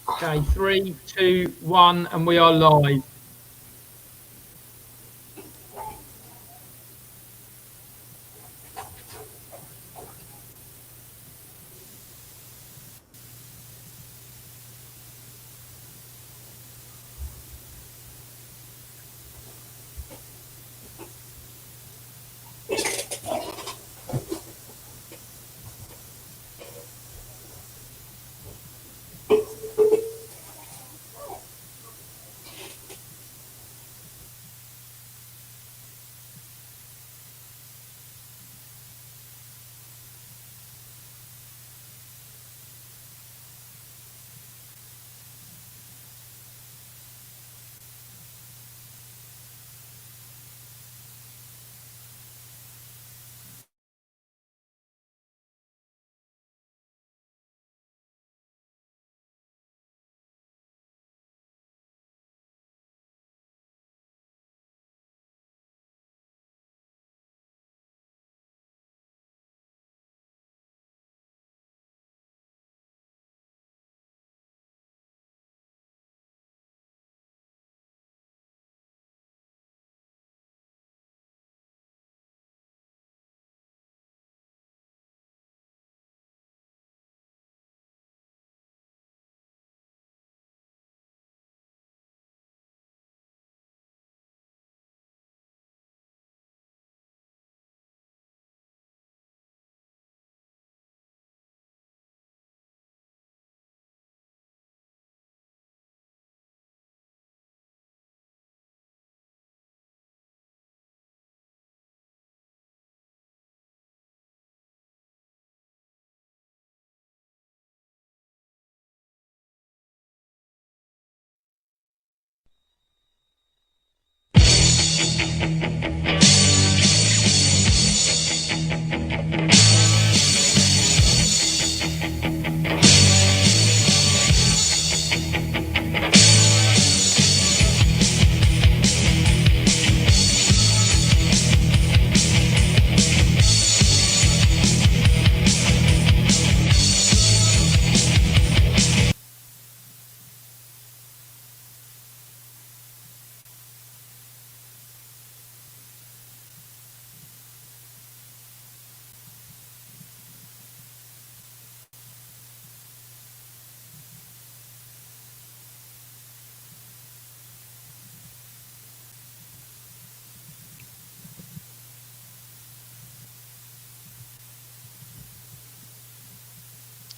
Okay, 3, 2, 1, and we are live.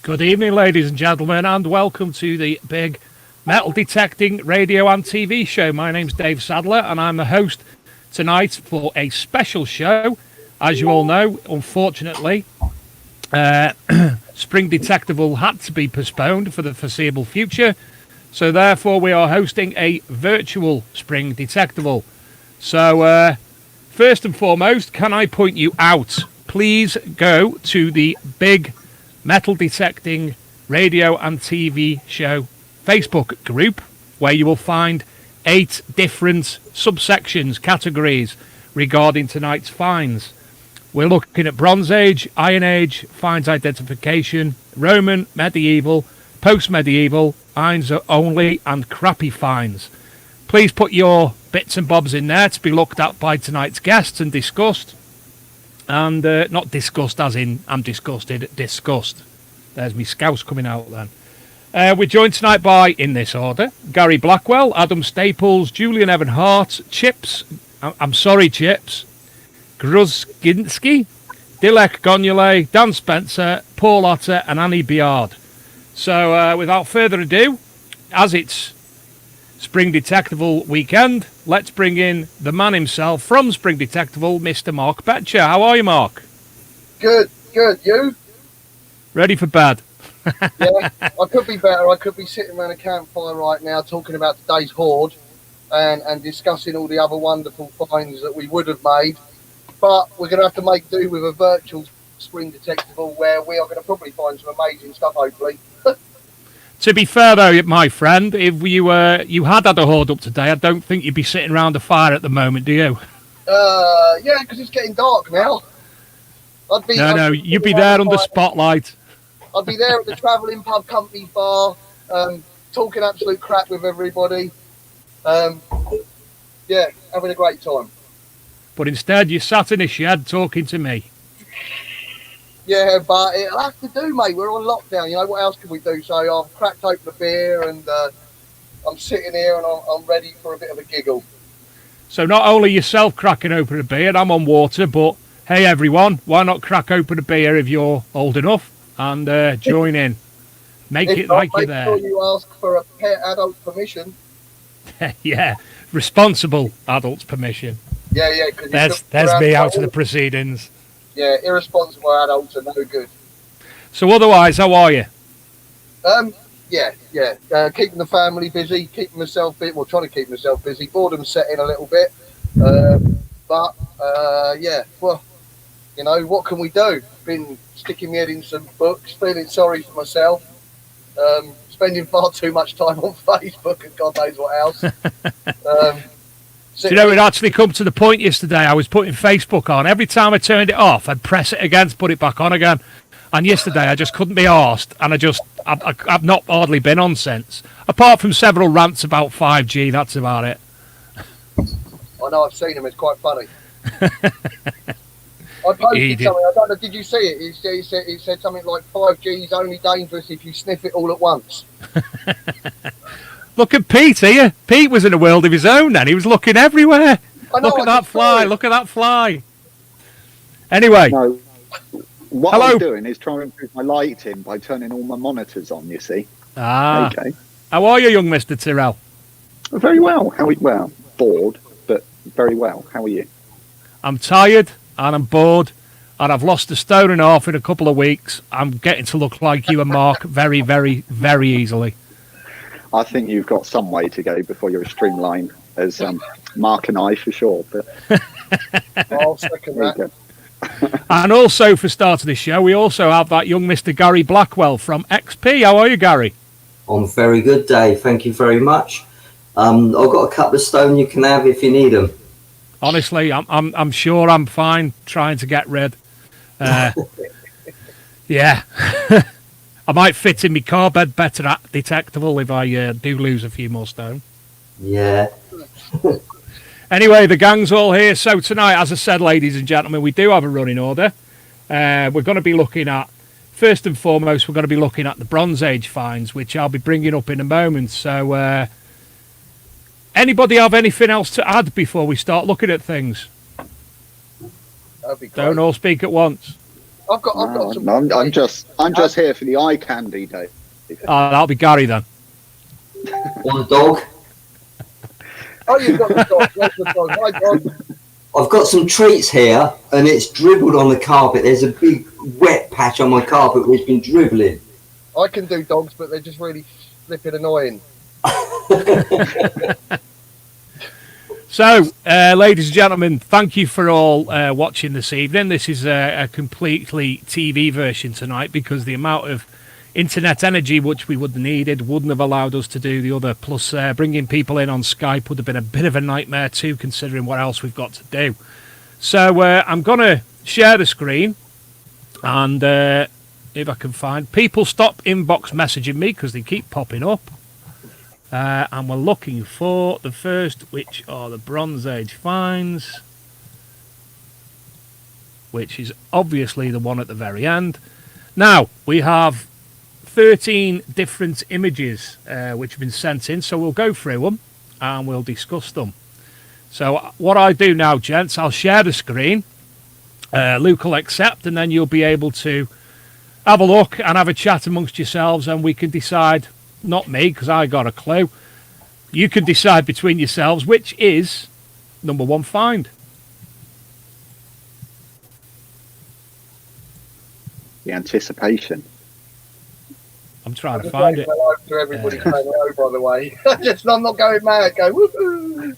Good evening, ladies and gentlemen, and welcome to the big metal detecting radio and TV show. My name's Dave Sadler, and I'm the host tonight for a special show. As you all know, unfortunately, Spring Detectival had to be postponed for the foreseeable future, so therefore we are hosting a virtual Spring Detectival. So, first and foremost, can I point you out? Please go to the big metal detecting radio and TV show Facebook group, where you will find 8 different subsections, categories regarding tonight's finds. We're looking at Bronze Age, Iron Age, finds identification, Roman, medieval, post-medieval, irons only, and crappy finds. Please put your bits and bobs in there to be looked at by tonight's guests and discussed. And not discussed as in I'm disgusted, discussed. There's me scouse coming out then. We're joined tonight by, in this order, Gary Blackwell, Adam Staples, Julian Evan Hart, Chips, Chips, Gruzginski, Dilek Gonule, Dan Spencer, Paul Otter, and Annie Biard. So without further ado, as it's Spring Detectival weekend, let's bring in the man himself from Spring Detectival, Mr. Mark Becher. How are you, Mark? Good. You? Ready for bed? Yeah, I could be better. I could be sitting around a campfire right now talking about today's hoard and discussing all the other wonderful finds that we would have made. But we're going to have to make do with a virtual Spring Detectival where we are going to probably find some amazing stuff, hopefully. To be fair, though, my friend, if you had a hoard up today, I don't think you'd be sitting around a fire at the moment, do you? Yeah, because it's getting dark now. You'd be there under spotlight. I'd be there at the Travelling Pub Company bar, talking absolute crap with everybody. Yeah, having a great time. But instead, you sat in a shed talking to me. Yeah, but it'll have to do, mate. We're on lockdown. You know, what else can we do? So I've cracked open a beer and I'm sitting here and I'm ready for a bit of a giggle. So not only yourself cracking open a beer, I'm on water, but hey, everyone, why not crack open a beer if you're old enough and join in? Make it like you're there. Make sure you ask for a pet adult permission. Yeah, responsible adults' permission. Yeah. There's me out of the proceedings. Yeah, irresponsible adults are no good. So otherwise, how are you? Yeah. Keeping the family busy, keeping myself busy. Well, trying to keep myself busy. Boredom set in a little bit. But yeah, well, you know, what can we do? Been sticking my head in some books, feeling sorry for myself. Spending far too much time on Facebook and God knows what else. Do you know, it actually come to the point yesterday, I was putting Facebook on. Every time I turned it off, I'd press it again to put it back on again. And yesterday, I just couldn't be arsed, and I've not hardly been on since. Apart from several rants about 5G, that's about it. I know, I've seen them, it's quite funny. I posted something, I don't know, did you see it? It said something like 5G is only dangerous if you sniff it all at once. Look at Pete here. Pete was in a world of his own then. He was looking everywhere. Look at that fly. Look at that fly. Anyway. No, what Hello. I'm doing is trying to improve my lighting by turning all my monitors on, you see. Ah. Okay. How are you, young Mr. Tyrrell? Very well. Well, bored, but very well. How are you? I'm tired and I'm bored and I've lost a stone and a half in a couple of weeks. I'm getting to look like you and Mark very, very, very easily. I think you've got some way to go before you're as streamlined as Mark and I, for sure. But I'll second that. And also, for starting the show, we also have that young Mr. Gary Blackwell from XP. How are you, Gary? I'm very good, Dave. Thank you very much. I've got a couple of stone you can have if you need them. Honestly, I'm sure I'm fine trying to get rid. Yeah. I might fit in my car bed better at Detectival if I do lose a few more stone. Yeah. Anyway, the gang's all here. So tonight, as I said, ladies and gentlemen, we do have a running order. We're going to be looking at, first and foremost, we're going to be looking at the Bronze Age finds, which I'll be bringing up in a moment. So anybody have anything else to add before we start looking at things? That'd be great. Don't all speak at once. I've got some. I'm just here for the eye candy, Dave. Oh, that'll be Gary then. Or the dog. Oh, you've got the dog. That's the dog. My dog. I've got some treats here, and it's dribbled on the carpet. There's a big wet patch on my carpet which has been dribbling. I can do dogs, but they're just really flipping annoying. So, ladies and gentlemen, thank you for all watching this evening. This is a completely TV version tonight because the amount of internet energy which we would have needed wouldn't have allowed us to do the other. Plus, bringing people in on Skype would have been a bit of a nightmare too, considering what else we've got to do. So, I'm going to share the screen, and if I can find... People stop inbox messaging me because they keep popping up. And we're looking for the first, which are the Bronze Age finds, which is obviously the one at the very end. Now, we have 13 different images which have been sent in, so we'll go through them and we'll discuss them. So what I do now, gents, I'll share the screen. Luke will accept, and then you'll be able to have a look and have a chat amongst yourselves, and we can decide... Not me, because I got a clue. You can decide between yourselves which is number one find. The anticipation. I'm trying to find it. To everybody saying hello, by the way. I'm not going mad. Go woohoo!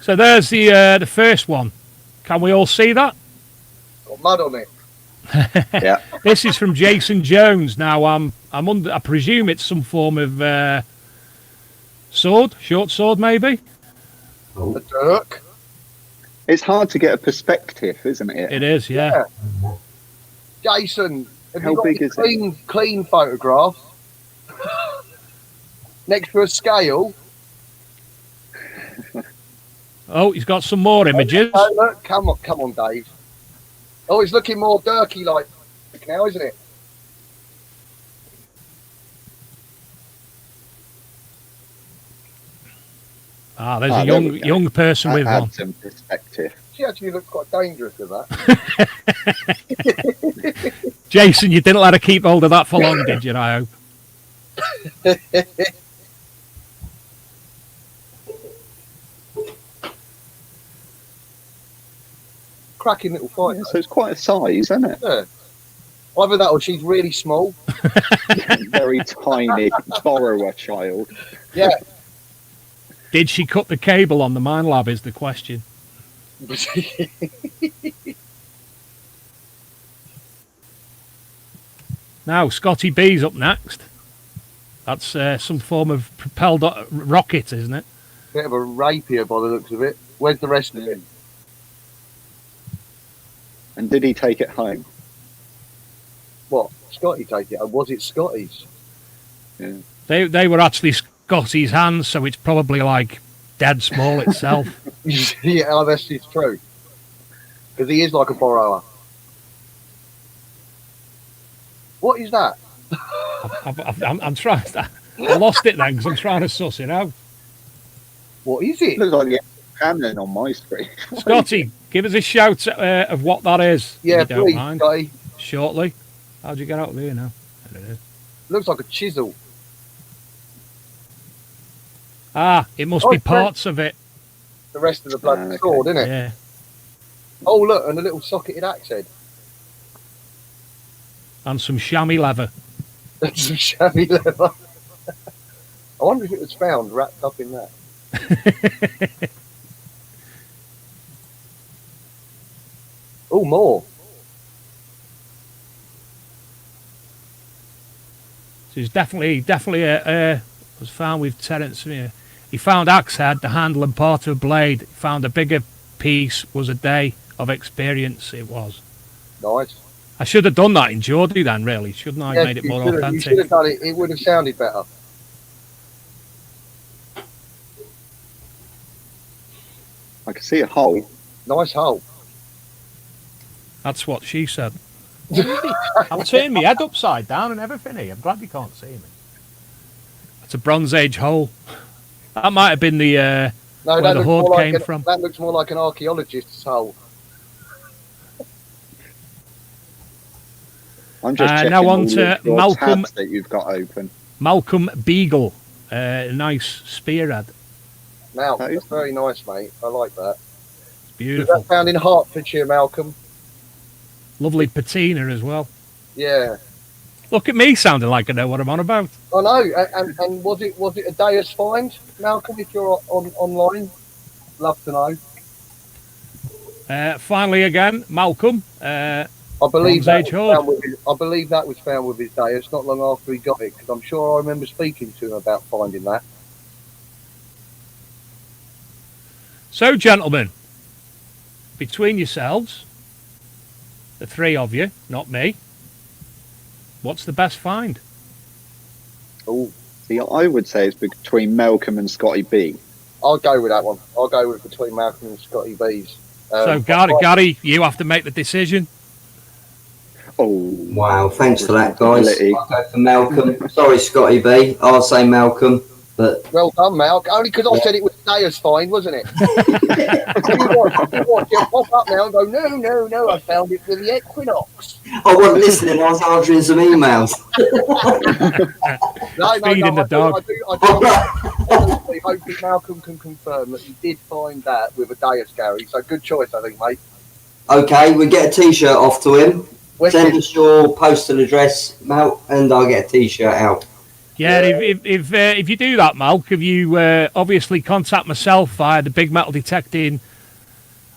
So there's the first one. Can we all see that? Got mud on it. Yeah. This is from Jason Jones. Now I presume it's some form of sword, short sword, maybe. A dirk. It's hard to get a perspective, isn't it? It is, yeah. Jason, have How you got big a is it? clean photograph? next to a scale. Oh, he's got some more images. Oh, look, come on, Dave. Oh, it's looking more Durkee like now, isn't it? Ah, there's a young person with one. Some perspective. She actually looks quite dangerous with that. Jason, you didn't let her keep hold of that for long, did you? I hope. Cracking little fight. Yeah, so it's quite a size, isn't it? Yeah. Either that or she's really small. Very tiny borrower child. Yeah. Did she cut the cable on the mine lab is the question. Now, Scotty B's up next. That's some form of propelled rocket, isn't it? Bit of a rapier by the looks of it. Where's the rest of him? And did he take it home? What? Scotty take it? Or was it Scotty's? Yeah. They were actually Scotty's hands, so it's probably like dead small itself. Yeah, that's it's true. Because he is like a borrower. What is that? I'm trying. I lost it then because I'm trying to suss it out. What is it? Looks like a cannon on my screen. Scotty, give us a shout of what that is. Yeah, if you don't please, mind. Scotty. Shortly. How'd you get out of here now? I don't know. Looks like a chisel. Ah, it must be parts of it. The rest of the bloody Okay. sword, isn't it? Yeah. Oh, look, and a little socketed axe head. And some chamois leather. That's some shabby leather. I wonder if it was found wrapped up in that. Oh, more. So it's definitely was found with Terence here. He found axe head, the handle and part of a blade. He found a bigger piece was a day of experience it was. Nice. I should have done that in Geordie then, really, shouldn't I? Yes, Made it you more should have authentic. done it. It would have sounded better. I can see a hole. Nice hole. That's what she said. I'll turn my head upside down and everything here. I'm glad you can't see me. It's a Bronze Age hole. That might have been the No, where that the looks hoard more came like from. that looks more like an archaeologist's hole. I'm just checking now on all to of your Malcolm- tabs that you've got open. Malcolm Beagle. Nice spearhead. Now, That is that's very nice, mate. I like that. Was Beautiful. that found in Hertfordshire, Malcolm? Lovely patina as well. Yeah. Look at me sounding like I know what I'm on about. I know. And was it a Deus find, Malcolm? If you're online, love to know. Finally again, Malcolm. I believe Bronze Age hoard. I believe that was found with his Deus not long after he got it, because I'm sure I remember speaking to him about finding that. So, gentlemen, between yourselves, the three of you, not me, what's the best find? Oh, See, I would say it's between Malcolm and Scotty B. I'll go with that one. I'll go with between Malcolm and Scotty B's. So, Gary, you have to make the decision. Oh, Wow, thanks for that, guys. Responsibility. I'll go for Malcolm. Sorry, Scotty B. I'll say Malcolm, but Well done, Malk. Only because I said it was Deus find, wasn't it? you watch, you'll pop up now and go, no, I found it with the Equinox. I wasn't listening. I was answering some emails. Feeding the dog. I hope that Malcolm can confirm that he did find that with a Deus, Gary. So good choice, I think, mate. Okay, we get a T-shirt off to him. Wicked. Send us your postal address, Mal, and I'll get a T-shirt out. Yeah, if you do that, Malk, if you obviously contact myself via the Big Metal Detecting,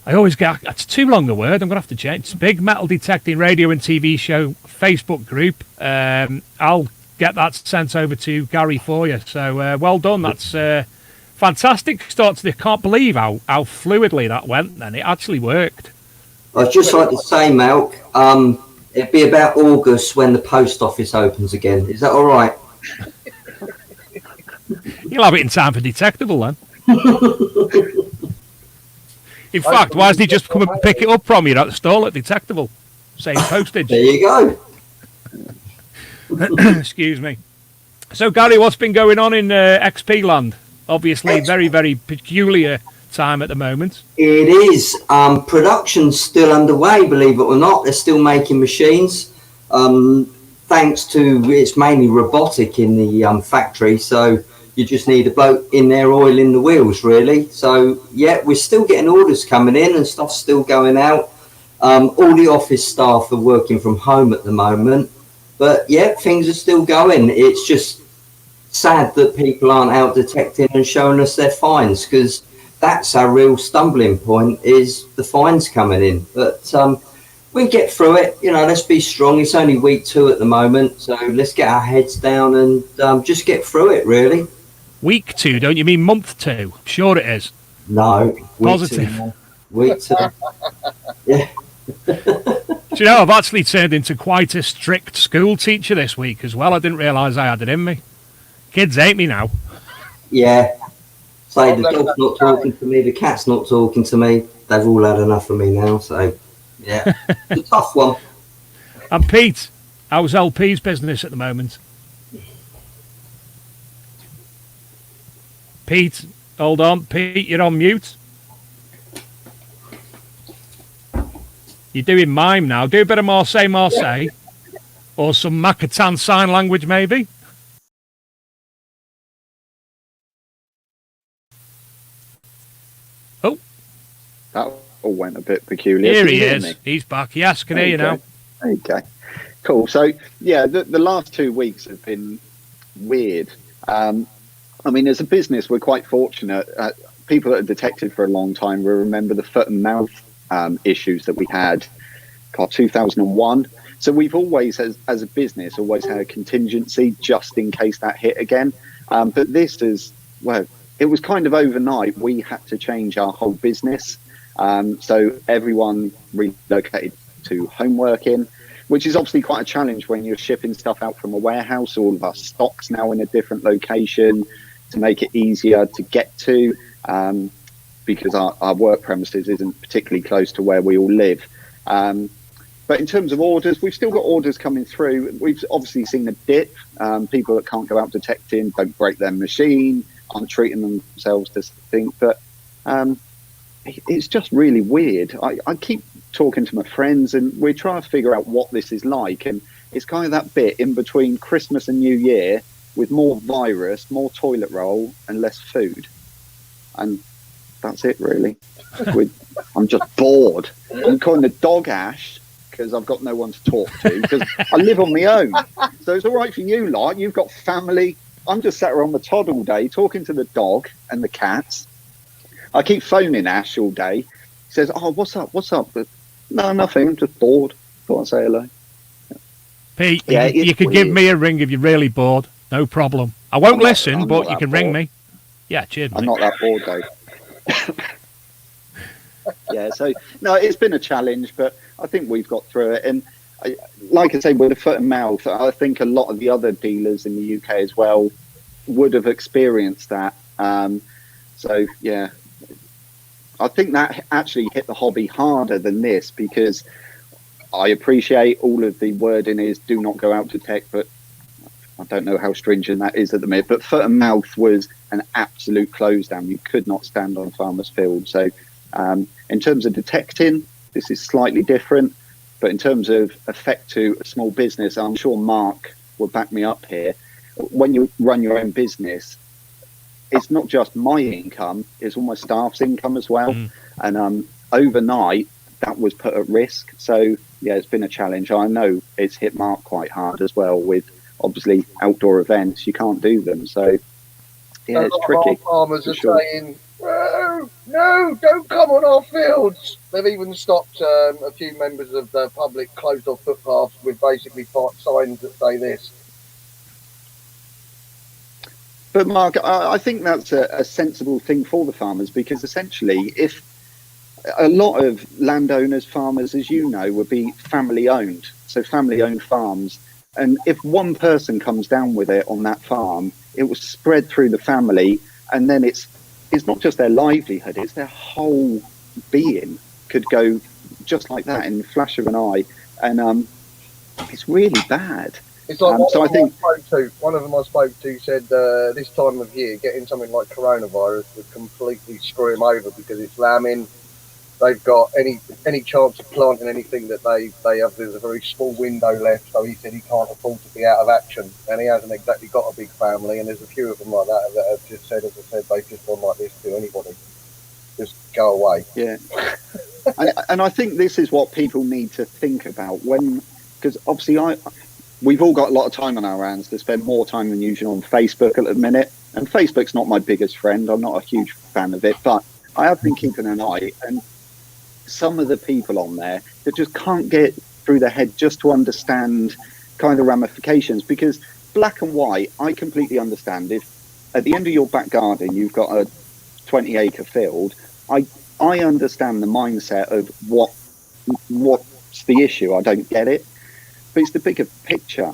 I always get, it's too long a word, I'm going to have to change. It's Big Metal Detecting Radio and TV Show Facebook group. I'll get that sent over to Gary for you. So well done, that's fantastic start to the, I can't believe how fluidly that went then. It actually worked. I'd just like to say, Malk, it'd be about August when the post office opens again. Is that all right? You'll have it in time for Detectable then. In fact, why doesn't he just come and pick it up from you at the stall at Detectable? Same postage. There you go. Excuse me. So, Gary, what's been going on in XP land? Obviously, very, very peculiar time at the moment. It is. Production's still underway, believe it or not. They're still making machines. Thanks to, it's mainly robotic in the factory, so you just need a bloke in there oiling the wheels, really. So, yeah, we're still getting orders coming in and stuff's still going out. All the office staff are working from home at the moment. But, yeah, things are still going. It's just sad that people aren't out detecting and showing us their finds, because that's our real stumbling point, is the fines coming in. But we get through it. You know, let's be strong. It's only week 2 at the moment, so let's get our heads down and just get through it, really. Week 2, don't you mean month 2? I'm sure it is. No. Positive. Week 2. Yeah. Do you know, I've actually turned into quite a strict school teacher this week as well. I didn't realise I had it in me. Kids hate me now. Yeah. Say the dog's not talking to me, the cat's not talking to me. They've all had enough of me now, so yeah. It's a tough one. And Pete, how's LP's business at the moment? Pete, hold on. Pete, you're on mute. You're doing mime now. Do a bit of Marseille, Marseille. Or some Macatan sign language, maybe. Oh. That all went a bit peculiar. Here he is. He's back. Yes, can hear you now. Okay. Cool. So, yeah, the last 2 weeks have been weird. I mean, as a business, we're quite fortunate. People that have detected for a long time will remember the foot and mouth issues that we had, 2001. So we've always, as a business, always had a contingency just in case that hit again. But this is, well, it was kind of overnight. We had to change our whole business. So everyone relocated to home working, which is obviously quite a challenge when you're shipping stuff out from a warehouse. All of our stock's now in a different location to make it easier to get to, because our work premises isn't particularly close to where we all live. But in terms of orders, we've still got orders coming through. We've obviously seen a dip. People that can't go out detecting, don't break their machine, aren't treating themselves to think. But it's just really weird. I keep talking to my friends and we're trying to figure out what this is like. And it's kind of that bit in between Christmas and New Year with more virus, more toilet roll and less food. And that's it, really. I'm just bored. I'm calling the dog Ash because I've got no one to talk to because I live on my own. So it's all right for you lot. You've got family. I'm just sat around the Todd all day talking to the dog and the cats. I keep phoning Ash all day. He says, "Oh, what's up? What's up?" But no, nothing. I'm just bored. Thought I'd say hello. Pete, yeah, you could give me a ring if you're really bored. No problem. I won't listen, but you can ring me. Yeah, cheers, mate. I'm not that bored, though. Yeah, so, no, it's been a challenge, but I think we've got through it. And like I say, with a foot and mouth, I think a lot of the other dealers in the UK as well would have experienced that. So, yeah, I think that actually hit the hobby harder than this because I appreciate all of the wording is do not go out to tech, but I don't know how stringent that is at the minute. But foot and mouth was an absolute close down. You could not stand on a farmer's field. So in terms of detecting, this is slightly different. But in terms of effect to a small business, I'm sure Mark will back me up here. When you run your own business, it's not just my income, it's all my staff's income as well. And overnight, that was put at risk. So, yeah, it's been a challenge. I know it's hit Mark quite hard as well with, obviously, outdoor events. You can't do them. So, yeah, it's tricky. Farmers are saying, no, don't come on our fields. They've even stopped a few members of the public closed off footpaths with basically signs that say this. But Mark, I think that's a sensible thing for the farmers because essentially if a lot of landowners, farmers, as you know, would be family owned. So family owned farms. And if one person comes down with it on that farm, it will spread through the family, and then it's not just their livelihood, it's their whole being could go just like that in the flash of an eye, and it's really bad. It's like one of them I spoke to said this time of year getting something like coronavirus would completely screw him over, because it's lambing. They've got any chance of planting anything that they have. There's a very small window left, so he said he can't afford to be out of action, and he hasn't exactly got a big family. And there's a few of them like that have just said, as I said, they've just gone like this to anybody, just go away. Yeah, and I think this is what people need to think about because obviously we've all got a lot of time on our hands to spend more time than usual on Facebook at the minute, and Facebook's not my biggest friend. I'm not a huge fan of it, but I have been keeping an eye, and some of the people on there that just can't get through their head just to understand kind of ramifications, because black and white, I completely understand. If at the end of your back garden you've got a 20-acre field, I understand the mindset of what's the issue. I don't get it, but it's the bigger picture.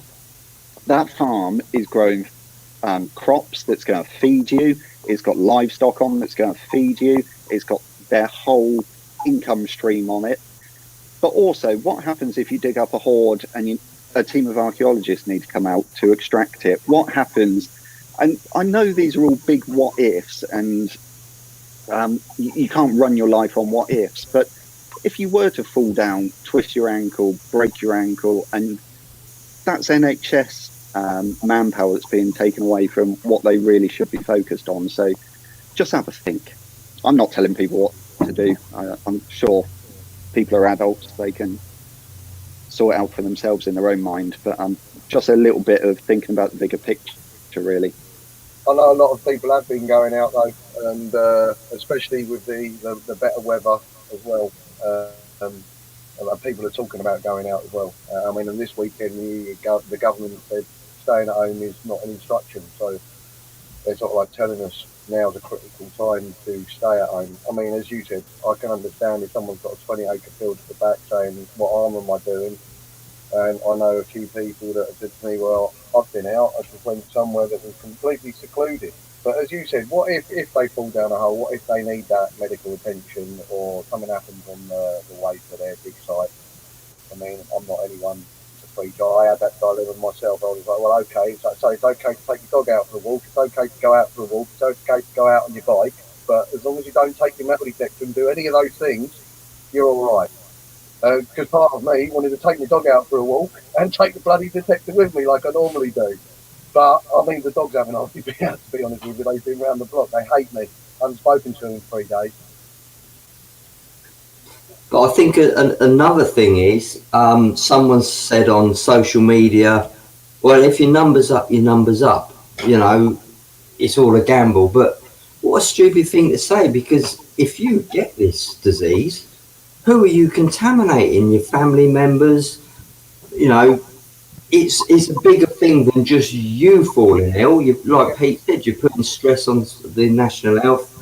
That farm is growing crops that's going to feed you. It's got livestock on that's going to feed you. It's got their whole income stream on it. But also, what happens if you dig up a hoard and a team of archaeologists need to come out to extract it? What happens? And I know these are all big what ifs, and you can't run your life on what ifs, but if you were to fall down, twist your ankle, break your ankle, and that's NHS manpower that's being taken away from what they really should be focused on. So just have a think. I'm not telling people what to do. I'm sure people are adults, they can sort it out for themselves in their own mind, but just a little bit of thinking about the bigger picture, really. I know a lot of people have been going out though, and especially with the better weather as well. And people are talking about going out as well. I mean, and this weekend the government said staying at home is not an instruction, so they're sort of like telling us now's a critical time to stay at home. I mean, as you said, I can understand if someone's got a 20-acre field at the back saying, what harm am I doing? And I know a few people that have said to me, well, I've been out, I just went somewhere that was completely secluded. But as you said, what if they fall down a hole? What if they need that medical attention, or something happens on the way to their big site? I mean, I'm not anyone to preach. I had that dilemma myself. I was like, well, okay, so it's okay to take your dog out for a walk. It's okay to go out for a walk. It's okay to go out on your bike. But as long as you don't take your metal detector and do any of those things, you're all right. Because part of me wanted to take my dog out for a walk and take the bloody detector with me like I normally do. But, I mean, the dogs haven't asked me to be honest with you. They've been round the block. They hate me. I haven't spoken to them in 3 days. But I think another thing is, someone said on social media, well, if your number's up, your number's up. You know, it's all a gamble. But what a stupid thing to say, because if you get this disease, who are you contaminating? Your family members? You know, it's a bigger thing than just you falling ill. Like Pete said, you're putting stress on the national health.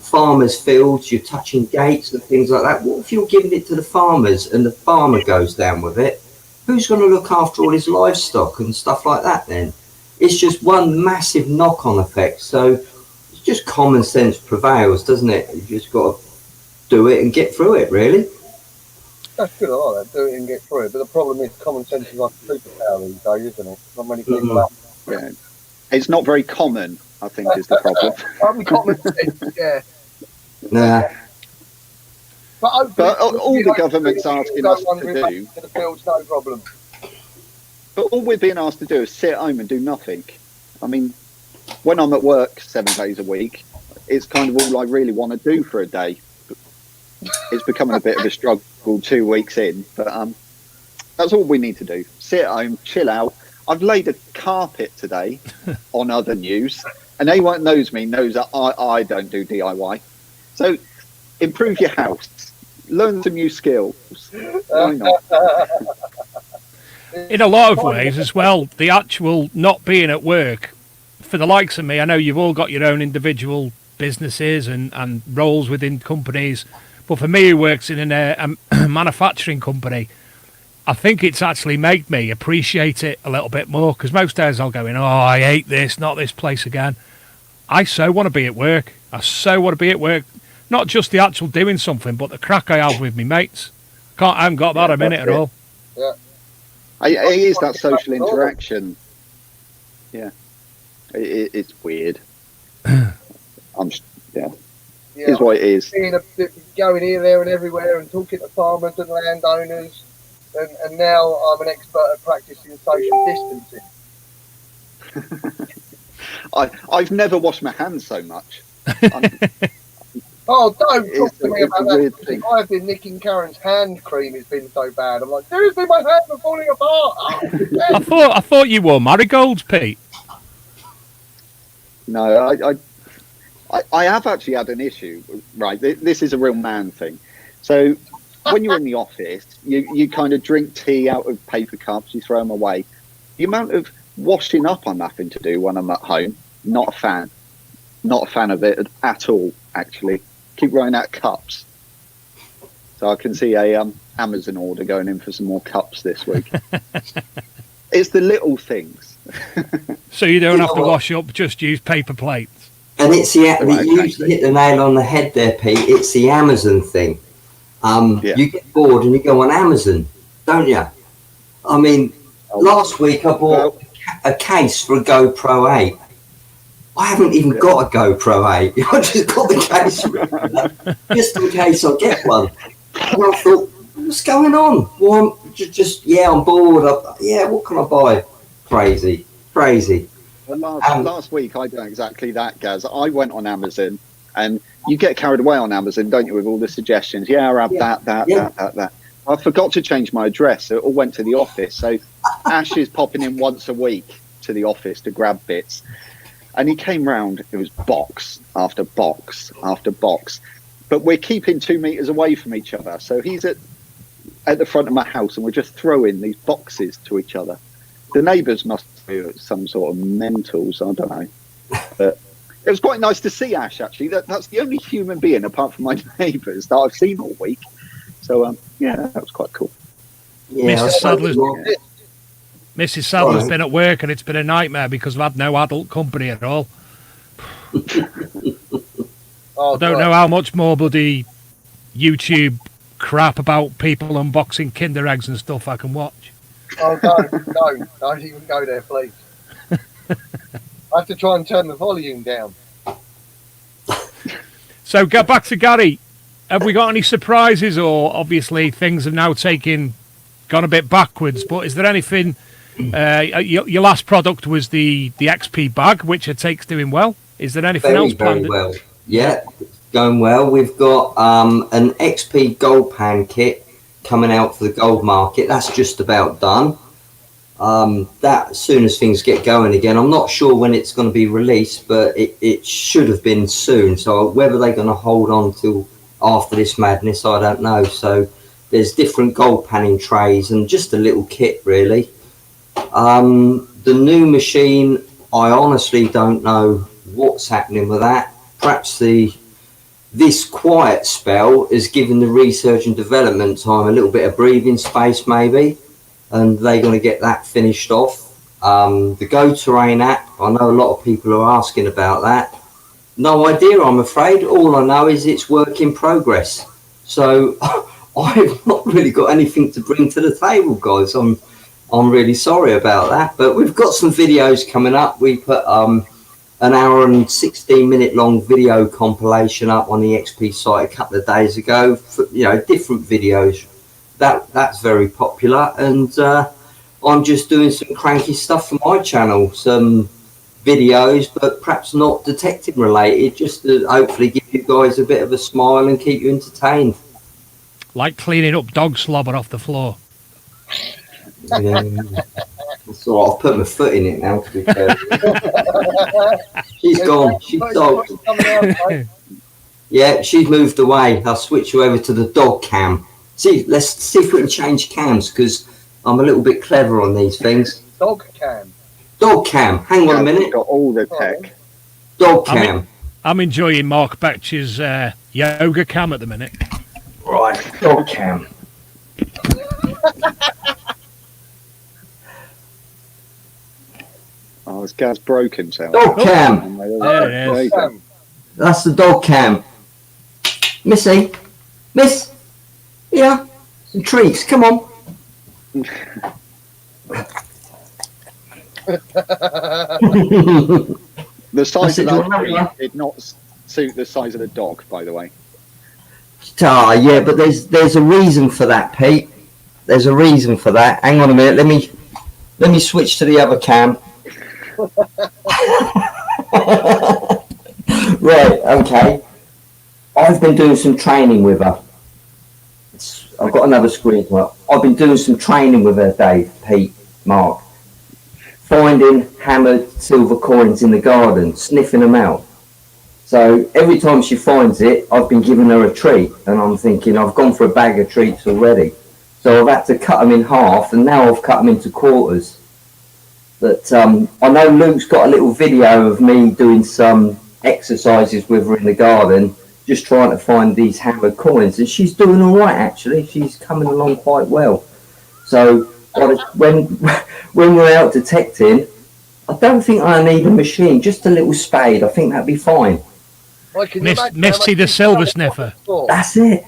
Farmers' fields, you're touching gates and things like that. What if you're giving it to the farmers and the farmer goes down with it? Who's going to look after all his livestock and stuff like that then? It's just one massive knock-on effect. So it's just common sense prevails, doesn't it? You've just got to do it and get through it, really. That's good, I like that. Do it and get through it. But the problem is common sense is like a superpower these days, isn't it? Not many people have. Yeah. It's not very common, I think, is the problem. Only common sense, yeah. Nah. But all the government's asking us to do, the fields, no problem. but all we're being asked to do is sit at home and do nothing. I mean, when I'm at work 7 days a week, it's kind of all I really want to do for a day. It's becoming a bit of a struggle 2 weeks in, but that's all we need to do. Sit at home, chill out. I've laid a carpet today on other news, and anyone that knows me knows that I don't do DIY. So improve your house, learn some new skills. Why not? In a lot of ways as well, the actual not being at work, for the likes of me, I know you've all got your own individual businesses and roles within companies, but for me who works in a manufacturing company, I think it's actually made me appreciate it a little bit more, because most days I'll go in, oh, I hate this, not this place again. I so want to be at work. I so want to be at work. Not just the actual doing something, but the crack I have with me mates. I haven't got that a minute at all. Yeah. It is that social interaction. Yeah. It's weird. Yeah. It's what it is. Going here, there and everywhere and talking to farmers and landowners. And now I'm an expert at practicing social distancing. I've never washed my hands so much. Oh, don't talk to me about that. Thing. I've been nicking Karen's hand cream. It's been so bad. I'm like, seriously, my hands are falling apart. Oh, I thought you wore marigolds, Pete. No, I have actually had an issue. Right, this is a real man thing. So when you're in the office, you kind of drink tea out of paper cups, you throw them away. The amount of washing up I'm having to do when I'm at home, not a fan. Not a fan of it at all, actually. Keep running out of cups. So I can see a Amazon order going in for some more cups this week. It's the little things. So you don't have to wash up, just use paper plates. And it's you hit the nail on the head there, Pete. It's the Amazon thing. You get bored and you go on Amazon, don't you? I mean, last week I bought a case for a GoPro 8. I haven't even got a GoPro 8. I just got the case just in case I get one. And I thought, what's going on? Well, I'm bored. What can I buy? Crazy. Well, last week I did exactly that, Gaz. I went on Amazon, and you get carried away on Amazon, don't you, with all the suggestions? Yeah, I'll have that. I forgot to change my address, so it all went to the office. So Ash is popping in once a week to the office to grab bits. And he came round, it was box after box after box. But we're keeping 2 meters away from each other. So he's at the front of my house and we're just throwing these boxes to each other. The neighbours must be some sort of mentals, I don't know. But it was quite nice to see Ash, actually. That's the only human being, apart from my neighbours, that I've seen all week. So, that was quite cool. Yeah, Mrs. Sadler's been at work and it's been a nightmare because I've had no adult company at all. I don't know how much more bloody YouTube crap about people unboxing Kinder eggs and stuff I can watch. Oh, don't even go there, please. I have to try and turn the volume down. So, get back to Gary. Have we got any surprises, or obviously things have now gone a bit backwards, but is there anything... your last product was the XP bag, which I take's doing well. Is there anything else planned? Very well. Yeah, going well. We've got an XP gold pan kit coming out for the gold market. That's just about done. That as soon as things get going again, I'm not sure when it's going to be released, but it should have been soon. So whether they're going to hold on till after this madness, I don't know. So there's different gold panning trays and just a little kit, really. The new machine, I honestly don't know what's happening with that. Perhaps this quiet spell has given the research and development time a little bit of breathing space, maybe, and they're going to get that finished off. The Go Terrain app, I know a lot of people are asking about that. No idea, I'm afraid. All I know is it's work in progress. So I've not really got anything to bring to the table, guys. I'm really sorry about that, but we've got some videos coming up. We put an hour and 16-minute long video compilation up on the XP site a couple of days ago. For, different videos. That's very popular, and I'm just doing some cranky stuff for my channel, some videos, but perhaps not detective related, just to hopefully give you guys a bit of a smile and keep you entertained. Like cleaning up dog slobber off the floor. Yeah, that's all right. I've put my foot in it now, to be fair. She's gone. She's dogged. Yeah, she's moved away. I'll switch you over to the dog cam. Let's see if we can change cams, because I'm a little bit clever on these things. Dog cam. Dog cam. Hang on a minute. Got all the tech. Dog cam. I'm enjoying Mark Becher's yoga cam at the minute. Right, dog cam. has Gaz broke himself? Dog cam. There it is. That's the dog cam. Missy, Miss, yeah, some treats. Come on. The size of that tree tree did not suit the size of the dog, by the way. Yeah, but there's a reason for that, Pete. There's a reason for that. Hang on a minute. Let me switch to the other cam. Right. Okay. I've been doing some training with her. I've got another screen. I've been doing some training with her, Dave, Pete, Mark. Finding hammered silver coins in the garden, sniffing them out. So every time she finds it, I've been giving her a treat, and I'm thinking I've gone for a bag of treats already. So I've had to cut them in half, and now I've cut them into quarters. But I know Luke's got a little video of me doing some exercises with her in the garden, just trying to find these hammered coins, and she's doing all right actually. She's coming along quite well. So when we're out detecting, I don't think I need a machine, just a little spade. I think that'd be fine. Misty the silver sniffer. That's it.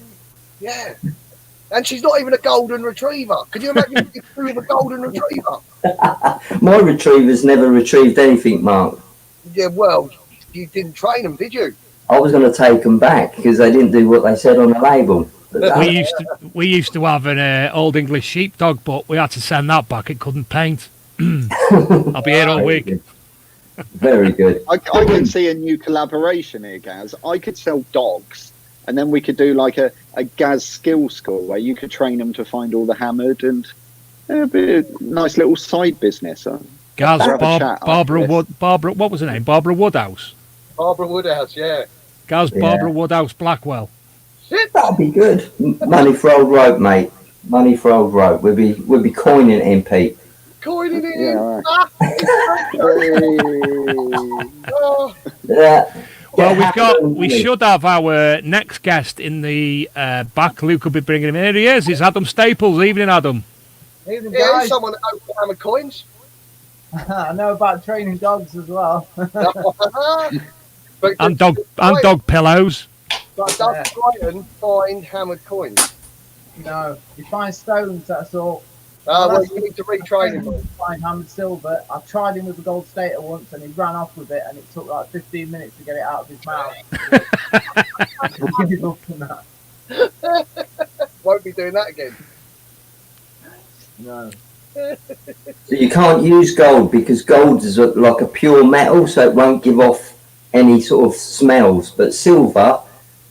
Yeah. And she's not even a golden retriever. Can you imagine if you were a golden retriever? My retrievers never retrieved anything, Mark. Yeah, well, you didn't train them, did you? I was going to take them back because they didn't do what they said on the label. We used to have an old English sheepdog, but we had to send that back. It couldn't paint. I'll be here all week. Very good. I can see a new collaboration here, Gaz. I could sell dogs, and then we could do like a Gaz skill school where you could train them to find all the hammered, and it'd be a nice little side business. Gaz, Barbara, what was her name? Barbara Woodhouse. Barbara Woodhouse, yeah. Gaz, yeah. Barbara Woodhouse, Blackwell. That'd be good. Money for old rope, mate. Money for old rope. We'll be coining it in, Pete. Coining it in. Yeah. Well, we should have our next guest in the back. Luke will be bringing him in. Here he is. It's Adam Staples. Evening, Adam. Evening, guys. Yeah, someone that knows hammer coins. I know about training dogs as well. and dog pillows. But does Brighton find hammered coins? No, you find stones. That's all. Well, you need to retrain him. Find hammered silver. I tried him with a gold stater once, and he ran off with it, and it took like 15 minutes to get it out of his mouth. Give up on that. Won't be doing that again. No. So you can't use gold because gold is like a pure metal, so it won't give off any sort of smells. But silver,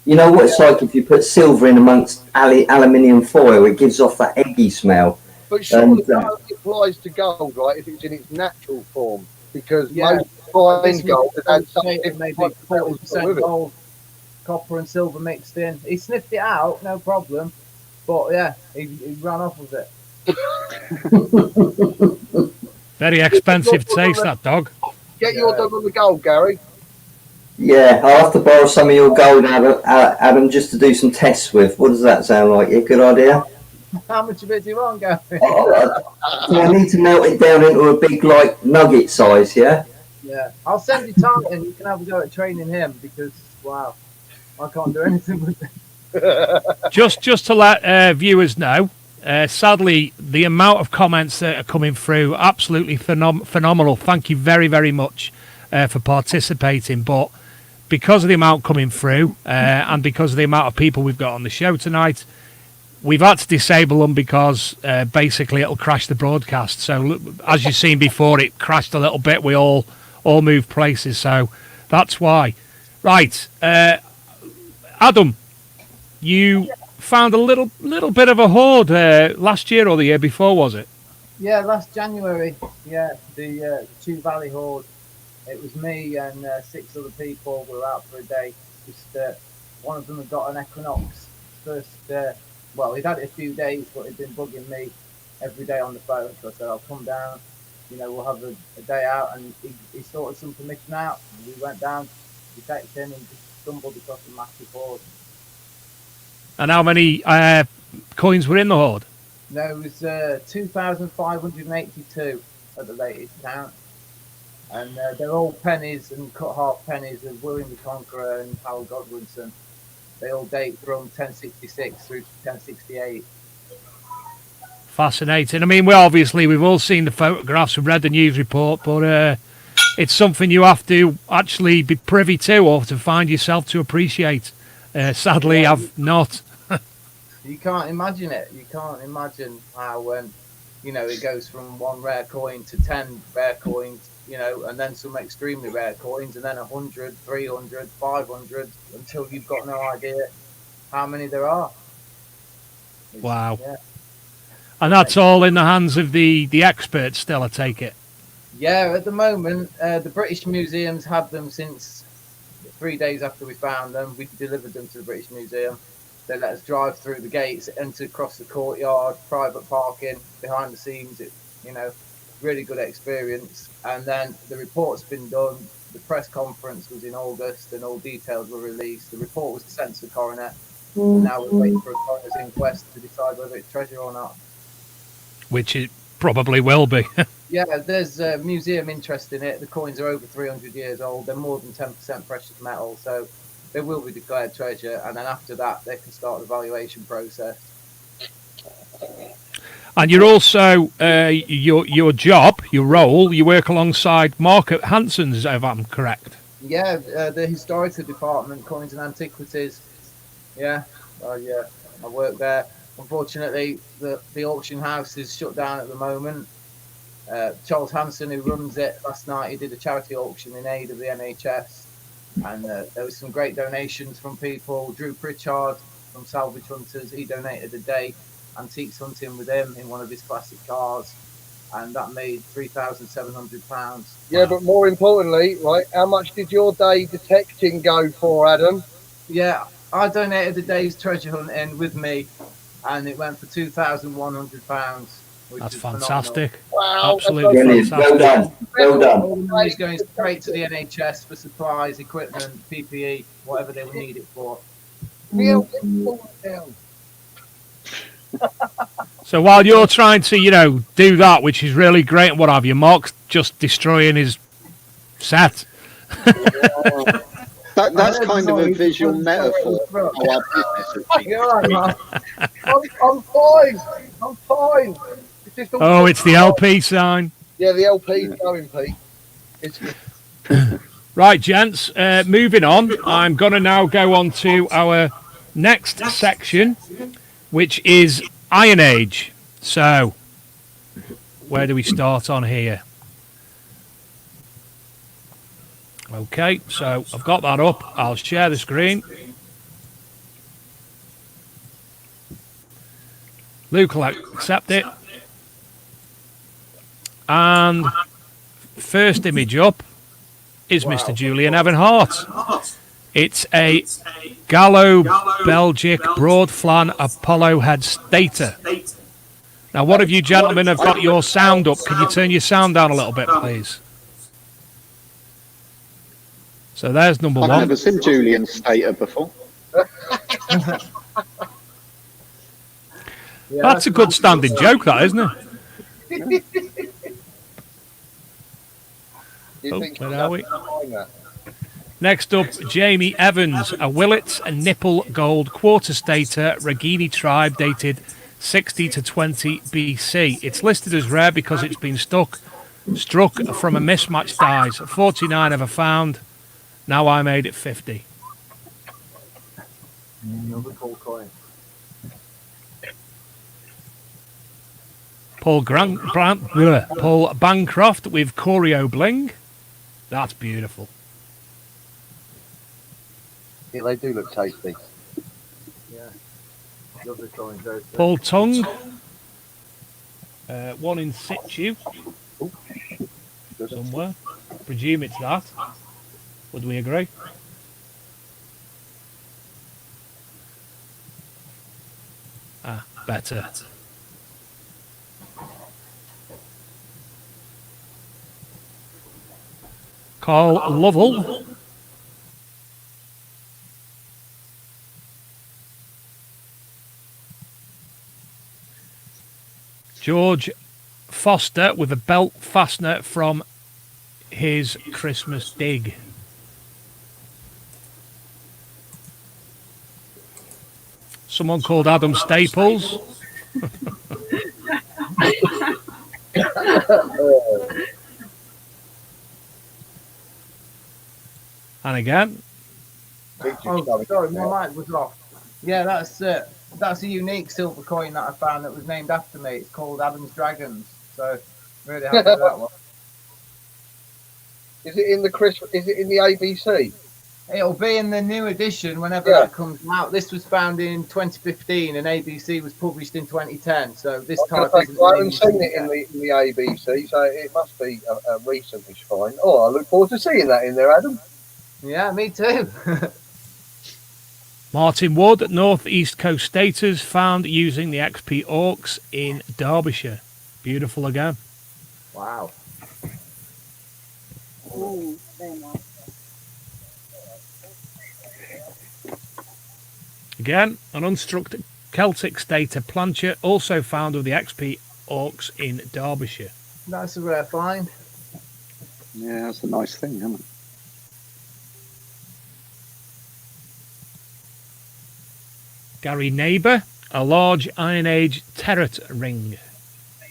you know what it's like if you put silver in amongst aluminium foil, it gives off that eggy smell. But surely that only applies to gold, right? If it's in its natural form, because most fine gold has something maybe 40% gold, copper and silver mixed in. He sniffed it out, no problem. But yeah, he ran off with it. Very expensive taste, that dog. Get your dog on the gold, Gary. Yeah, I'll have to borrow some of your gold, Adam, just to do some tests with. What does that sound like? A good idea? How much of it do you want, Gary? I need to melt it down into a big, like, nugget size, yeah? Yeah. I'll send you Titan. You can have a go at training him because, wow, I can't do anything with it. Just to let viewers know, sadly, the amount of comments that are coming through, absolutely phenomenal. Thank you very, very much for participating. But because of the amount coming through and because of the amount of people we've got on the show tonight, we've had to disable them because basically it'll crash the broadcast. So as you've seen before, it crashed a little bit. We all moved places, so that's why. Right, Adam, you found a little bit of a hoard last year or the year before, was it? Yeah, last January. Yeah, the Chew Valley hoard. It was me and 6 other people. We were out for a day. Just one of them had got an Equinox first. Well, he'd had it a few days, but he'd been bugging me every day on the phone. So I said, I'll come down, we'll have a day out. And he sorted some permission out. And we went down, detected him, and just stumbled across a massive hoard. And how many coins were in the hoard? There was 2,582 at the latest count. And they're all pennies and cut half pennies of William the Conqueror and Harold Godwinson. They all date from 1066 through to 1068. Fascinating. I mean, we've all seen the photographs and read the news report, but it's something you have to actually be privy to or to find yourself to appreciate. Sadly, I've not. You can't imagine it. You can't imagine how, it goes from one rare coin to 10 rare coins, and then some extremely rare coins, and then 100, 300, 500, until you've got no idea how many there are. Wow. Yeah. And that's all in the hands of the experts still, I take it. Yeah, at the moment, the British Museum's had them since 3 days after we found them. We delivered them to the British Museum. They let us drive through the gates, enter across the courtyard, private parking, behind the scenes. Really good experience. And then the report's been done. The press conference was in August, and all details were released. The report was sent to the coroner. And now we're waiting for a coroner's inquest to decide whether it's treasure or not. Which it probably will be. Yeah, there's a museum interest in it. The coins are over 300 years old. They're more than 10% precious metal, so they will be declared treasure. And then after that, they can start the valuation process. And you're also, your job, your role, you work alongside Mark at Hanson's, if I'm correct. Yeah, the historical department, coins and antiquities. Yeah, I work there. Unfortunately, the auction house is shut down at the moment. Charles Hanson, who runs it, last night he did a charity auction in aid of the NHS, and there was some great donations from people. Drew Pritchard from Salvage Hunters, he donated a day antiques hunting with him in one of his classic cars, and that made £3,700. Yeah, but more importantly, right, how much did your day detecting go for, Adam? Yeah, I donated a day's treasure hunting with me, and it went for £2,100. That's fantastic. Wow, absolutely Brilliant. fantastic. Well done. Well done. All the money's going straight to the NHS for supplies, equipment, PPE, whatever they would need it for. So while you're trying to, do that, which is really great and what have you, Mark's just destroying his set. That's kind of a visual metaphor for our business. I'm fine. I'm fine. It's the LP sign. Yeah, the LP's going, Pete. Right, gents, moving on. I'm going to now go on to our next section, which is Iron Age. So, where do we start on here? Okay, so I've got that up. I'll share the screen. Luke will accept it. And first image up is Mr. Julian Evan Hart. It's a Gallo Belgic broad flan Apollo head stator. Now, what of you gentlemen have got your sound up? Can you turn your sound down a little bit, please? So there's number one. I've never seen Julian's stator before. That's a good standing joke, that, isn't it? Where are we? Next up, Jamie Evans, a Willett and Nipple Gold quarter stater, Regini tribe, dated 60 to 20 BC. It's listed as rare because it's been struck from a mismatched dies. 49 ever found. Now I made it 50. Another cool coin. Paul Bancroft with Choreo Bling. That's beautiful. Yeah, they do look tasty. Yeah. Lovely coins. Paul Tung. One in situ. Somewhere. Presume it's that. Would we agree? Better. Carl Lovell. George Foster with a belt fastener from his Christmas dig. Someone called Adam Staples. And again. Oh, sorry, my mic was off. Yeah, that's a unique silver coin that I found that was named after me. It's called Adam's Dragons. So really happy with that one. Is it in the ABC? It'll be in the new edition whenever that comes out. This was found in 2015 and ABC was published in 2010. So this type I haven't seen it in the ABC, so it must be a recentish find. Oh, I look forward to seeing that in there, Adam. Yeah, me too. Martin Wood, North East Coast Staters, found using the XP Orcs in Derbyshire. Beautiful again. Wow. Ooh, very nice. Again, an unstruck Celtic Stater Plancher, also found with the XP Orcs in Derbyshire. That's a rare find. Yeah, that's a nice thing, isn't it? Gary Neighbour, a large Iron Age Terret ring.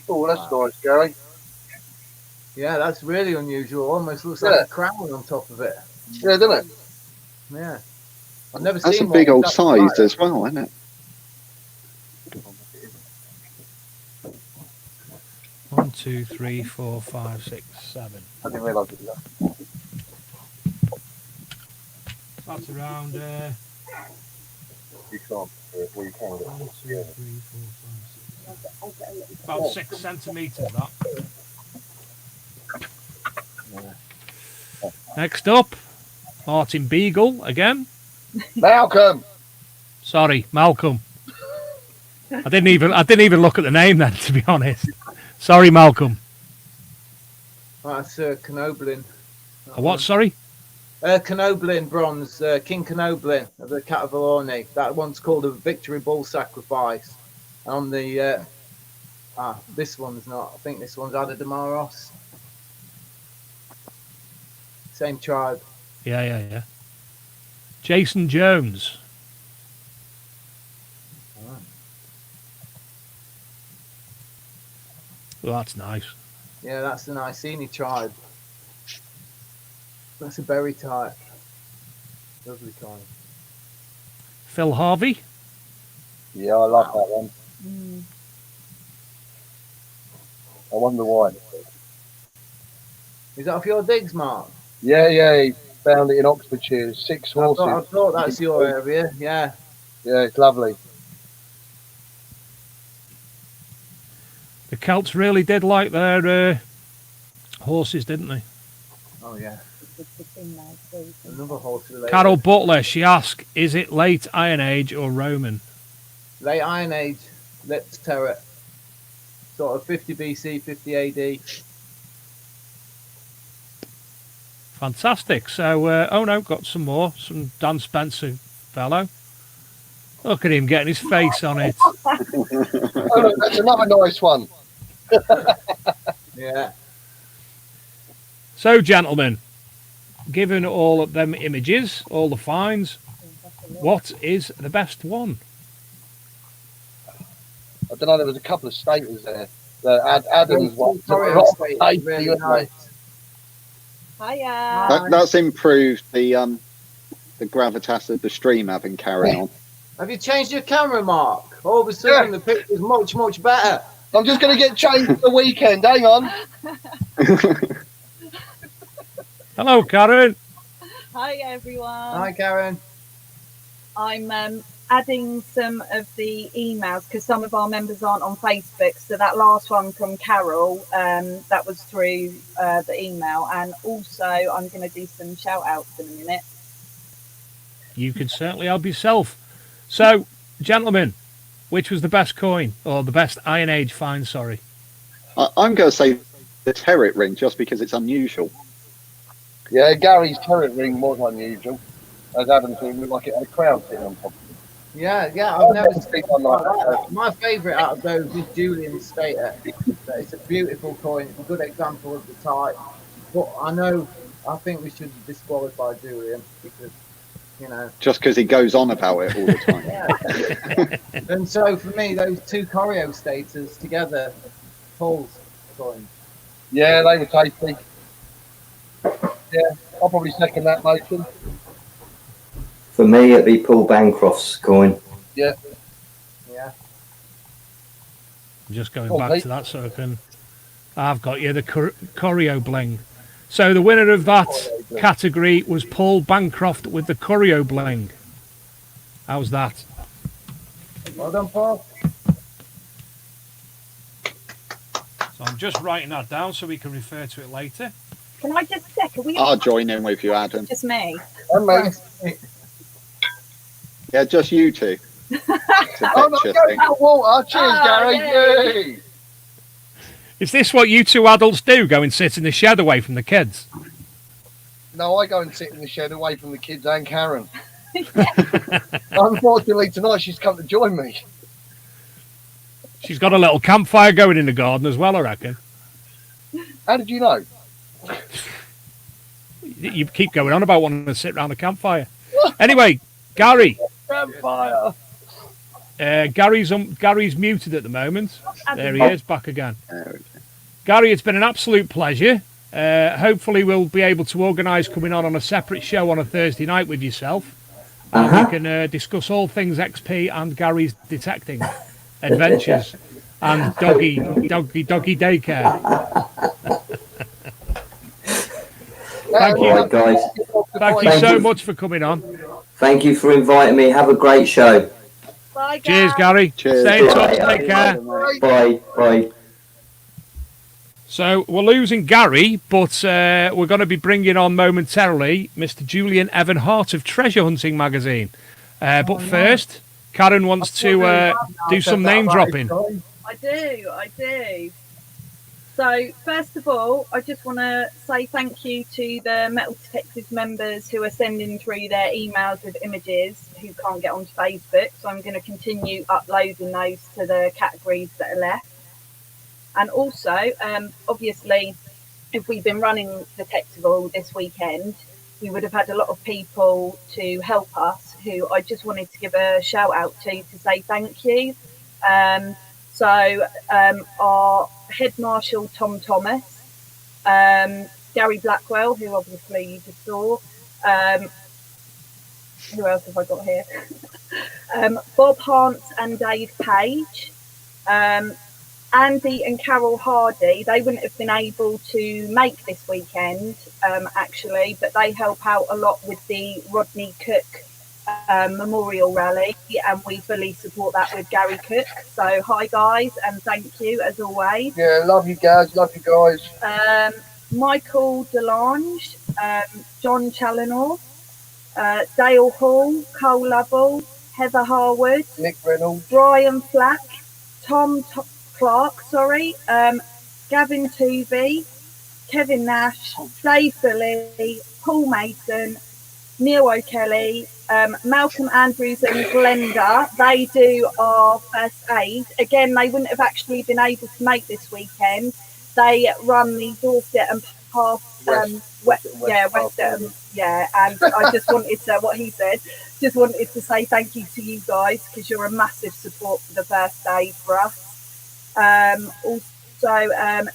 Oh, that's nice, Gary. Yeah, that's really unusual. Almost looks like a crown on top of it. Yeah, doesn't it? Yeah. I've never That's seen a big one old that size size. as well, isn't it? 1, 2, 3, 4, 5, 6, 7. I didn't realise it was that. That's around You can't do it. Well, you can do it. 1, 2, 3, 4, 5, 6. I'll About 6 centimetres, that. Next up, Martin Beagle again. Malcolm! Sorry, Malcolm. I didn't even look at the name then, to be honest. Sorry, Malcolm. That's Knoblin. A what, sorry? Knoblin bronze, King Knoblin of the Cat of Valorni. That one's called a Victory Bull Sacrifice. And on the this one's not. I think this one's Ada Damaros. Same tribe. Yeah. Jason Jones. Well, that's nice. Yeah, that's the Iceni tribe. That's a berry type. Lovely coin. Phil Harvey. Yeah, I love that one. Mm. I wonder why. Is that off your digs, Mark? Yeah, he found it in Oxfordshire. 6 horses. I thought that's your area. Yeah. Yeah, it's lovely. The Celts really did like their horses, didn't they? Oh yeah. It's the thing now, so Another horse related. Carol Butler, she asked, is it late Iron Age or Roman? Late Iron Age, Lips Terret. Sort of 50 BC, 50 AD. Fantastic. So, oh no, got some more. Some Dan Spencer fellow. Look at him getting his face on it. Oh, look, that's another nice one. Yeah. So, gentlemen, given all of them images, all the finds, what is the best one? I don't know, there was a couple of staters there. Adam's one. Really nice. hiya. That's improved the gravitas of the stream having carried on. Have you changed your camera, Mark? All of a sudden, the picture's much, much better. I'm just going to get changed for the weekend. Hang on. Hello, Karen. Hi everyone. Hi, Karen. I'm adding some of the emails because some of our members aren't on Facebook. So that last one from Carol, that was through the email, and also I'm going to do some shout outs in a minute. You can certainly help yourself. So, gentlemen, which was the best coin or the best Iron Age find? Sorry, I'm going to say the Terret ring just because it's unusual. Yeah, Gary's turret ring was unusual. As Adam said, it looked like it had a crown sitting on top. Yeah, I've never seen one like that. My favourite out of those is Julian Stater. It's a beautiful coin. It's a good example of the type. But I think we should disqualify Julian because, you know. Just because he goes on about it all the time. And so for me, those two choreo staters together, Paul's coin. Yeah, they were tasty. Yeah, I'll probably second that motion. For me, it'd be Paul Bancroft's coin. Yeah. Yeah. I'm just going Oh, back mate. to that so I can. I've got you, the choreo bling. So the winner of that category was Paul Bancroft with the choreo bling. How's that? Well done, Paul. So I'm just writing that down so we can refer to it later. Can I just check? Are we? I'll join in with you, Adam. Just me. And mate. Yeah, just you two. It's a Oh, no, picture go thing. for water. Cheers, Oh, Gary. yay. Yay. Is this what you two adults do? Go and sit in the shed away from the kids? No, I go and sit in the shed away from the kids and Karen. Unfortunately, tonight she's come to join me. She's got a little campfire going in the garden as well, I reckon. How did you know? You keep going on about wanting to sit around a campfire. Anyway, Gary. Campfire. Gary's muted at the moment. There he is, back again. Gary, it's been an absolute pleasure. Hopefully we'll be able to organise coming on a separate show on a Thursday night with yourself. And we can discuss all things XP and Gary's detecting adventures and doggy daycare. Thank you. Right, guys. Thank you so much for coming on. Thank you for inviting me. Have a great show. Bye, Cheers, guys. Gary. Cheers. Stay in touch. Bye. Take care. Bye. Bye. So we're losing Gary, but we're going to be bringing on momentarily Mr. Julian Evan Hart of Treasure Hunting Magazine. But first, Karen wants to do some name dropping. I do. So, first of all, I just want to say thank you to the Metal Detectives members who are sending through their emails with images who can't get onto Facebook. So, I'm going to continue uploading those to the categories that are left. And also, obviously, if we've been running Detectival this weekend, we would have had a lot of people to help us who I just wanted to give a shout out to say thank you. Our head marshal, Tom Thomas, Gary Blackwell, who obviously you just saw. Who else have I got here? Bob Hart and Dave Page. Andy and Carol Hardy, they wouldn't have been able to make this weekend, actually, but they help out a lot with the Rodney Cook Memorial Rally, and we fully support that with Gary Cook. So, hi guys, and thank you as always. Yeah, love you guys, love you guys. Michael Delange, John Challenor, Dale Hall, Cole Lovell, Heather Harwood, Nick Reynolds, Brian Flack, Tom Clark, Gavin Tuvey, Kevin Nash, Dave Philly, Paul Mason, Neil O'Kelly, Malcolm Andrews and Glenda. They do our first aid. Again, they wouldn't have actually been able to make this weekend. They run the Dorset and past West and I just wanted to, what he said, just wanted to say thank you to you guys because you're a massive support for the first aid for us. Also,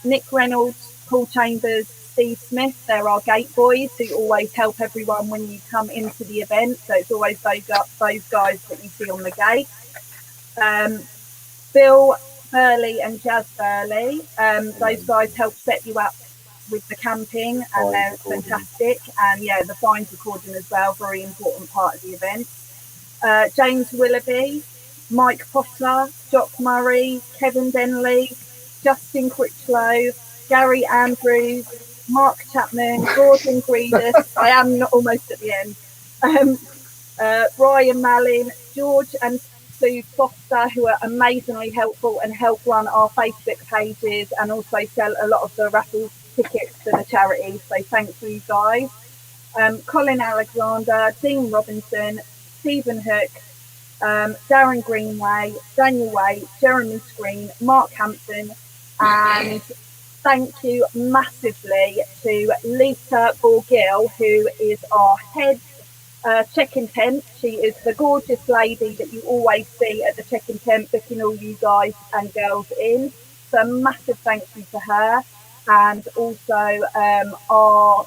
Nick Reynolds, Paul Chambers, Steve Smith, they're our gate boys who always help everyone when you come into the event. So it's always those guys that you see on the gate. Bill Burley and Jazz Burley, those guys help set you up with the camping and they're fantastic. And yeah, the fines recording as well, very important part of the event. James Willoughby, Mike Potter, Jock Murray, Kevin Denley, Justin Critchlow, Gary Andrews, Mark Chapman, Gordon Greedus, I am not almost at the end, Brian Mallin, George and Sue Foster, who are amazingly helpful and help run our Facebook pages and also sell a lot of the raffle tickets for the charity. So thank you guys. Colin Alexander, Dean Robinson, Stephen Hook, Darren Greenway, Daniel Waite, Jeremy Screen, Mark Hampton, and thank you massively to Lisa Borgill, who is our head check-in tent. She is the gorgeous lady that you always see at the check-in tent, booking all you guys and girls in. So a massive thank you to her. And also our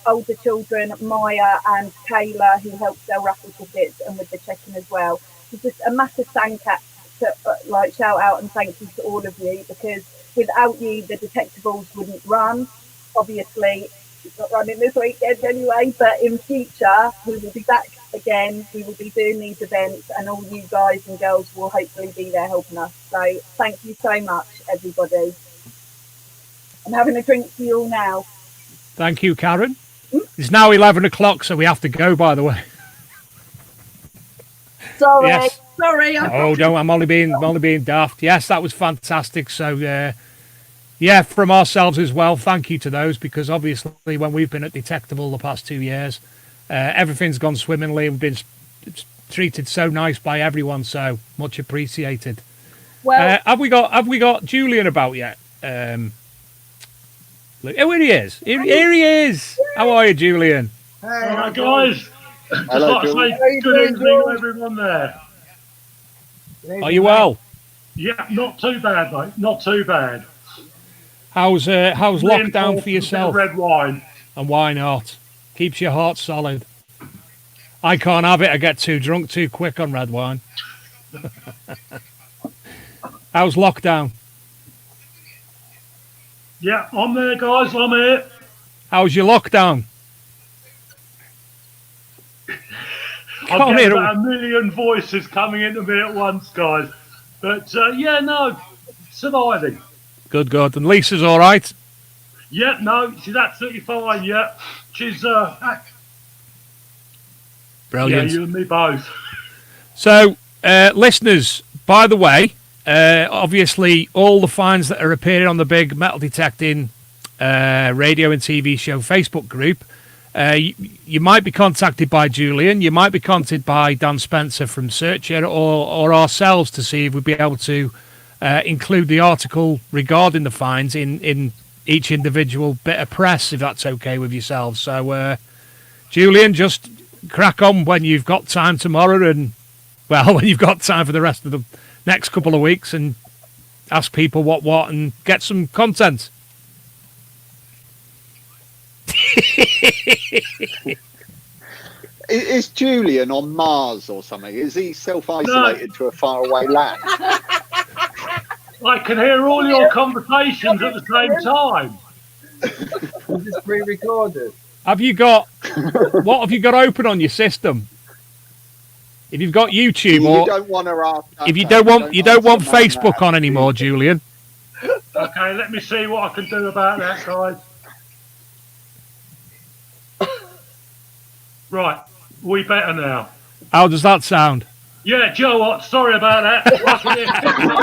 older children, Maya and Kayla, who helped sell raffle tickets and with the check-in as well. So just a massive thank you to shout out and thank you to all of you, because without you the Detectivals wouldn't run. Obviously it's not running this weekend anyway, but in future we will be back again. We will be doing these events and all you guys and girls will hopefully be there helping us. So thank you so much, everybody. I'm having a drink for you all now. Thank you, Karen. It's now 11 o'clock, so we have to go, by the way. Sorry. Yes. Sorry. Oh, no, I'm only being daft. Yes, that was fantastic. So, yeah, from ourselves as well, thank you to those, because obviously when we've been at Detectival the past 2 years, everything's gone swimmingly. We've been treated so nice by everyone, so much appreciated. Well, have we got Julian about yet? Look, oh, here he is. Here he is. How are you, Julian? All right, guys. Hello, Just like to Julian. say good evening to everyone there. Are you well? Yeah, not too bad, mate. Not too bad. How's lockdown for Reinforced with a bit of yourself? red wine. And why not? Keeps your heart solid. I can't have it. I get too drunk too quick on red wine. How's lockdown? Yeah, I'm there, guys. I'm here. How's your lockdown? I'm getting about a million voices coming into me at once, guys. But yeah, no, surviving. Good. And Lisa's all right? Yeah, no, she's absolutely fine. Yeah, she's Brilliant. Yeah, you and me both. So, listeners, by the way, obviously all the fines that are appearing on the big metal detecting radio and TV show Facebook group, you might be contacted by Julian, you might be contacted by Dan Spencer from Searcher, or ourselves to see if we'd be able to include the article regarding the fines in each individual bit of press, if that's okay with yourselves. So, Julian, just crack on when you've got time tomorrow, and well, when you've got time for the rest of the next couple of weeks, and ask people what and get some content. Is Julian on Mars or something? Is he self-isolated to a faraway land? I can hear all your conversations at the same time. Is this pre-recorded? Have you got what have you got open on your system? If you've got YouTube, You or don't want to ask. if you don't want Facebook on anymore, Julian. Okay, let me see what I can do about that, guys. Right, we better now. How does that sound? Yeah, Joe, what? Sorry about that. I can hear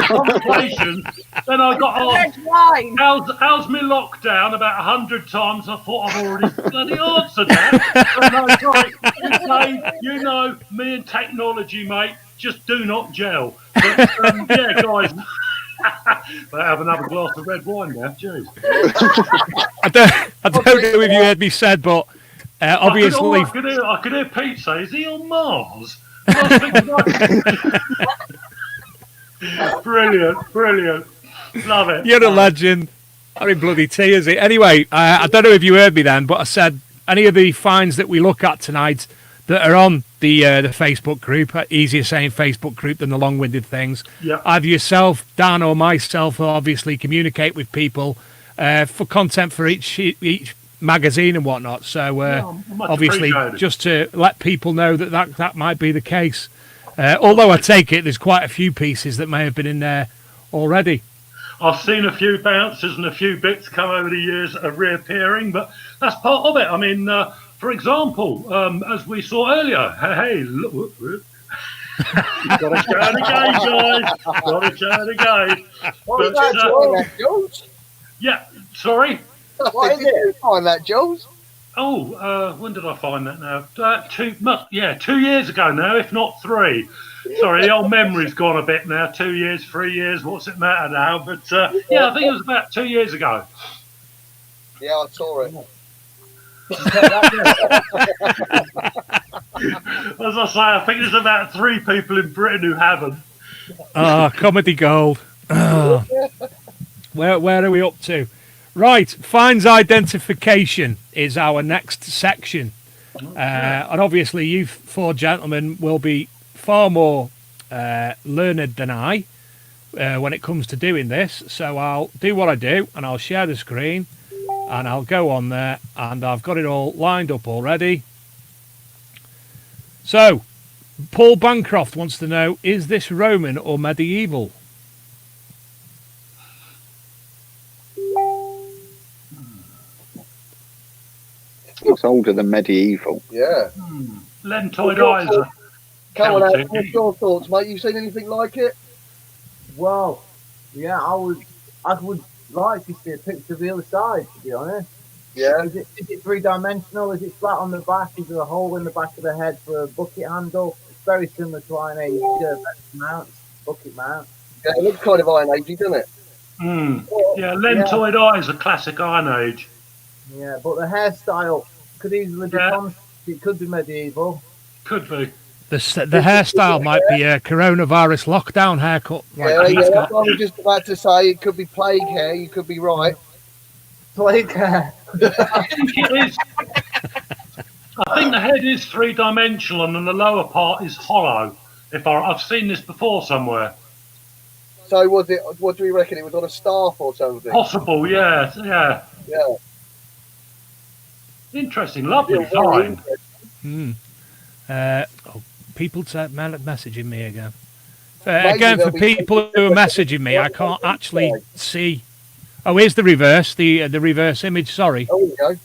conversation. Then I got asked, how's me lockdown about 100 times. I thought I've already bloody answered that. And I was like, you know, me and technology, mate, just do not gel. But yeah, guys. I have another glass of red wine now. Jeez. I don't know if you heard me said, but obviously I could hear Pete say, "Is he on Mars?" Brilliant. Love it. You're a legend. I'm in bloody tears. Anyway, I don't know if you heard me then, but I said any of the fines that we look at tonight that are on the Facebook group, easier saying Facebook group than the long-winded things. Yeah. Either yourself, Dan, or myself will obviously communicate with people for content for each magazine and whatnot. So obviously, just to let people know that might be the case. Although I take it there's quite a few pieces that may have been in there already. I've seen a few bounces and a few bits come over the years that are reappearing, but that's part of it. I mean, for example, as we saw earlier, hey, look. Got to show it again, guys. Got to show it again. What is that, Jules? Yeah, sorry. What is it? Find that, Jules? When did I find that now? 2 years ago now, if not 3. Sorry, the old memory's gone a bit now. 2 years, 3 years, what's it matter now? But I think it was about 2 years ago. Yeah, I saw it. As I say, I think there's about 3 people in Britain who haven't. Comedy gold. Where are we up to? Right, finds identification is our next section. And obviously you 4 gentlemen will be far more learned than I when it comes to doing this. So I'll do what I do and I'll share the screen and I'll go on there and I've got it all lined up already. So, Paul Bancroft wants to know, is this Roman or medieval? It's older than medieval. Yeah. Lentoid eyes. Come on, Alex, what's your thoughts, mate? You seen anything like it? Well, yeah, I would like to see a picture of the other side, to be honest. Yeah. Is it 3-dimensional? Is it flat on the back? Is there a hole in the back of the head for a bucket handle? It's very similar to Iron Age bucket mount. Yeah, it looks kind of Iron Agey, doesn't it? Yeah, Lentoid eyes, a classic Iron Age. Yeah, but the hairstyle could easily be it could be medieval. Could be. The hairstyle might be a coronavirus lockdown haircut. Yeah, that's what I was just about to say. It could be plague hair. You could be right. Plague hair. I think it is. I think the head is 3-dimensional and then the lower part is hollow. I've seen this before somewhere. So was it? What do we reckon? It was on a staff or something? Possible, yeah. Interesting, lovely find. People messaging me again. Again, for people who are messaging me, I can't actually see. Oh, here's the reverse, the reverse image. Sorry. Oh, there we go.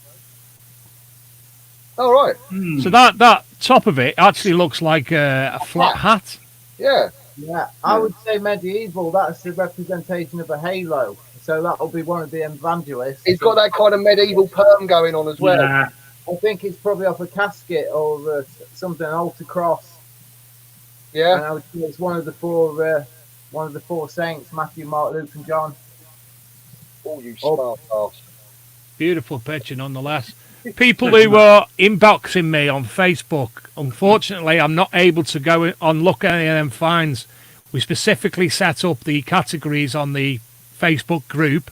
All right. So that top of it actually looks like a flat hat. Yeah. Yeah, I would say medieval. That's the representation of a halo. So that'll be one of the evangelists. It's got that kind of medieval perm going on as well. Yeah. I think it's probably off a casket or something, an altar cross. Yeah. And I would say it's one of the 4 saints: Matthew, Mark, Luke, and John. Oh, you smart ass. Beautiful picture, nonetheless. People who are inboxing me on Facebook, unfortunately, I'm not able to go on look at any of them finds. We specifically set up the categories on the Facebook group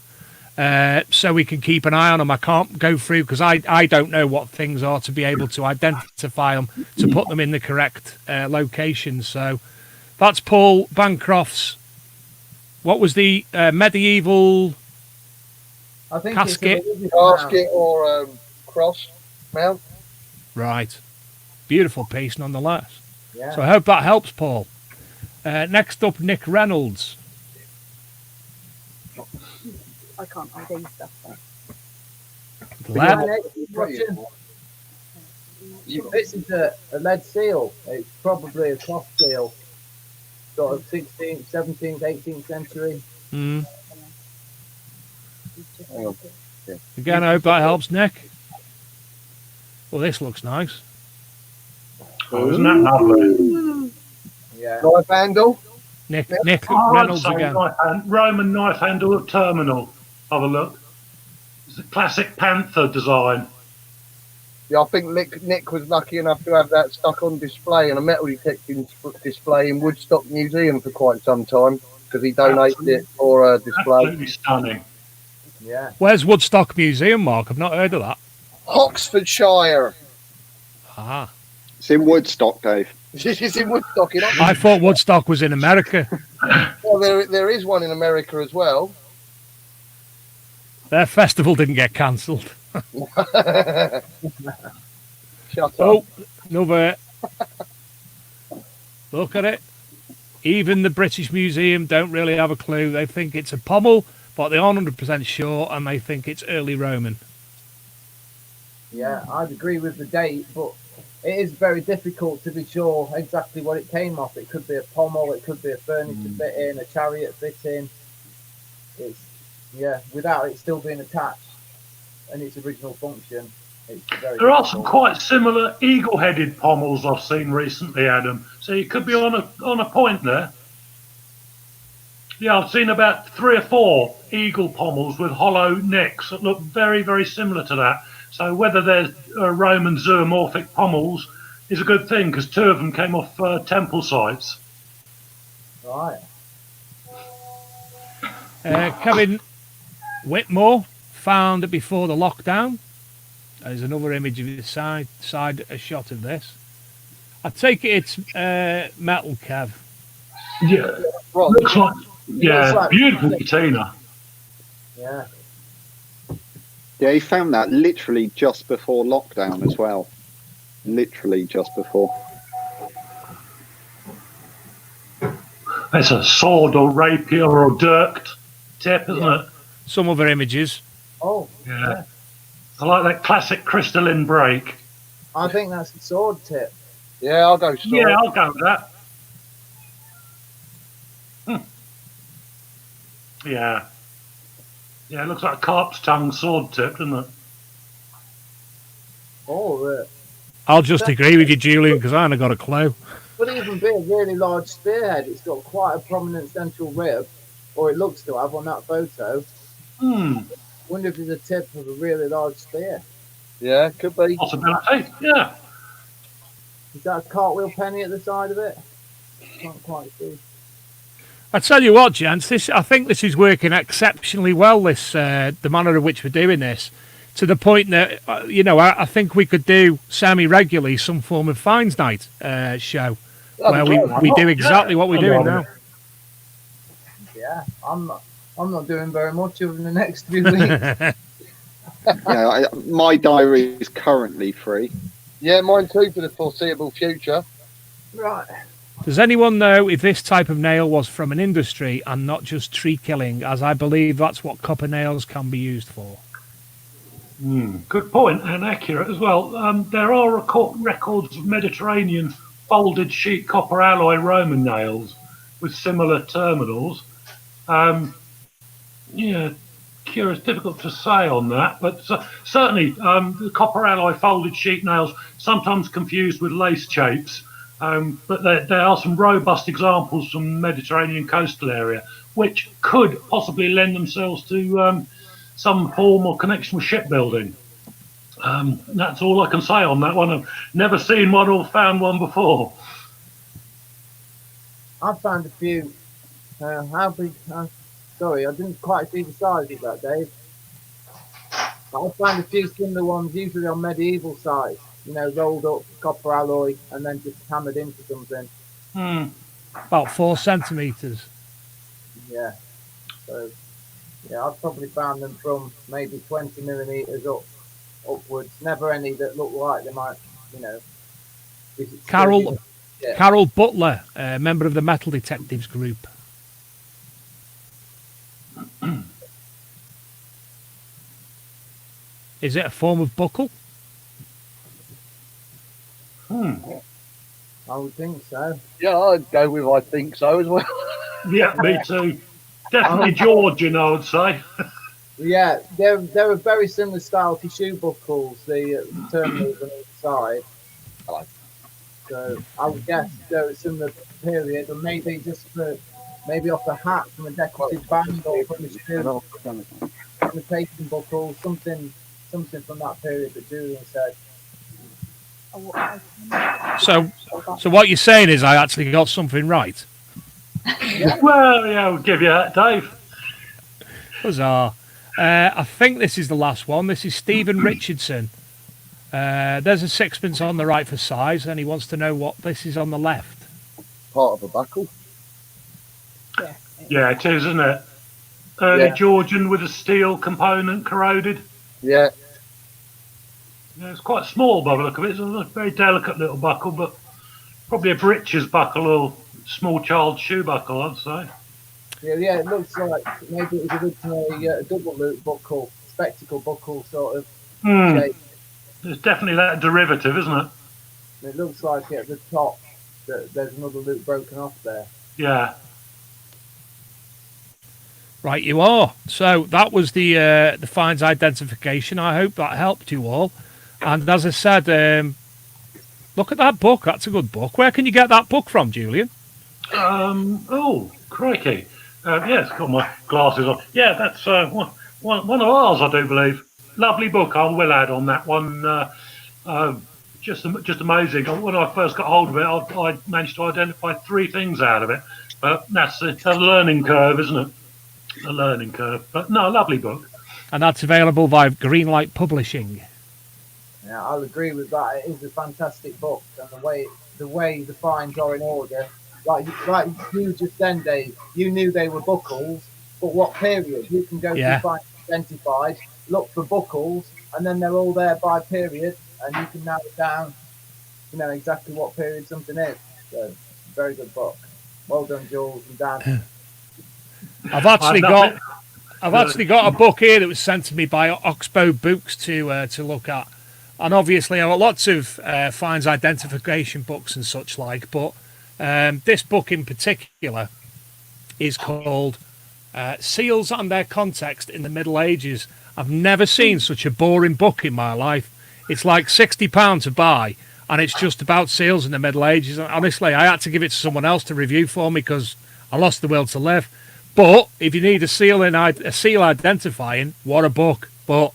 so we can keep an eye on them. I can't go through because I don't know what things are to be able to identify them, to put them in the correct location. So that's Paul Bancroft's. What was the medieval I think casket? Casket or cross mount. Right. Beautiful piece nonetheless. Yeah. So I hope that helps, Paul. Next up, Nick Reynolds. I can't ID stuff. This is a lead seal. It's probably a cloth seal. Sort of 16th, 17th, 18th century. Again, I hope that helps, Nick. Well, this looks nice. Oh, isn't that lovely? Yeah. Knife handle. Nick I'd Reynolds say again. Roman knife handle of terminal. Have a look. It's a classic panther design. Yeah, I think Nick was lucky enough to have that stuck on display on a metal detecting display in Woodstock Museum for quite some time because he donated it for a display. Absolutely stunning. Yeah. Where's Woodstock Museum, Mark? I've not heard of that. Oxfordshire. Ah. It's in Woodstock, Dave. It's in Woodstock. I thought Woodstock was in America. Well, there is one in America as well. Their festival didn't get cancelled. Shut up. Oh, another. Look at it. Even the British Museum don't really have a clue. They think it's a pommel, but they aren't 100% sure, and they think it's early Roman. Yeah, I'd agree with the date, but it is very difficult to be sure exactly what it came off. It could be a pommel, it could be a furniture fit-in, a chariot fit-in. It's, without it still being attached and its original function. There are some quite similar eagle-headed pommels I've seen recently, Adam. So you could be on a point there. Yeah, I've seen about 3 or 4 eagle pommels with hollow necks that look very, very similar to that. So whether they're Roman zoomorphic pommels is a good thing, because 2 of them came off temple sites. Right. Kevin Whitmore found before the lockdown. There's another image of the side a shot of this. I take it it's metal, Kev. Yeah, looks like beautiful patina. Yeah. Yeah, he found that literally just before lockdown as well. Literally just before. It's a sword or rapier or dirked tip, isn't it? Some other images. Oh. Yeah. I like that classic crystalline break. I think that's the sword tip. Yeah, I'll go sword. Yeah, I'll go with that. Yeah. Yeah, it looks like a carp's tongue sword tip, doesn't it? Oh, I'll just agree with you, Julian, because I haven't got a clue. Could even be a really large spearhead. It's got quite a prominent central rib, or it looks to have on that photo. Wonder if it's a tip of a really large spear. Yeah, could be. Possibility, yeah. Is that a cartwheel penny at the side of it? Can't quite see. I tell you what, gents, I think this is working exceptionally well. This the manner in which we're doing this, to the point that I think we could do semi-regularly some form of finds night show where we do exactly what we're doing now. Yeah, I'm not doing very much over the next few weeks. Yeah, my diary is currently free. Yeah, mine too for the foreseeable future. Right. Does anyone know if this type of nail was from an industry and not just tree killing, as I believe that's what copper nails can be used for? Good point, and accurate as well. There are records of Mediterranean folded sheet copper alloy Roman nails with similar terminals. Yeah, curious, difficult to say on that, but certainly the copper alloy folded sheet nails, sometimes confused with lace shapes. But there are some robust examples from the Mediterranean coastal area, which could possibly lend themselves to some form or connection with shipbuilding. That's all I can say on that one. I've never seen one or found one before. I found a few. How big? Sorry, I didn't quite see the size of that, Dave. But I found a few similar ones, usually on medieval sites. Rolled up copper alloy and then just hammered into something. About 4 centimetres. Yeah. So, yeah, I've probably found them from maybe 20 millimetres upwards. Never any that look like they might, Carol Butler, member of the Metal Detectives group. Is it a form of buckle? I would think so. Yeah, I'd go with I think so as well. Yeah, me too. Definitely Georgian, I would say. Yeah, they're a very similar style to shoe buckles, the terminals on each side. So I would guess they're a similar period, or maybe just maybe off a hat from a decorative band or from a shoe, imitation buckle, something from that period that Julian said. So what you're saying is I actually got something right. Well, yeah, I'll give you that, Dave. Huzzah. I think this is the last one. This is Stephen Richardson. There's a sixpence on the right for size, and he wants to know what this is on the left. Part of a buckle. Yeah, it is, isn't it? Early Georgian with a steel component corroded. Yeah. Yeah, it's quite small by the look of it. It's a very delicate little buckle, but probably a breeches buckle or small child shoe buckle, I'd say. Yeah, it looks like maybe it was originally a double loop buckle, spectacle buckle sort of shape. It's definitely that derivative, isn't it? It looks like at the top that there's another loop broken off there. Yeah. Right, you are. So that was the finds identification. I hope that helped you all. And as I said, look at that book. That's a good book. Where can you get that book from, Julian? Oh, crikey. Yes, got my glasses on. Yeah, that's one of ours, I do believe. Lovely book, I will add on that one. Just amazing. When I first got hold of it, I managed to identify 3 things out of it. But that's a learning curve, isn't it? A learning curve. But no, a lovely book. And that's available via Greenlight Publishing. Yeah, I'll agree with that. It is a fantastic book, and the way the finds are in order. Like you just then, Dave, you knew they were buckles, but what period? You can go to find identified, look for buckles, and then they're all there by period, and you can narrow down, exactly what period something is. So, very good book. Well done, Jules and Dan. I've actually got a book here that was sent to me by Oxbow Books to look at, and obviously I've got lots of finds identification books and such like, but this book in particular is called Seals and Their Context in the Middle Ages. I've never seen such a boring book in my life. It's like £60 to buy, and it's just about seals in the Middle Ages. And honestly, I had to give it to someone else to review for me because I lost the will to live. But if you need a seal identifying, what a book. But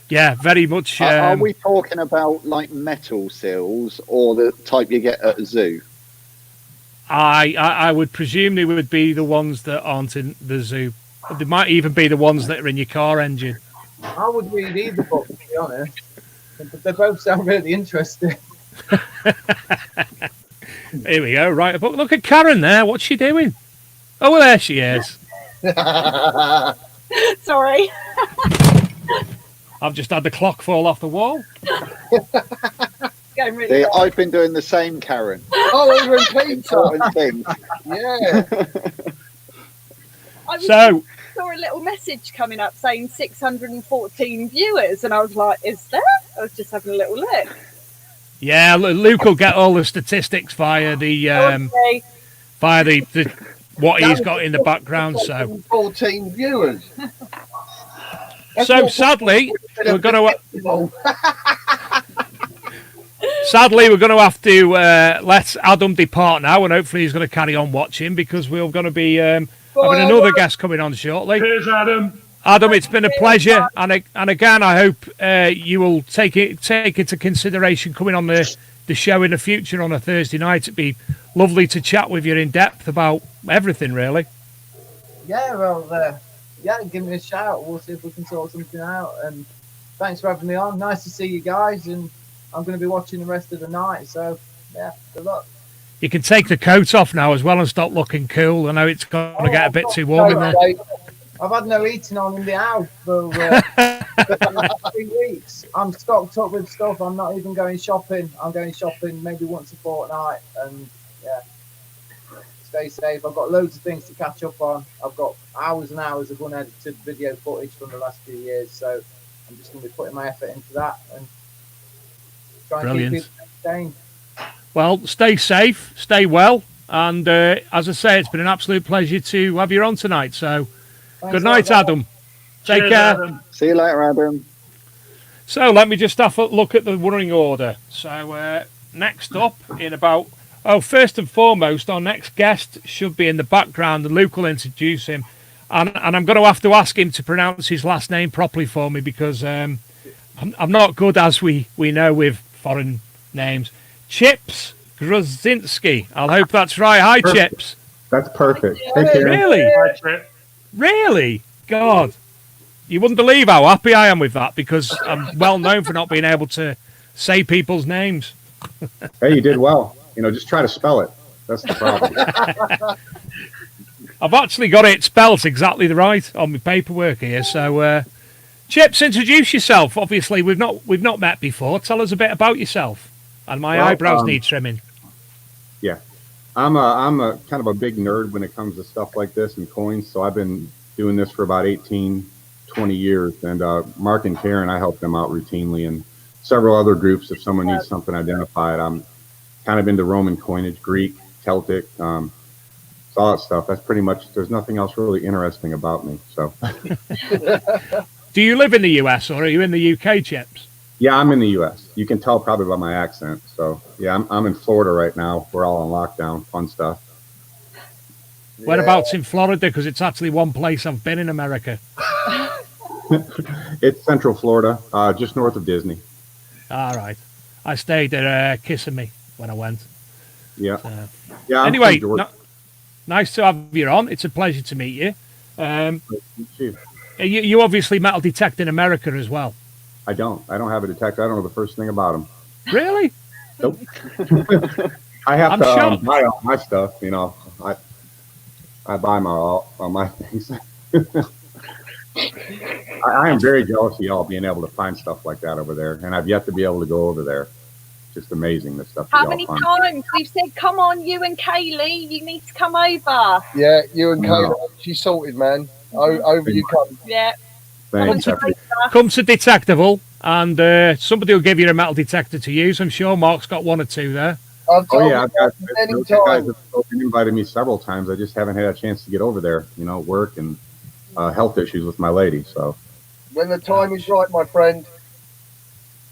yeah, very much. Are we talking about like metal seals or the type you get at a zoo? I would presume they would be the ones that aren't in the zoo. They might even be the ones that are in your car engine. I would read either book, to be honest. But they both sound really interesting. Here we go. Right, a book. Look at Karen there. What's she doing? Oh, well, there she is. Sorry. I've just had the clock fall off the wall. Really I've been doing the same, Karen. Oh, over in Peter. Yeah. I saw a little message coming up saying 614 viewers, and I was like, is there? I was just having a little look. Yeah, Luke will get all the statistics via the what he's got in the background. So 14 viewers. So sadly, we're going to have to let Adam depart now, and hopefully he's going to carry on watching because we're going to be having another guest coming on shortly. Cheers, Adam. Adam, it's been a pleasure, and again, I hope you will take into consideration coming on the show in the future on a Thursday night. It'd be lovely to chat with you in depth about everything, really. Yeah, well, give me a shout. We'll see if we can sort something out. And thanks for having me on. Nice to see you guys, and I'm going to be watching the rest of the night. So, yeah, good luck. You can take the coat off now as well and stop looking cool. I know it's going to get a bit too warm in there. I've had no eating on in the house for the last 3 weeks. I'm stocked up with stuff. I'm not even going shopping. I'm going shopping maybe once a fortnight. And yeah, stay safe. I've got loads of things to catch up on. I've got hours and hours of unedited video footage from the last few years. So I'm just going to be putting my effort into that and try and keep people entertained. Well, stay safe, stay well. And as I say, it's been an absolute pleasure to have you on tonight. So good night, Adam. Take care. Adam. See you later, Adam. So let me just have a look at the running order. So next up in first and foremost, our next guest should be in the background, and Luke will introduce him. And I'm going to have to ask him to pronounce his last name properly for me because I'm not good, as we know, with foreign names. Chips Gruzinski. I hope that's right. Hi, perfect. Chips. That's perfect. Take care. Really? Really? God. You wouldn't believe how happy I am with that because I'm well known for not being able to say people's names. Hey, you did well. Just try to spell it. That's the problem. I've actually got it spelled exactly right on my paperwork here. So, Chips, introduce yourself. Obviously, we've not met before. Tell us a bit about yourself. And my eyebrows need trimming. Yeah, I'm a kind of a big nerd when it comes to stuff like this and coins. So I've been doing this for about 18, 20 years. And Mark and Karen, I help them out routinely, and several other groups. If someone needs something identified, I'm kind of into Roman coinage, Greek, Celtic, all that stuff. That's pretty much. There's nothing else really interesting about me. So, do you live in the US or are you in the UK, Chips? Yeah, I'm in the U.S. You can tell probably by my accent. So yeah, I'm in Florida right now. We're all on lockdown. Fun stuff. Whereabouts in Florida? Because it's actually one place I've been in America. It's Central Florida, just north of Disney. All right. I stayed at Kissimmee when I went. Yeah. So. Yeah. Anyway, nice to have you on. It's a pleasure to meet you. You obviously metal detect in America as well. I don't have a detector. I don't know the first thing about them. Really? Nope. I have to buy all my stuff. You know, I buy all my things. I am very jealous of y'all being able to find stuff like that over there, and I've yet to be able to go over there. Just amazing, the stuff. How many times we've said, "Come on, you and Kaylee, you need to come over." Yeah, you and Kaylee, she's sorted, man. Over you come. Yeah. Thanks. Come to Detectival, and somebody will give you a metal detector to use. I'm sure Mark's got one or two there. I've got many guys have invited me several times. I just haven't had a chance to get over there. You know, work and health issues with my lady. So when the time is right, my friend.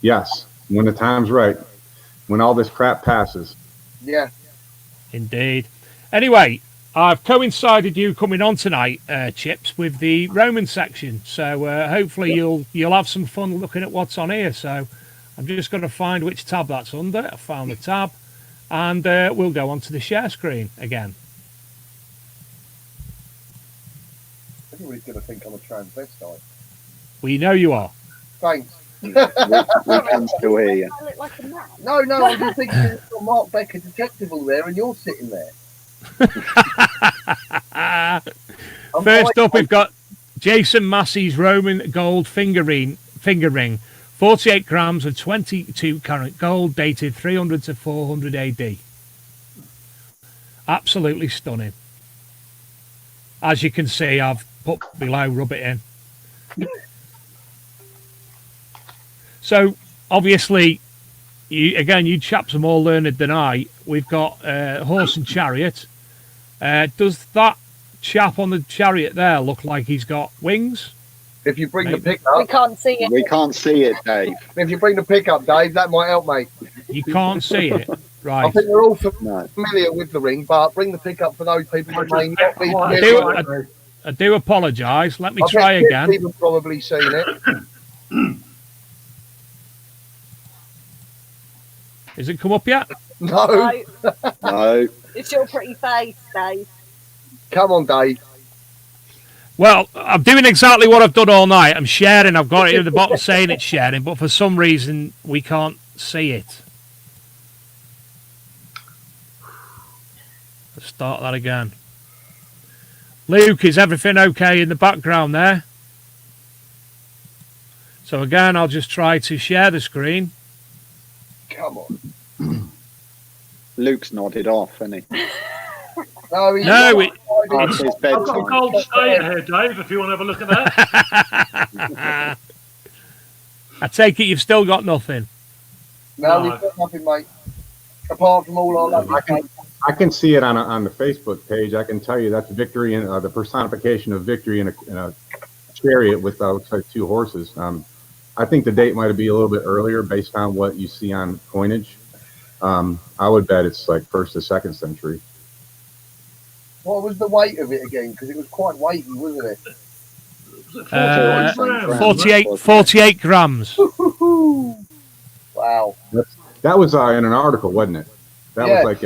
Yes, when the time's right. When all this crap passes. Yeah. Indeed. Anyway, I've coincided you coming on tonight, Chips, with the Roman section. So hopefully you'll have some fun looking at what's on here. So I'm just going to find which tab that's under. I found the tab. And we'll go on to the share screen again. Everybody's going to think I'm a transvestite. We know you are. Thanks. we can still hear you. No, I'm just thinking there's got Mark Becher Detectival there and you're sitting there. First up, we've got Jason Massey's Roman gold finger ring, 48 grams of 22 karat gold, dated 300 to 400 AD. Absolutely stunning. As you can see, I've put below, rub it in. So, obviously, you chaps are more learned than I. We've got horse and chariot. Does that chap on the chariot there look like he's got wings? If you bring the pickup... We can't see it. We can't see it, Dave. If you bring the pickup, Dave, that might help, mate. You can't see it. Right. I think we're all familiar with the ring, but bring the pickup for those people that may not be... I do apologise. Let me try again. People probably seen it. Has it come up yet? No. No. It's your pretty face, Dave. Come on, Dave. Well, I'm doing exactly what I've done all night. I'm sharing. I've got it at the bottom saying it's sharing, but for some reason we can't see it. Let's start that again. Luke, is everything okay in the background there? So again, I'll just try to share the screen. Come on. Luke's nodded off, hasn't he? No, I've got a gold state here, Dave, if you want to have a look at that. I take it you've still got nothing. No, we've got nothing, mate. Apart from all our luck. I can see it on the Facebook page. I can tell you that's victory in the personification of victory in a chariot with like 2 horses. I think the date might be a little bit earlier based on what you see on coinage. I would bet it's like 1st or 2nd century. What was the weight of it again? Because it was quite weighty, wasn't it? 48 grams. Wow. That was in an article, wasn't it? That was like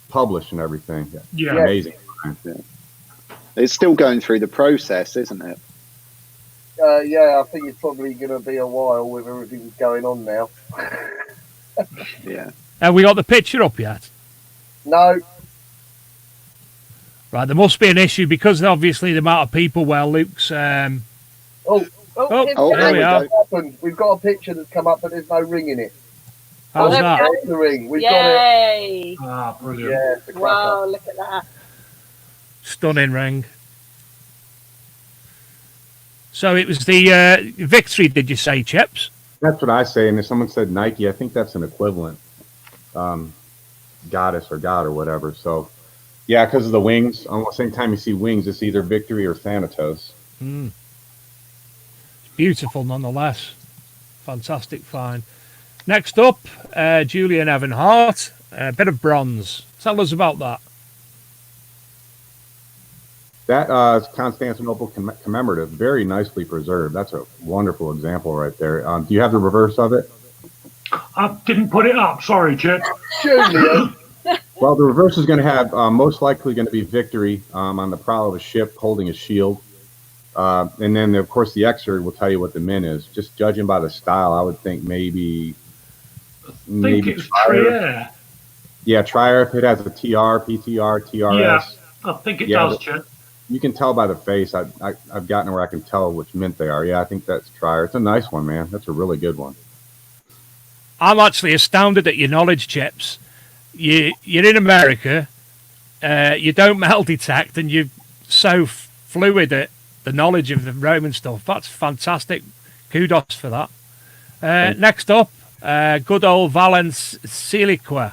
published and everything. Yeah. Amazing. Yeah. It's still going through the process, isn't it? Yeah, I think it's probably going to be a while with everything that's going on now. Yeah. Have we got the picture up yet? No. Right, there must be an issue because obviously the amount of people where Luke's... there we are. We've got a picture that's come up, but there's no ring in it. How's that? The ring. We've got it. Ah, brilliant. Yeah, wow, look at that. Stunning ring. So it was the victory, did you say, Chips? That's what I say. And if someone said Nike, I think that's an equivalent goddess or god or whatever. So, yeah, because of the wings. Almost same time you see wings, it's either victory or Thanatos. It's beautiful nonetheless. Fantastic find. Next up, Julian Evan Hart, a bit of bronze. Tell us about that. That is Constantinople commemorative, very nicely preserved. That's a wonderful example right there. Do you have the reverse of it? I didn't put it up. Sorry, Chip. Julian. Well, the reverse is going to have most likely going to be victory on the prow of a ship holding a shield. And then, of course, the excerpt will tell you what the min is. Just judging by the style, I would think maybe it's Trier. Yeah, Trier, if it has a TR, PTR, TRS. Yeah, I think it does, Chip. You can tell by the face. I've gotten where I can tell which mint they are. Yeah, I think that's Trier. It's a nice one, man. That's a really good one. I'm actually astounded at your knowledge, Chips. You're in America, you don't metal detect, and you're so fluid at the knowledge of the Roman stuff. That's fantastic. Kudos for that. Next up, good old Valence Siliqua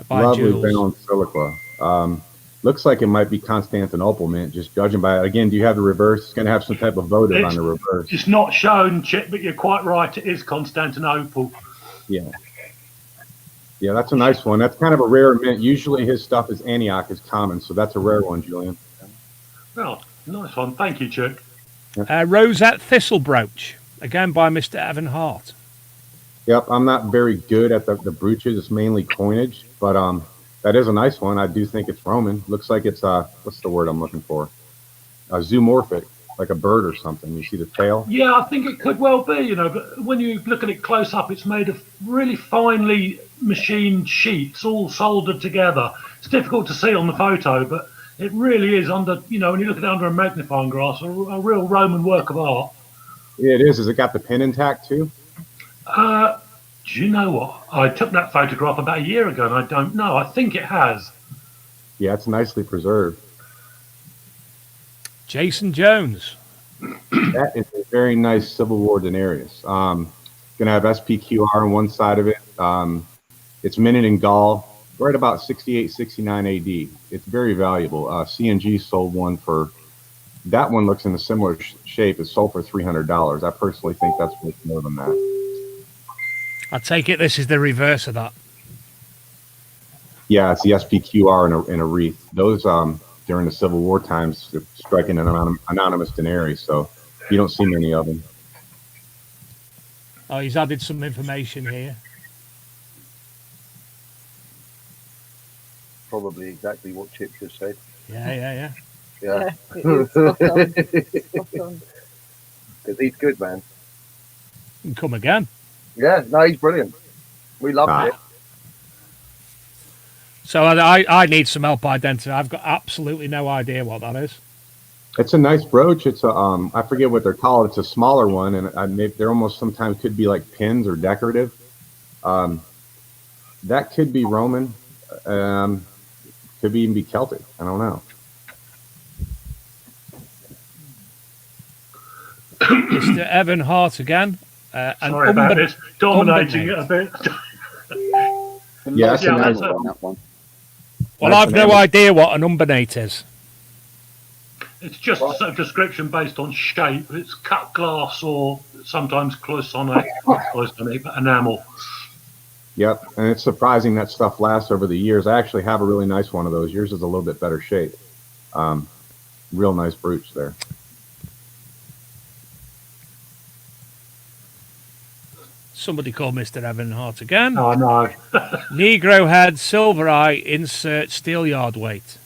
by Lovely Jules. Valence Siliqua. Looks like it might be Constantinople mint, just judging by it. Again, do you have the reverse? It's going to have some type of votive on the reverse. It's not shown, Chip, but you're quite right. It is Constantinople. Yeah. Yeah, that's a nice one. That's kind of a rare mint. Usually his stuff is Antioch is common, so that's a rare one, Julian. Oh, nice one. Thank you, Chip. Rosette Thistle Brooch, again by Mr. Evan Hart. Yep, I'm not very good at the brooches. It's mainly coinage, but that is a nice one. I do think it's Roman. Looks like it's what's the word I'm looking for? Zoomorphic, like a bird or something. You see the tail? Yeah, I think it could well be, but when you look at it close up, it's made of really finely machined sheets, all soldered together. It's difficult to see on the photo, but it really is under, when you look at it under a magnifying glass, a real Roman work of art. Yeah, it is. Has it got the pin intact too? Do you know what? I took that photograph about a year ago, and I don't know. I think it has. Yeah, it's nicely preserved. Jason Jones. That is a very nice Civil War denarius. Going to have SPQR on one side of it. It's minted in Gaul, right about 68, 69 AD. It's very valuable. CNG sold one for, that one looks in a similar shape. It's sold for $300. I personally think that's worth more than that. I take it this is the reverse of that. Yeah, it's the SPQR in a wreath. Those during the Civil War times, striking an anonymous denarius, so you don't see many of them. Oh, he's added some information here. Probably exactly what Chip just said. Yeah. Yeah. It is spot on. Spot on. Because he's good, man. And come again. Yeah, no, he's brilliant. We love it. So I need some help identifying. I've got absolutely no idea what that is. It's a nice brooch. It's a I forget what they're called. It's a smaller one, and they're almost sometimes could be like pins or decorative. That could be Roman. Could even be Celtic. I don't know. Mr. Evan Hart again. Sorry about this. Dominating it a bit. Yeah, that's a nice one, that one. Well, I've no idea what an umbonate is. It's just a sort of description based on shape. It's cut glass or sometimes cloisonné enamel. Yep, and it's surprising that stuff lasts over the years. I actually have a really nice one of those. Yours is a little bit better shape. Real nice brooch there. Somebody called Mr. Evan Hart again. Oh, no. Negro head, silver eye, insert, steel yard weight.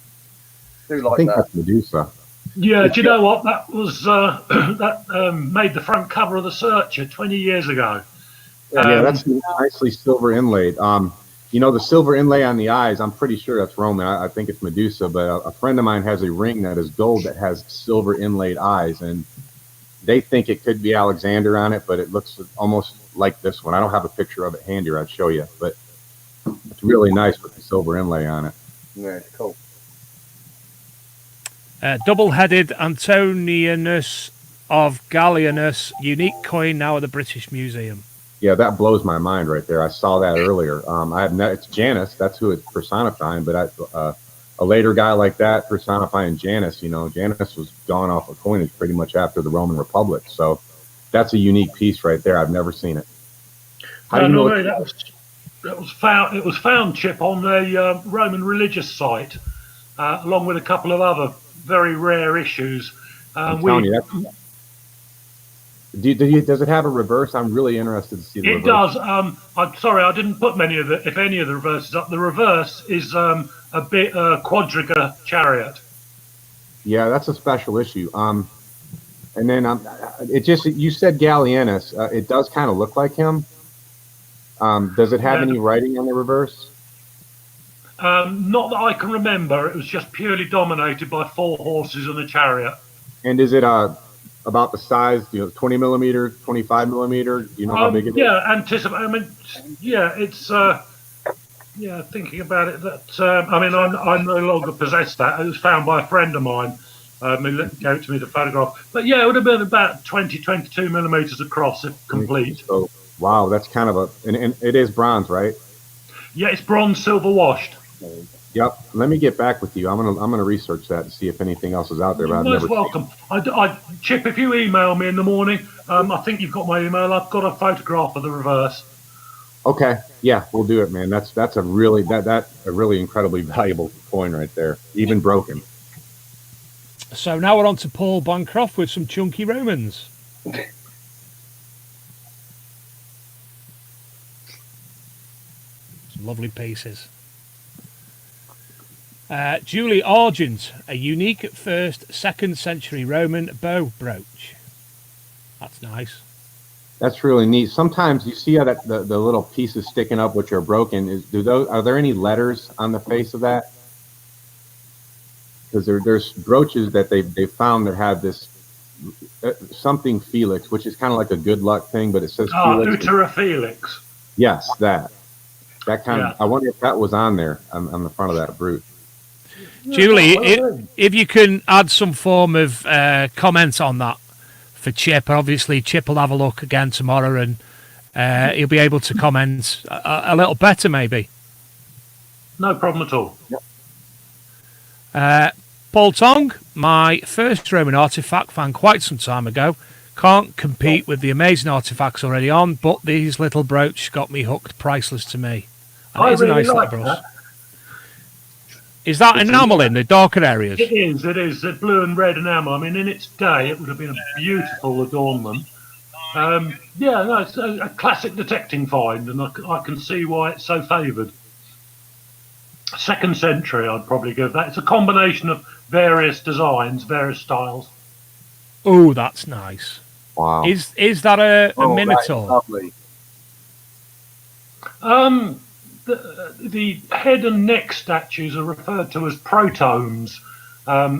Do like I think that. that's Medusa. Yeah, do you know what? That was made the front cover of the Searcher 20 years ago. Yeah, that's nicely silver inlaid. The silver inlay on the eyes, I'm pretty sure that's Roman. I think it's Medusa, but a friend of mine has a ring that is gold that has silver inlaid eyes, and they think it could be Alexander on it, but it looks almost like this one. I don't have a picture of it handy, or I'd show you, but it's really nice with the silver inlay on it. Yeah, it's cool. Double-headed Antonianus of Gallienus, unique coin now at the British Museum. Yeah, that blows my mind right there. I saw that earlier. It's Janus. That's who it's personifying, but a later guy like that personifying Janus, Janus was gone off of coinage pretty much after the Roman Republic. So that's a unique piece right there. I've never seen it. How do you know? That was found. It was found, Chip, on a Roman religious site, along with a couple of other very rare issues. I'm telling you, does it have a reverse? I'm really interested to see the reverse. It does. I'm sorry, I didn't put if any of the reverses up. The reverse is a bit quadriga chariot. Yeah, that's a special issue. And then you said Gallienus. It does kind of look like him. Does it have any writing on the reverse? Not that I can remember. It was just purely dominated by 4 horses and a chariot. And is it about the size? 20 millimeter, 25 millimeter? Do you know how big it is? Yeah, it's. Thinking about it, I no longer possess that. It was found by a friend of mine. He gave it to me to photograph. But yeah, it would have been about 22 millimeters across, if complete. So, wow, that's kind of and it is bronze, right? Yeah, it's bronze, silver washed. Yep. Let me get back with you. I'm gonna research that and see if anything else is out there. You're most welcome. Chip, if you email me in the morning, I think you've got my email. I've got a photograph of the reverse. Okay. Yeah, we'll do it, man. That's a really incredibly valuable coin right there, even broken. So now we're on to Paul Bancroft with some chunky Romans. Some lovely pieces. Julie Argent, a unique 1st, 2nd century Roman bow brooch. That's nice. That's really neat. Sometimes you see how the little pieces sticking up, which are broken. Are there any letters on the face of that? Because there's brooches that they found that have this something Felix, which is kind of like a good luck thing, but it says Felix. Utera Felix. Yes, that kind of. I wonder if that was on there on the front of that brooch. Julie, if you can add some form of comment on that for Chip, obviously Chip will have a look again tomorrow and he'll be able to comment a little better maybe. No problem at all. Yep. Paul Tong, my first Roman artifact found quite some time ago. Can't compete with the amazing artifacts already on, but these little brooch got me hooked, priceless to me. I really like that. Is that enamel in the darker areas? It is. The blue and red enamel. I mean, in its day, it would have been a beautiful adornment. It's a classic detecting find, and I can see why it's so favoured. 2nd century, I'd probably give that. It's a combination of various designs, various styles. Oh, that's nice. Wow. Is that a Minotaur? Lovely. The head and neck statues are referred to as protomes.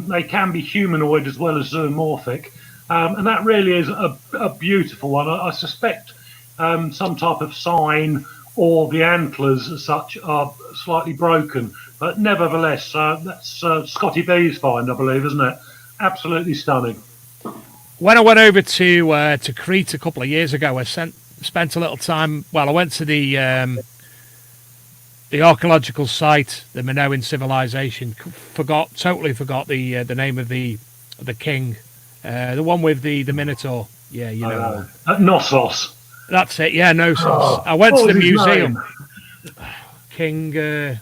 They can be humanoid as well as zoomorphic. And that really is a beautiful one. I suspect some type of sign or the antlers as such are slightly broken. But nevertheless, that's Scotty B's find, I believe, isn't it? Absolutely stunning. When I went over to Crete a couple of years ago, I spent a little time. Well, I went to the archaeological site, the Minoan civilization. Totally forgot the name of the king, the one with the Minotaur. Yeah, you know. Knossos. That's it. Yeah, Knossos. I went to the museum. King.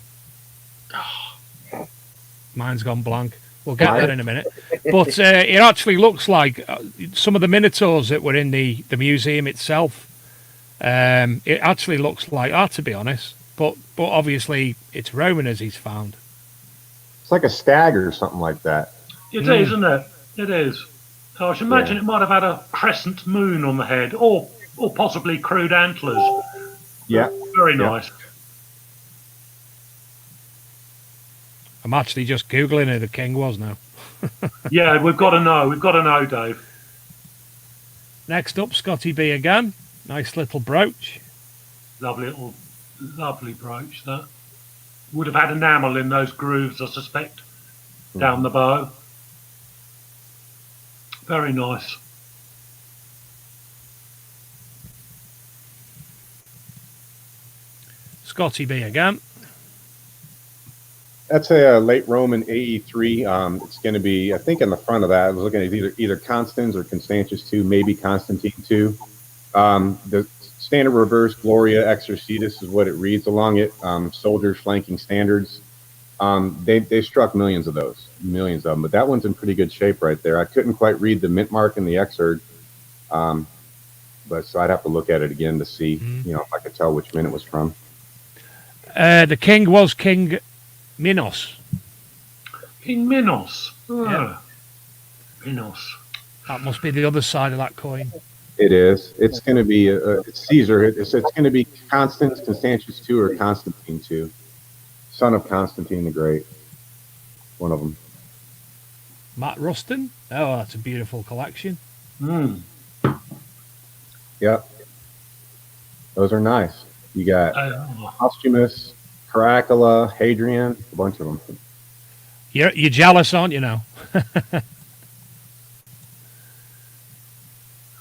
Mine's gone blank. We'll get that in a minute. But it actually looks like some of the Minotaurs that were in the museum itself. It actually looks like that, to be honest. But obviously it's Roman as he's found. It's like a stag or something like that. It is, isn't it? It is. So I should imagine it might have had a crescent moon on the head, or possibly crude antlers. Yeah. Very nice. I'm actually just Googling who the king was now. Yeah, we've got to know. We've got to know, Dave. Next up, Scotty B again. Nice little brooch. Lovely brooch. That would have had enamel in those grooves, I suspect, down the bow. Very nice. Scotty B again. That's a late Roman AE3. It's going to be, I think, in the front of that. I was looking at either Constans or Constantius II, maybe Constantine II. The standard reverse Gloria Exercitus is what it reads along it. Soldiers flanking standards. They struck millions of them, but that one's in pretty good shape right there. I couldn't quite read the mint mark in the exurd, but so I'd have to look at it again to see, if I could tell which mint it was from. The king was King Minos. King Minos. Yeah. Minos. That must be the other side of that coin. It is. It's going to be it's Caesar. It's going to be Constantius II or Constantine II, son of Constantine the Great. One of them. Matt Rustin. Oh, that's a beautiful collection. Yep. Those are nice. You got Posthumus, Caracalla, Hadrian, a bunch of them. You're jealous, aren't you now?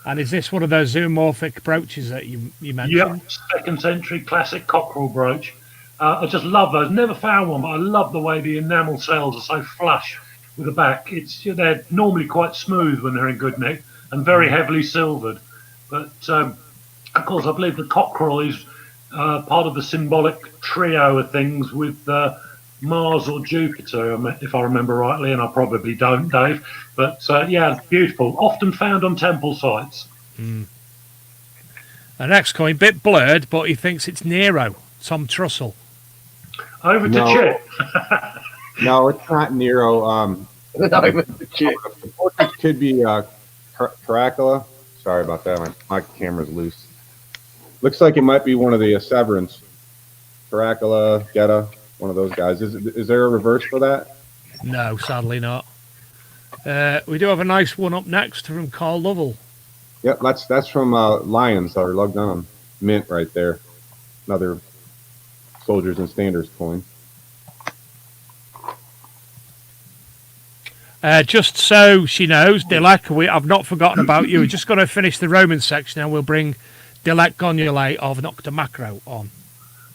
And is this one of those zoomorphic brooches that you mentioned? Yeah, 2nd century classic cockerel brooch. I just love those. Never found one, but I love the way the enamel cells are so flush with the back. They're normally quite smooth when they're in good nick and very heavily silvered. But of course, I believe the cockerel is part of the symbolic trio of things with Mars or Jupiter, if I remember rightly, and I probably don't, Dave. But yeah, beautiful. Often found on temple sites. The next coin, bit blurred, but he thinks it's Nero, Tom Trussell. Over to Chip. No, it's not Nero. Over to Chip. It could be Caracalla. Sorry about that. My camera's loose. Looks like it might be one of the Severans. Caracalla, Geta, one of those guys. Is there a reverse for that? No, sadly not. We do have a nice one up next from Carl Lovell. Yep, that's from Lions or Lugdunum mint right there. Another soldiers and standards coin. Just so she knows, Dilek, I've not forgotten about you. We're just going to finish the Roman section and we'll bring Dilek Gonule of Noctamacro on.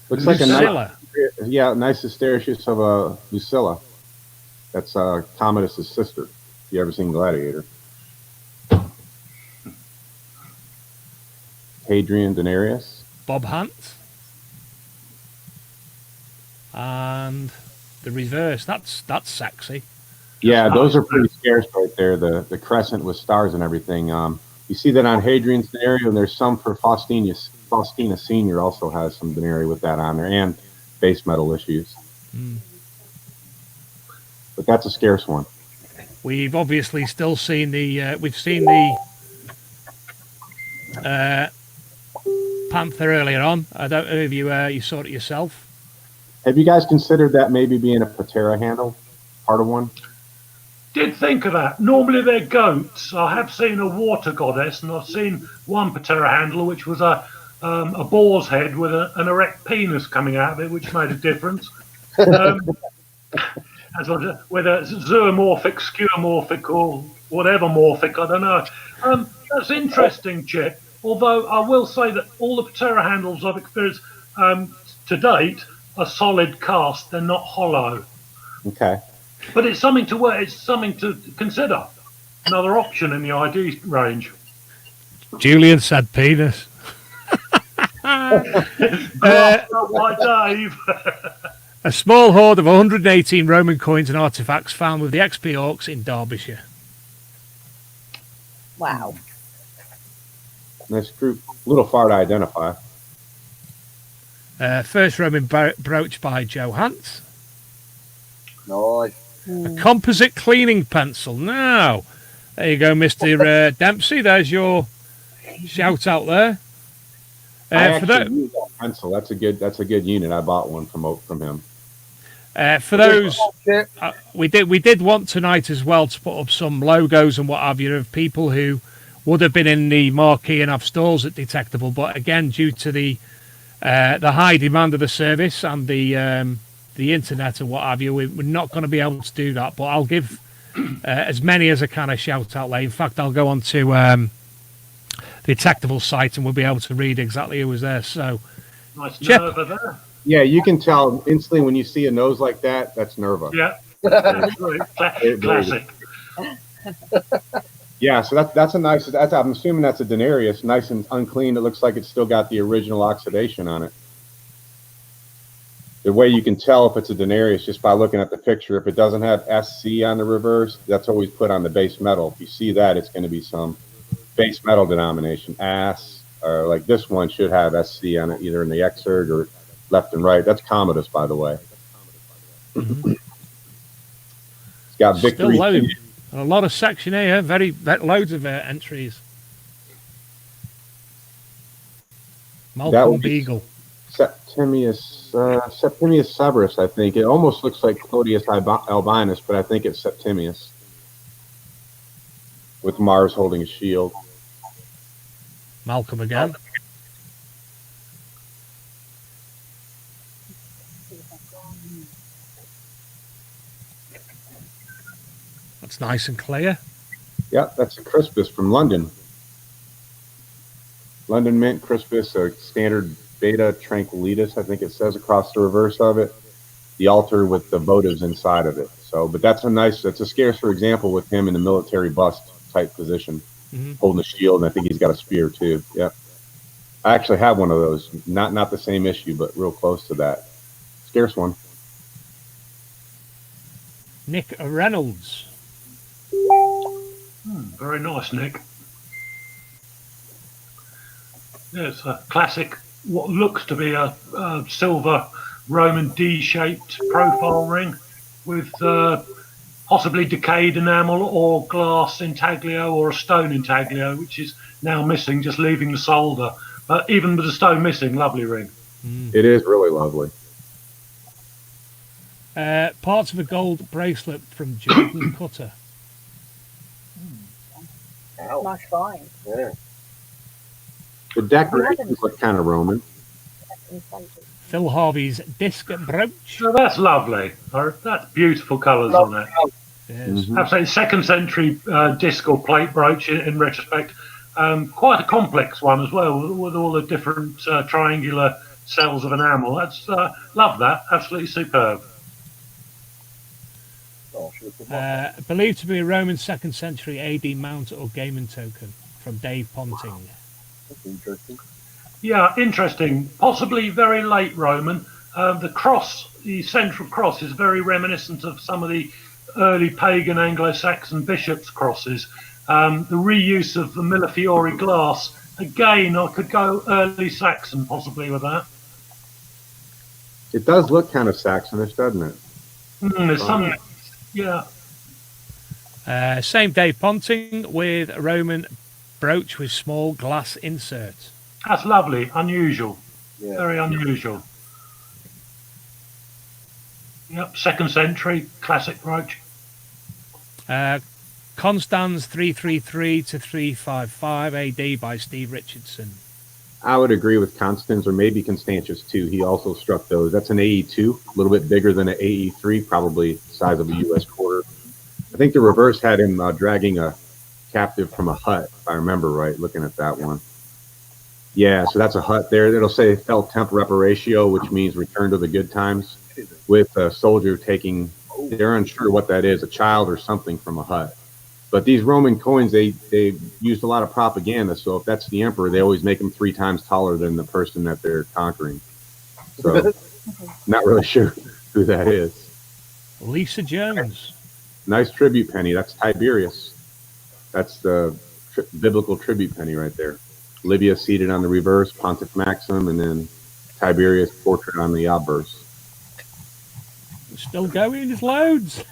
Looks like Lucilla. nice Astericius of Lucilla. That's Commodus' sister. You ever seen Gladiator? Hadrian Denarius. Bob Hunt. And the reverse. That's sexy. Yeah, those are pretty scarce right there. The crescent with stars and everything. You see that on Hadrian's Denarii, and there's some for Faustina Senior also has some Denarii with that on there, and base metal issues. But that's a scarce one. We've obviously still seen the Panther earlier on. I don't know if you saw it yourself. Have you guys considered that maybe being a Patera handle, part of one? Did think of that. Normally they're goats. I have seen a water goddess, and I've seen one Patera handle which was a boar's head with an erect penis coming out of it, which made a difference. Whether it's zoomorphic, skeuomorphic, or whatever morphic, I don't know. That's interesting, Chip. Although I will say that all the Patera handles I've experienced to date are solid cast; they're not hollow. Okay. But it's something to work. It's something to consider. Another option in the ID range. Julian said penis. Like Dave. A small hoard of 118 Roman coins and artifacts found with the XP Orcs in Derbyshire. Wow. Nice group. A little far to identify. First Roman brooch by Joe Hunt. Nice. A composite cleaning pencil. Now, there you go, Mr. Dempsey. There's your shout out there. I actually use that pencil. That's a good unit. I bought one from him. For those, we did want tonight as well to put up some logos and what have you of people who would have been in the marquee and have stalls at Detectable, but again, due to the high demand of the service and the internet and what have you, we're not going to be able to do that. But I'll give as many as I can a shout out there. In fact, I'll go on to the Detectable site and we'll be able to read exactly who was there. So, nice Chip, nerve there. Yeah, you can tell instantly when you see a nose like that. That's Nerva. Yeah. Classic. Yeah, so that's a nice. I'm assuming that's a denarius, nice and unclean. It looks like it's still got the original oxidation on it. The way you can tell if it's a denarius just by looking at the picture. If it doesn't have SC on the reverse, that's always put on the base metal. If you see that, it's going to be some base metal denomination. Ass, or like this one should have SC on it, either in the exurge or left and right. That's Commodus, by the way. Mm-hmm. It's got victory. Still low. A lot of section here, loads of entries. Malcolm Beagle. Septimius Severus, I think. It almost looks like Clodius Albinus, but I think it's Septimius. With Mars holding a shield. Malcolm again. That's nice and clear. Yeah, that's a Crispus from London. London Mint Crispus, a standard Beta Tranquilitas, I think it says across the reverse of it. The altar with the votives inside of it. So, but that's a scarcer example with him in the military bust type position, holding a shield, and I think he's got a spear too. Yeah, I actually have one of those. Not the same issue, but real close to that. Scarce one. Nick Reynolds. Very nice, Nick. Yeah, it's a classic, what looks to be a silver Roman D-shaped profile ring with possibly decayed enamel or glass intaglio or a stone intaglio, which is now missing, just leaving the solder. But even with the stone missing, lovely ring. It is really lovely. Parts of a gold bracelet from Jordan Cutter. Nice find. Yeah. The decorations look kind of Roman. Phil Harvey's disc brooch. So that's lovely. That's beautiful colours on it. Yes. Absolutely, second century disc or plate brooch in retrospect. Quite a complex one as well, with all the different triangular cells of enamel. That's love that. Absolutely superb. Believed to be a Roman 2nd century AD mount or gaming token from Dave Ponting. That's interesting. Yeah, interesting. Possibly very late Roman. The cross, the central cross, is very reminiscent of some of the early pagan Anglo-Saxon bishops' crosses. The reuse of the Millefiori glass, again, I could go early Saxon possibly with that. It does look kind of Saxonish, doesn't it? There's some, yeah. Same Dave Ponting with a Roman brooch with small glass insert. That's lovely, unusual, Yeah. very unusual. Yep, 2nd century, classic brooch. Constans 333 to 355 AD by Steve Richardson. I would agree with Constans, or maybe Constantius too. He also struck those. That's an AE2, a little bit bigger than an AE3, probably the size of a U.S. quarter. I think the reverse had him dragging a captive from a hut, if I remember right, looking at that one. Yeah, so that's a hut there. It'll say fell temp reparatio, which means return to the good times, with a soldier taking, they're unsure what that is, a child or something from a hut. But these Roman coins, they used a lot of propaganda. So if that's the emperor, they always make him 3 times taller than the person that they're conquering. So not really sure who that is. Lisa Jones. Nice tribute penny. That's Tiberius. That's the biblical tribute penny right there. Livia seated on the reverse, Pontiff Maxim, and then Tiberius portrait on the obverse. Still going, there's loads.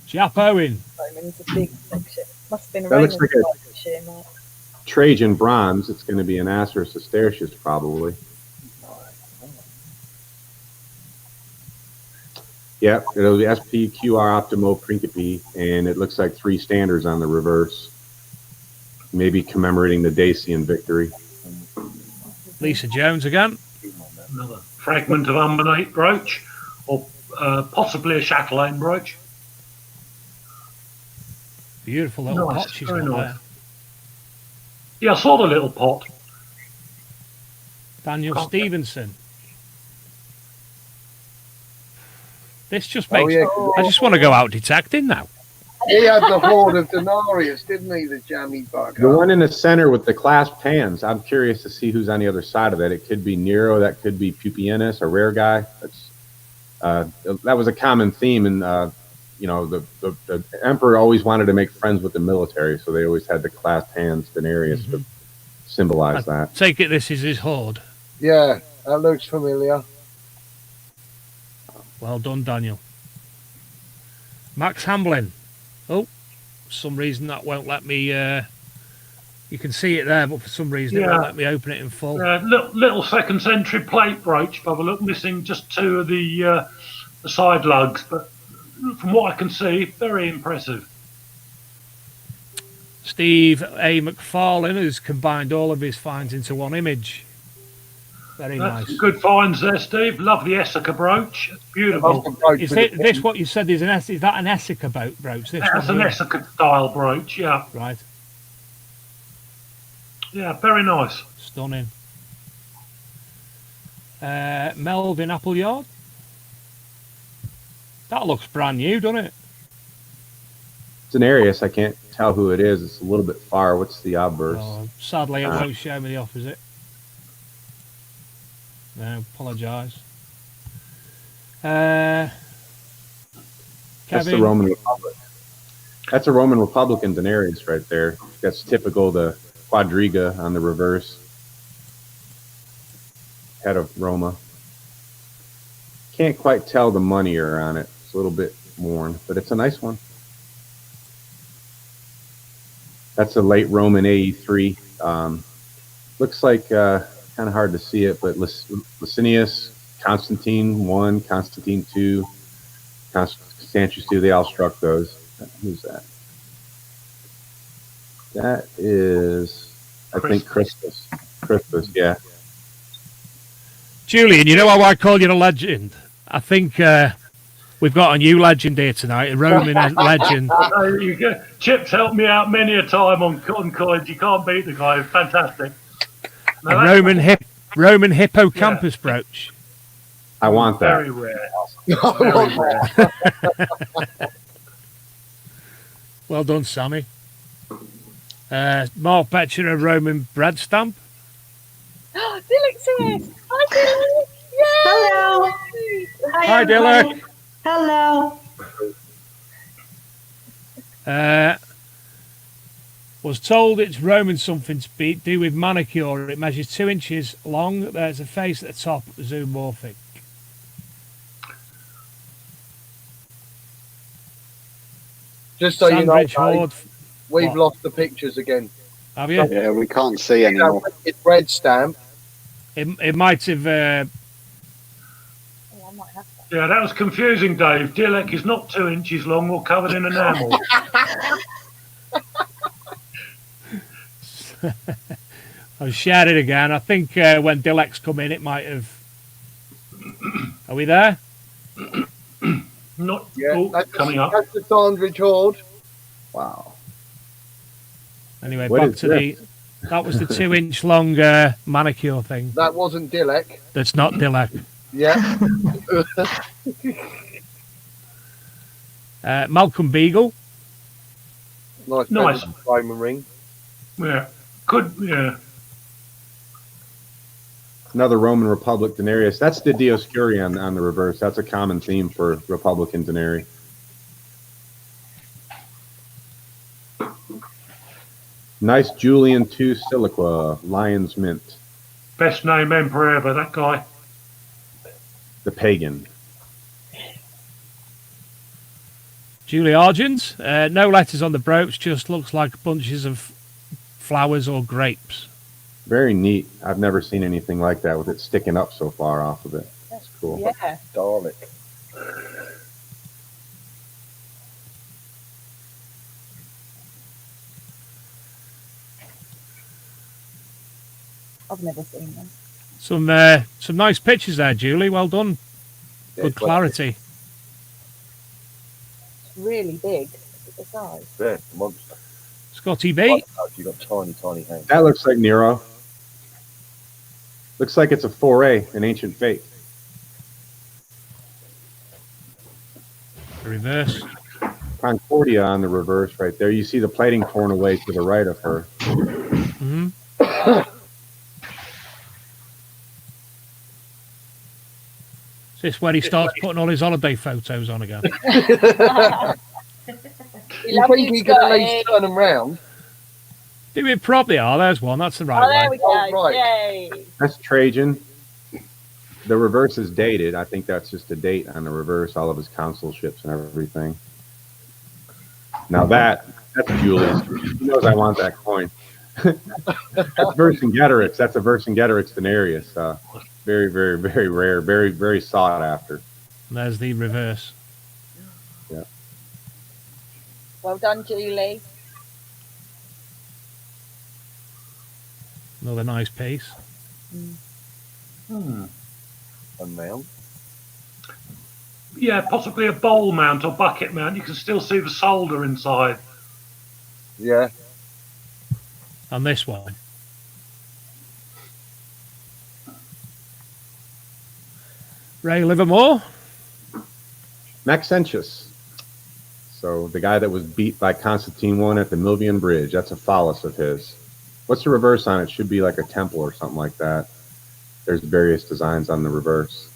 Jap Owen. Roman's a big section. Must have been a That Roman looks like a this year, Mark. Trajan bronze. It's going to be an Acer Sestertius probably. Yep, it'll be SPQR Optimo Principe, and it looks like 3 standards on the reverse. Maybe commemorating the Dacian victory. Lisa Jones again. Another fragment of Umbanate brooch, or possibly a chatelaine brooch. Beautiful little Nice, pot she's very got nice. there. Yeah, I saw the little pot. Daniel Stevenson. This just makes... I just want to go out detecting now. He had the hoard of denarius, didn't he, the jammy bugger? The one in the center with the clasped hands. I'm curious to see who's on the other side of that. It could be Nero. That could be Pupienus, a rare guy. That was a common theme. And, the emperor always wanted to make friends with the military, so they always had the clasped hands, denarius, to symbolize that. Take it this is his hoard. Yeah, that looks familiar. Well done, Daniel. Max Hamblin. Oh, for some reason that won't let me... you can see it there, but for some reason it won't let me open it in full. Little second century plate brooch, by the look, missing just 2 of the side lugs, but from what I can see, very impressive. Steve A. McFarlane has combined all of his finds into one image. Very nice. Good finds there, Steve. Love the Essica brooch. It's beautiful. Is this what you said is is that an Essica brooch? That's an Essica style brooch, yeah. Right. Yeah, very nice. Stunning. Melvin Appleyard. That looks brand new, doesn't it? Denarius, I can't tell who it is. It's a little bit far. What's the obverse? Oh, sadly, it won't show me the opposite. No, apologise. That's the Roman Republic. That's a Roman Republican denarius right there. That's typical, the quadriga on the reverse. Head of Roma. Can't quite tell the moneyer on it. It's a little bit worn, but it's a nice one. That's a late Roman AE3. Looks like kind of hard to see it, but Licinius, Constantine 1, Constantine 2, Constantius 2, they all struck those. Who's that? That is, I think, Crispus. Crispus, yeah. Julian, you know how I call you a legend? I think we've got a new legend here tonight, a Roman legend. Chip's helped me out many a time on coins. You can't beat the guy. Fantastic. A Roman hippocampus brooch. I want that. Very rare. Very rare. Well done, Sammy. Mark Becher, a Roman bread stamp. Dilek's here. Hi, Dilek. Hello. Hi, Dilek. Hello. Was told it's Roman something to do with manicure. It measures 2 inches long. There's a face at the top, zoomorphic. Just so you know, Hoard. we've lost the pictures again. Have you? Yeah, we can't see anymore. It's red stamp. It might have... Yeah, that was confusing, Dave. Dilek is not 2 inches long or covered in enamel. I'll share it again. I think when Dilek's come in, it might have... Are we there? Not coming up. That's the Sandridge Hoard. Wow. Anyway, What back is to this? that was the 2 inch long manicure thing. That wasn't Dilek. That's not Dilek. Yeah. Malcolm Beagle. Nice. Diamond ring. Yeah. Yeah. Another Roman Republic denarius. That's the Dioscuri on the reverse. That's a common theme for Republican denarius. Nice Julian II Siliqua, Lion's Mint. Best name emperor ever, that guy. The Pagan. Juliargens. No letters on the brooch, just looks like bunches of flowers or grapes. Very neat. I've never seen anything like that with it sticking up so far off of it. That's cool. Yeah. Dalek. I've never seen them. Some nice pictures there, Julie. Well done. Yeah, Good clarity. It's really big. Look at the size. Yeah, monster. Scotty B. You got tiny hands. That looks like Nero. Looks like it's a 4A, an ancient fate. The reverse. Concordia on the reverse right there. You see the plating torn away to the right of her. Mm-hmm. Is this where he starts putting all his holiday photos on again? You think he could at least turn them round? We probably are. There's one. That's the right Oh, there way. we go. Oh, right. Yay. That's Trajan. The reverse is dated. I think that's just a date on the reverse, all of his consulships and everything. Now that's Julius. He knows I want that coin. That's Vercingetorix. That's a Vercingetorix denarius. Very, very, very rare. Very, very sought after. And there's the reverse. Yeah. Well done, Julie. Another nice piece. A mount. Yeah, possibly a bowl mount or bucket mount. You can still see the solder inside. Yeah. And this one. Ray Livermore. Maxentius. So the guy that was beat by Constantine I at the Milvian Bridge. That's a phallus of his. What's the reverse on it? Should be like a temple or something like that. There's various designs on the reverse.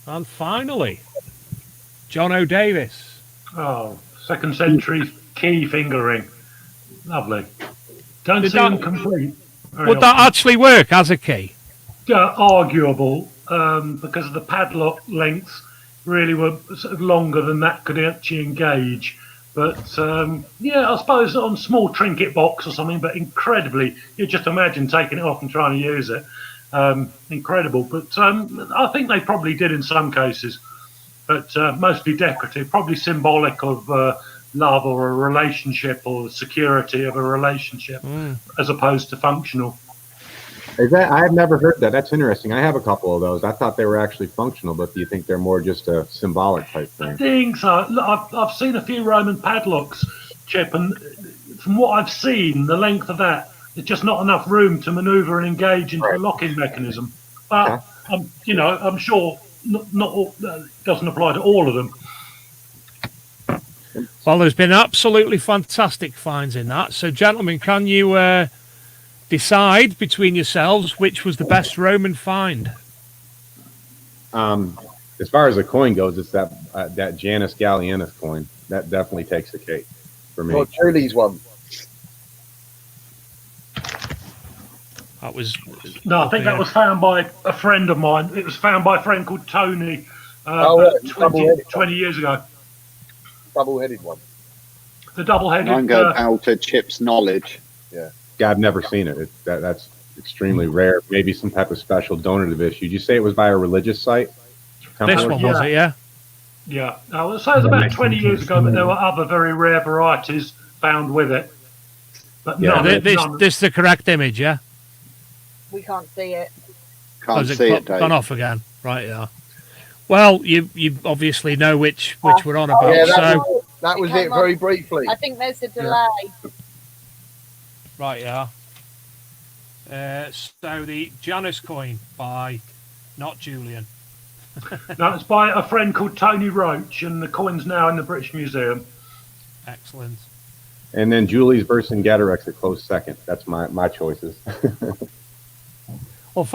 And finally, John O'Davis. Oh, 2nd century key fingering. Lovely. Don't see them complete. Would that actually work as a key? Yeah, arguable, because of the padlock lengths really were sort of longer than that could actually engage. But yeah, I suppose on a small trinket box or something, but incredibly, you just imagine taking it off and trying to use it. Incredible. But I think they probably did in some cases, but mostly decorative, probably symbolic of love or a relationship or security of a relationship as opposed to functional. Is that? I have never heard that. That's interesting. I have a couple of those. I thought they were actually functional, but do you think they're more just a symbolic type thing? I think so. Look, I've seen a few Roman padlocks, Chip, and from what I've seen, the length of that, there's just not enough room to manoeuvre and engage into the locking mechanism. But I'm sure not all, doesn't apply to all of them. Well, there's been absolutely fantastic finds in that. So, gentlemen, can you decide between yourselves which was the best Roman find? As far as the coin goes, it's that Janus Gallienus coin. That definitely takes the cake for me. Well, Julie's one. That was I think that was found by a friend of mine. It was found by a friend called Tony 20 years ago. Double-headed one. The double-headed. I'm going out to Chip's knowledge. Yeah. I've never seen it. That's extremely rare. Maybe some type of special donative issue. Did you say it was by a religious site? This one was it? Yeah. Yeah. I would say it was about 20 years ago, but there were other very rare varieties found with it. But this is the correct image, yeah. We can't see it. Can't see it, Dave. Gone off again. Right, yeah. Well, you obviously know which we're on about. Yeah, so that was it very briefly. I think there's a delay. Right, yeah. So the Janus coin by not Julian. No, it's by a friend called Tony Roach, and the coin's now in the British Museum. Excellent. And then Julie's Vercingetorix a close second. That's my choices. Well,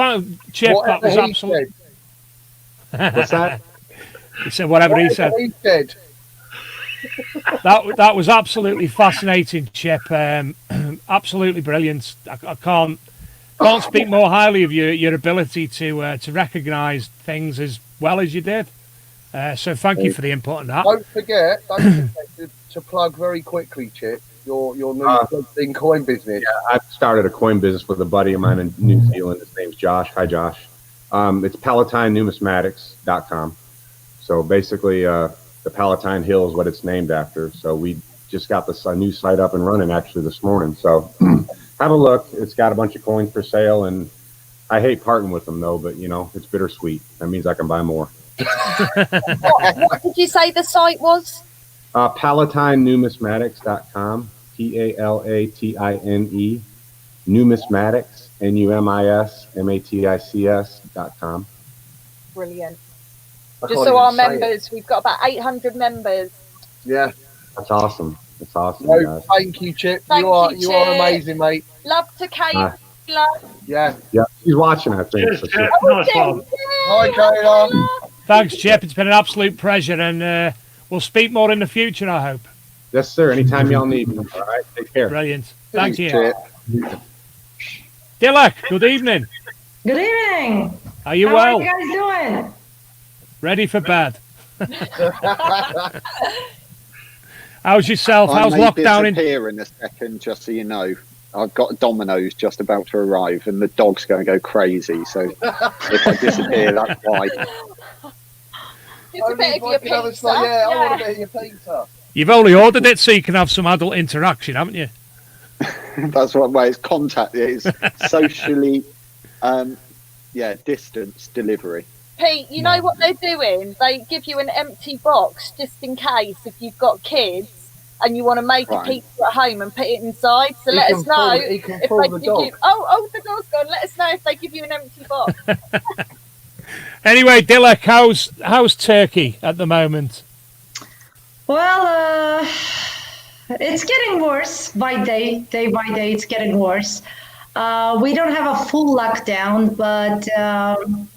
Chip, that was absolutely. What's that? He said whatever he said. He said. That was absolutely fascinating, Chip. Absolutely brilliant. I can't speak more highly of your ability to recognise things as well as you did. So thank you for the input on that. Don't forget to plug very quickly, Chip, your new in coin business. Yeah, I've started a coin business with a buddy of mine in New Zealand. His name's Josh. Hi, Josh. It's PalatineNumismatics.com. So basically, the Palatine Hill is what it's named after. So we just got a new site up and running actually this morning. So have a look. It's got a bunch of coins for sale, and I hate parting with them though. But it's bittersweet. That means I can buy more. What did you say the site was? PalatineNumismatics.com. PALATINE, numismatics, NUMISMATICS.com. Brilliant. I Just can't so even our say it. members, we've got about 800 members. Yeah. That's awesome. That's awesome, No, guys. thank you, Chip. Thank you are you, you are Chip. amazing, mate. Love to Kayla. Yeah. Yeah, she's watching, I think. Cheers, So Chip. Oh, Nice one. Hi, Kayla. Thanks, Chip. It's been an absolute pleasure, and we'll speak more in the future, I hope. yes, sir. Anytime y'all need me. All right. Take care. Brilliant. Thanks, Thank you. Chip. Dilek, good evening. Good evening. Are you How well? are you guys doing? Ready for bed? How's yourself? How's I may lockdown in? disappear in a second, just so you know. I've got Domino's just about to arrive, and the dog's going to go crazy. So if I disappear, that's why. It's a bit of your pizza. Yeah, I want a bit of your pizza. You've only ordered it so you can have some adult interaction, haven't you? That's what way it's contact. It's socially, distance delivery. Pete, you know what they're doing? They give you an empty box just in case if you've got kids and you want to make a pizza at home and put it inside. So let us know if they give you. Oh, the door's gone. Let us know if they give you an empty box. Anyway, Dilek, how's Turkey at the moment? Well, it's getting worse by day by day. It's getting worse. We don't have a full lockdown, but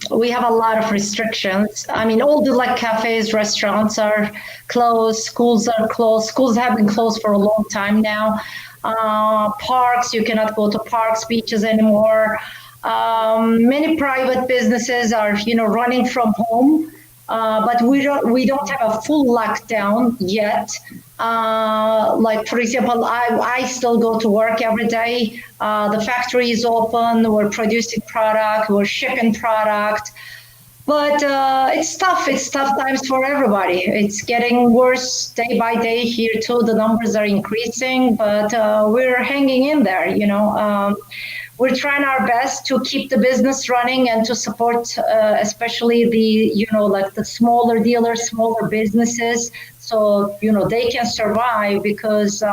we have a lot of restrictions. I mean, all the cafes, restaurants are closed. Schools are closed. Schools have been closed for a long time now. Parks, you cannot go to parks, beaches anymore. Many private businesses are, running from home, but we don't have a full lockdown yet. For example, I still go to work every day. The factory is open. We're producing product. We're shipping product. But it's tough. It's tough times for everybody. It's getting worse day by day here too. The numbers are increasing, but we're hanging in there. We're trying our best to keep the business running and to support, especially the the smaller dealers, smaller businesses, so they can survive because.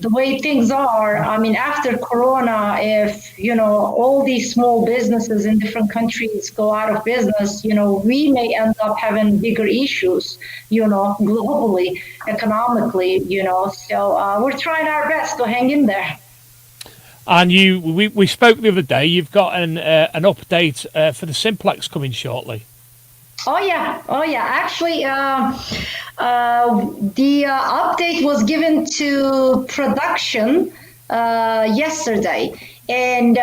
The way things are, after Corona, if, all these small businesses in different countries go out of business, we may end up having bigger issues, globally, economically, so we're trying our best to hang in there. And we spoke the other day, you've got an update for the Simplex coming shortly. Oh yeah. Actually, the update was given to production yesterday, and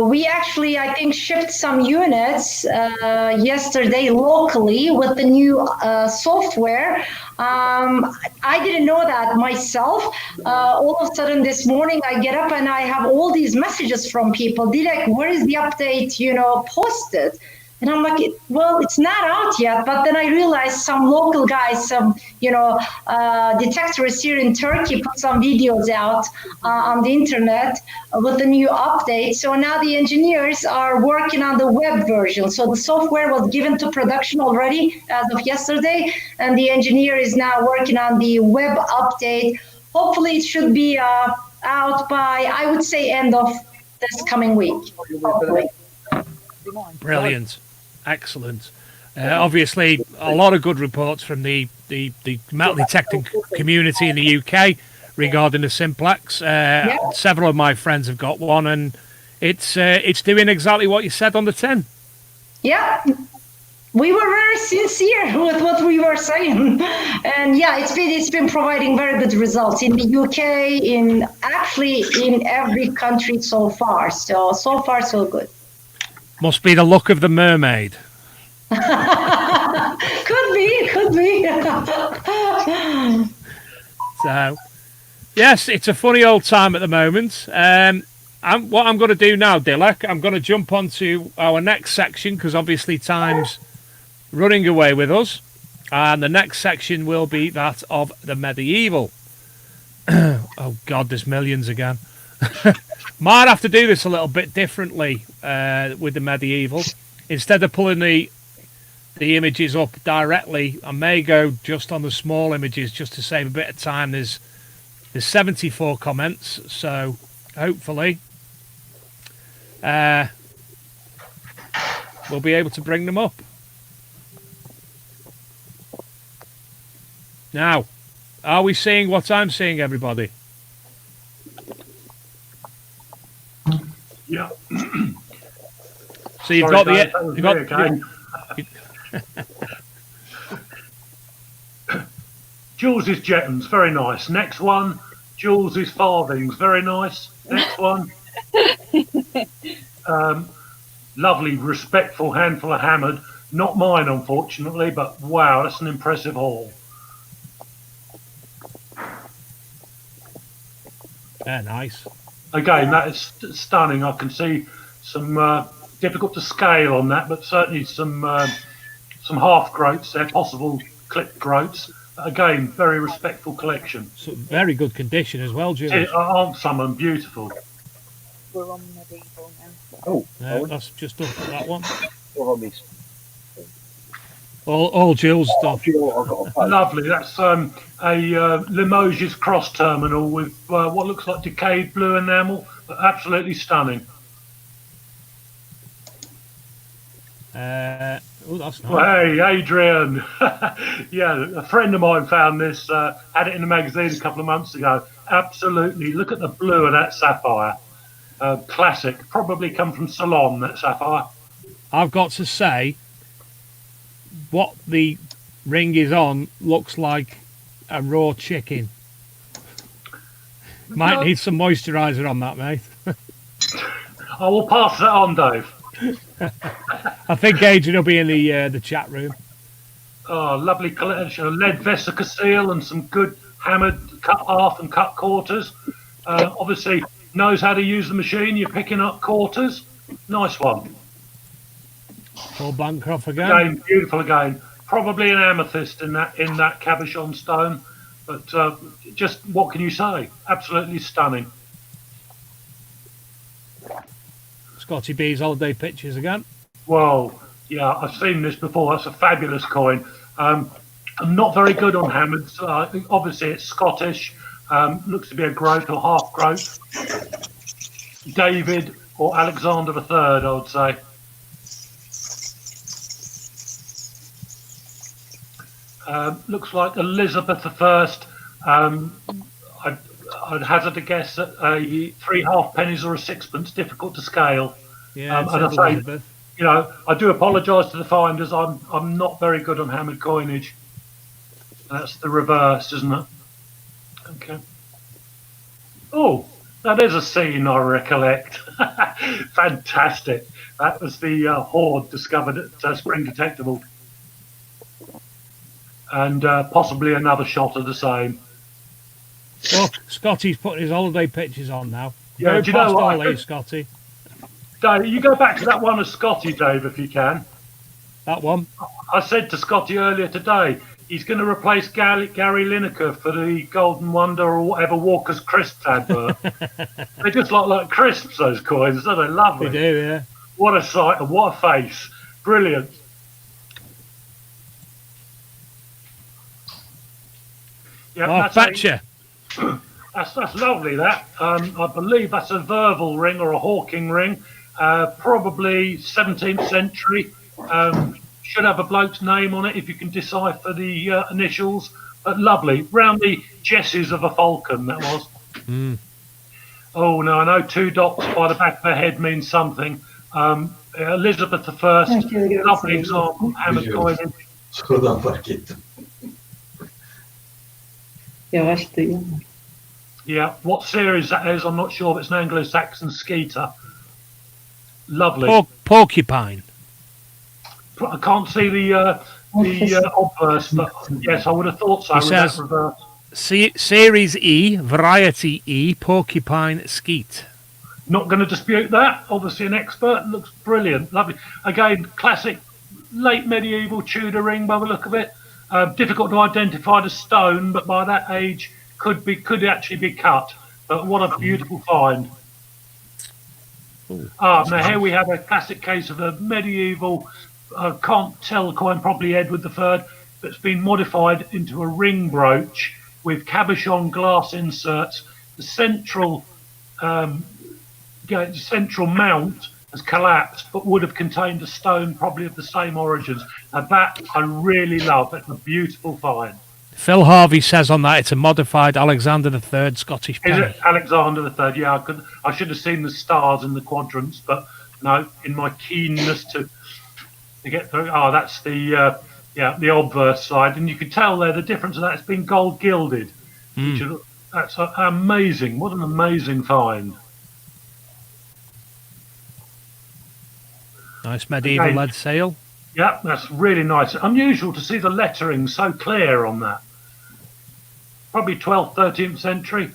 we actually, I think, shipped some units yesterday locally with the new software. I didn't know that myself. All of a sudden this morning, I get up and I have all these messages from people. Dilek, where is the update? Posted. And I'm like, well, it's not out yet. But then I realized some local guys, some, detectors here in Turkey put some videos out on the internet with the new update. So now the engineers are working on the web version. So the software was given to production already as of yesterday. And the engineer is now working on the web update. Hopefully it should be out by, I would say, end of this coming week. Hopefully. Brilliant. Excellent. Obviously, a lot of good reports from the metal detecting community in the UK regarding the Simplex. Several of my friends have got one, and it's doing exactly what you said on the tin. Yeah, we were very sincere with what we were saying, and it's been providing very good results in the UK, in every country so far. So far so good. Must be the look of the mermaid. Could be. So, yes, it's a funny old time at the moment. What I'm going to do now, Dilek, I'm going to jump onto our next section because obviously time's running away with us. And the next section will be that of the medieval. Oh, God, there's millions again. Might have to do this a little bit differently with the medieval. Instead of pulling the the images up directly. I may go just on the small images just to save a bit of time. There's 74 comments, so hopefully we'll be able to bring them up. Now, are we seeing what I'm seeing, everybody? Yeah. So you've Sorry, got Dave, Jules' Jettons, very nice. Next one, Jules' Farthings, very nice. Next one. Lovely, respectful handful of hammered. Not mine, unfortunately, but wow, that's an impressive haul. Yeah, nice. Again, that is stunning. I can see some difficult to scale on that, but certainly some half groats there, possible clipped groats. Again, very respectful collection. So very good condition as well, Jules. Aren't some of them beautiful? We're on medieval now. Oh, That's just up that one. what have I missed? All Jules stuff. Lovely. That's a Limoges cross terminal with what looks like decayed blue enamel. Absolutely stunning. Oh, that's nice. Well, hey, Adrian. Yeah, a friend of mine found this, had it in the magazine a couple of months ago. Absolutely. Look at the blue of that sapphire. Classic. Probably come from Ceylon, that sapphire. I've got to say, what the ring is on looks like a raw chicken. Might need some moisturiser on that, mate. I will pass that on, Dave. I think Adrian will be in the chat room. Oh, lovely collection of lead vesica seal and some good hammered cut half and cut quarters. Obviously knows how to use the machine. You're picking up quarters. Nice one. Paul Bancroft again. Again, beautiful again. Probably an amethyst in that cabochon stone, but just what can you say? Absolutely stunning. Scotty B's holiday pictures again. Well, yeah, I've seen this before. That's a fabulous coin. I'm not very good on hammers. Obviously, it's Scottish. Looks to be a groat or half groat. David or Alexander III, I would say. Looks like Elizabeth I. I'd hazard a guess at 3 halfpennies or a sixpence. Difficult to scale. Yeah, and I say, you know, I do apologise to the finders. I'm not very good on hammered coinage. That's the reverse, isn't it? Okay. Oh, that is a scene I recollect. Fantastic. That was the hoard discovered at Spring Detectival. And possibly another shot of the same. Well, Scotty's putting his holiday pictures on now. Yeah, do you know what? Scotty. Dave, you go back to that one of Scotty, Dave, if you can. That one? I said to Scotty earlier today, he's going to replace Gary Lineker for the Golden Wonder or whatever Walker's Crisps advert. They just look like crisps, those coins, don't they? Lovely. They do, yeah. What a sight and what a face. Brilliant. Yeah, Mark Becher. That's lovely, that. I believe that's a Verval ring or a Hawking ring. Probably 17th century. Should have a bloke's name on it if you can decipher the initials. But lovely. Round the jesses of a falcon, that was. Mm. Oh, no, I know 2 dots by the back of the head means something. Elizabeth I, lovely example of hammered coinage. Yeah, what series that is, I'm not sure, but it's an Anglo-Saxon skeeter. Lovely. Porcupine. I can't see the obverse, but yes, I would have thought so. It says, Series E, Variety E, Porcupine Skeet. Not going to dispute that. Obviously an expert. Looks brilliant. Lovely. Again, classic late medieval Tudor ring by the look of it. Difficult to identify the stone, but by that age could actually be cut. But what a beautiful find. Now here we have a classic case of a medieval I can't tell the coin properly, Edward III, but it's been modified into a ring brooch with cabochon glass inserts. The central mount has collapsed, but would have contained a stone probably of the same origins. Now that I really love. It's a beautiful find. Phil Harvey says on that it's a modified Alexander III Scottish penny. Is it Alexander III? Yeah, I should have seen the stars in the quadrants, but no, in my keenness to get through. Oh, that's the obverse side, and you can tell there the difference of that. It's been gold gilded. That's amazing. What an amazing find. Nice medieval lead sail. Yeah, that's really nice. Unusual to see the lettering so clear on that. Probably 12th, 13th century.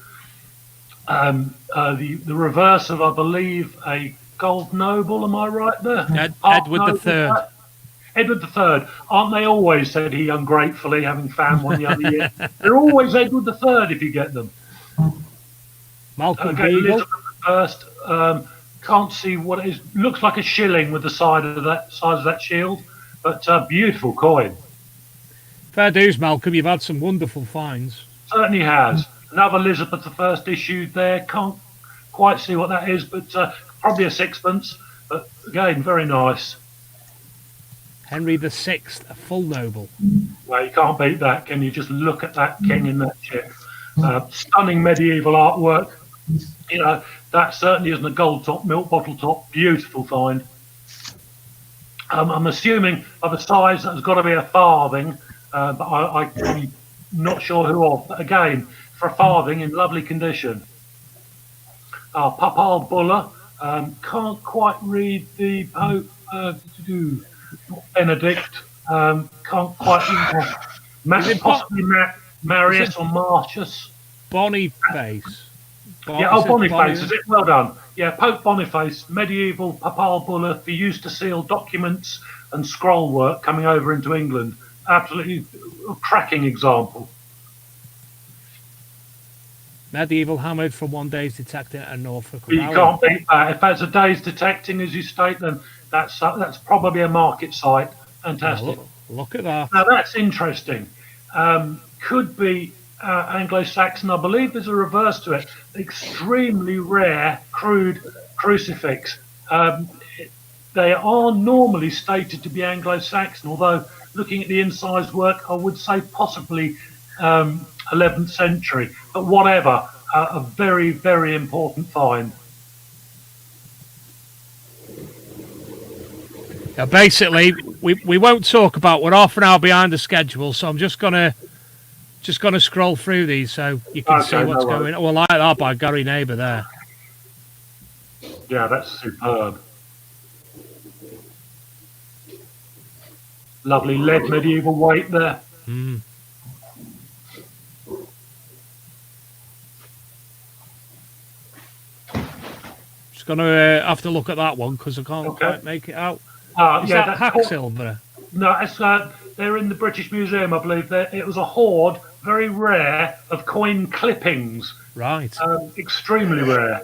The reverse of, I believe, a gold noble. Am I right there? Edward III. Edward III. Aren't they always, said he ungratefully, having found one the other year? They're always Edward III if you get them. Malcolm Beagle. Elizabeth I. Can't see what it is. Looks like a shilling with the size of that shield, but beautiful coin. Fair dues, Malcolm. You've had some wonderful finds. Certainly has. Another Elizabeth I issued there. Can't quite see what that is, but probably a sixpence. But again, very nice. Henry VI, a full noble. Well, you can't beat that, can you? Just look at that king in that ship. Stunning medieval artwork. You know, that certainly isn't a gold top, milk bottle top. Beautiful find. I'm assuming of a size that's got to be a farthing, but I'm not sure who of. But again, for a farthing in lovely condition. Papal bulla. Can't quite read the Pope. Benedict. Can't quite read. Possibly Marius or Martius. Boniface. Boniface, is it? Well done. Yeah, Pope Boniface, medieval papal bulla for use to seal documents and scroll work coming over into England. Absolutely a cracking example. Medieval hammered from one day's detecting at Norfolk. You can't beat that. If that's a day's detecting, as you state, then that's probably a market site. Fantastic. Look at that. Now that's interesting. Could be Anglo-Saxon. I believe there's a reverse to it. Extremely rare crude crucifix. They are normally stated to be Anglo-Saxon, although looking at the incised work, I would say possibly 11th century. But whatever, a very, very important find. Now, basically, we won't talk about. We're half an hour behind the schedule, so I'm just gonna scroll through these so you can see what's going on. Well, like that by Gary Neighbour there. Yeah, that's superb. Lovely lead medieval weight there. Just going to have to look at that one because I can't quite make it out. Is that Hacksilver? No, it's, they're in the British Museum, I believe. It was a hoard, very rare, of coin clippings. Right. Extremely rare.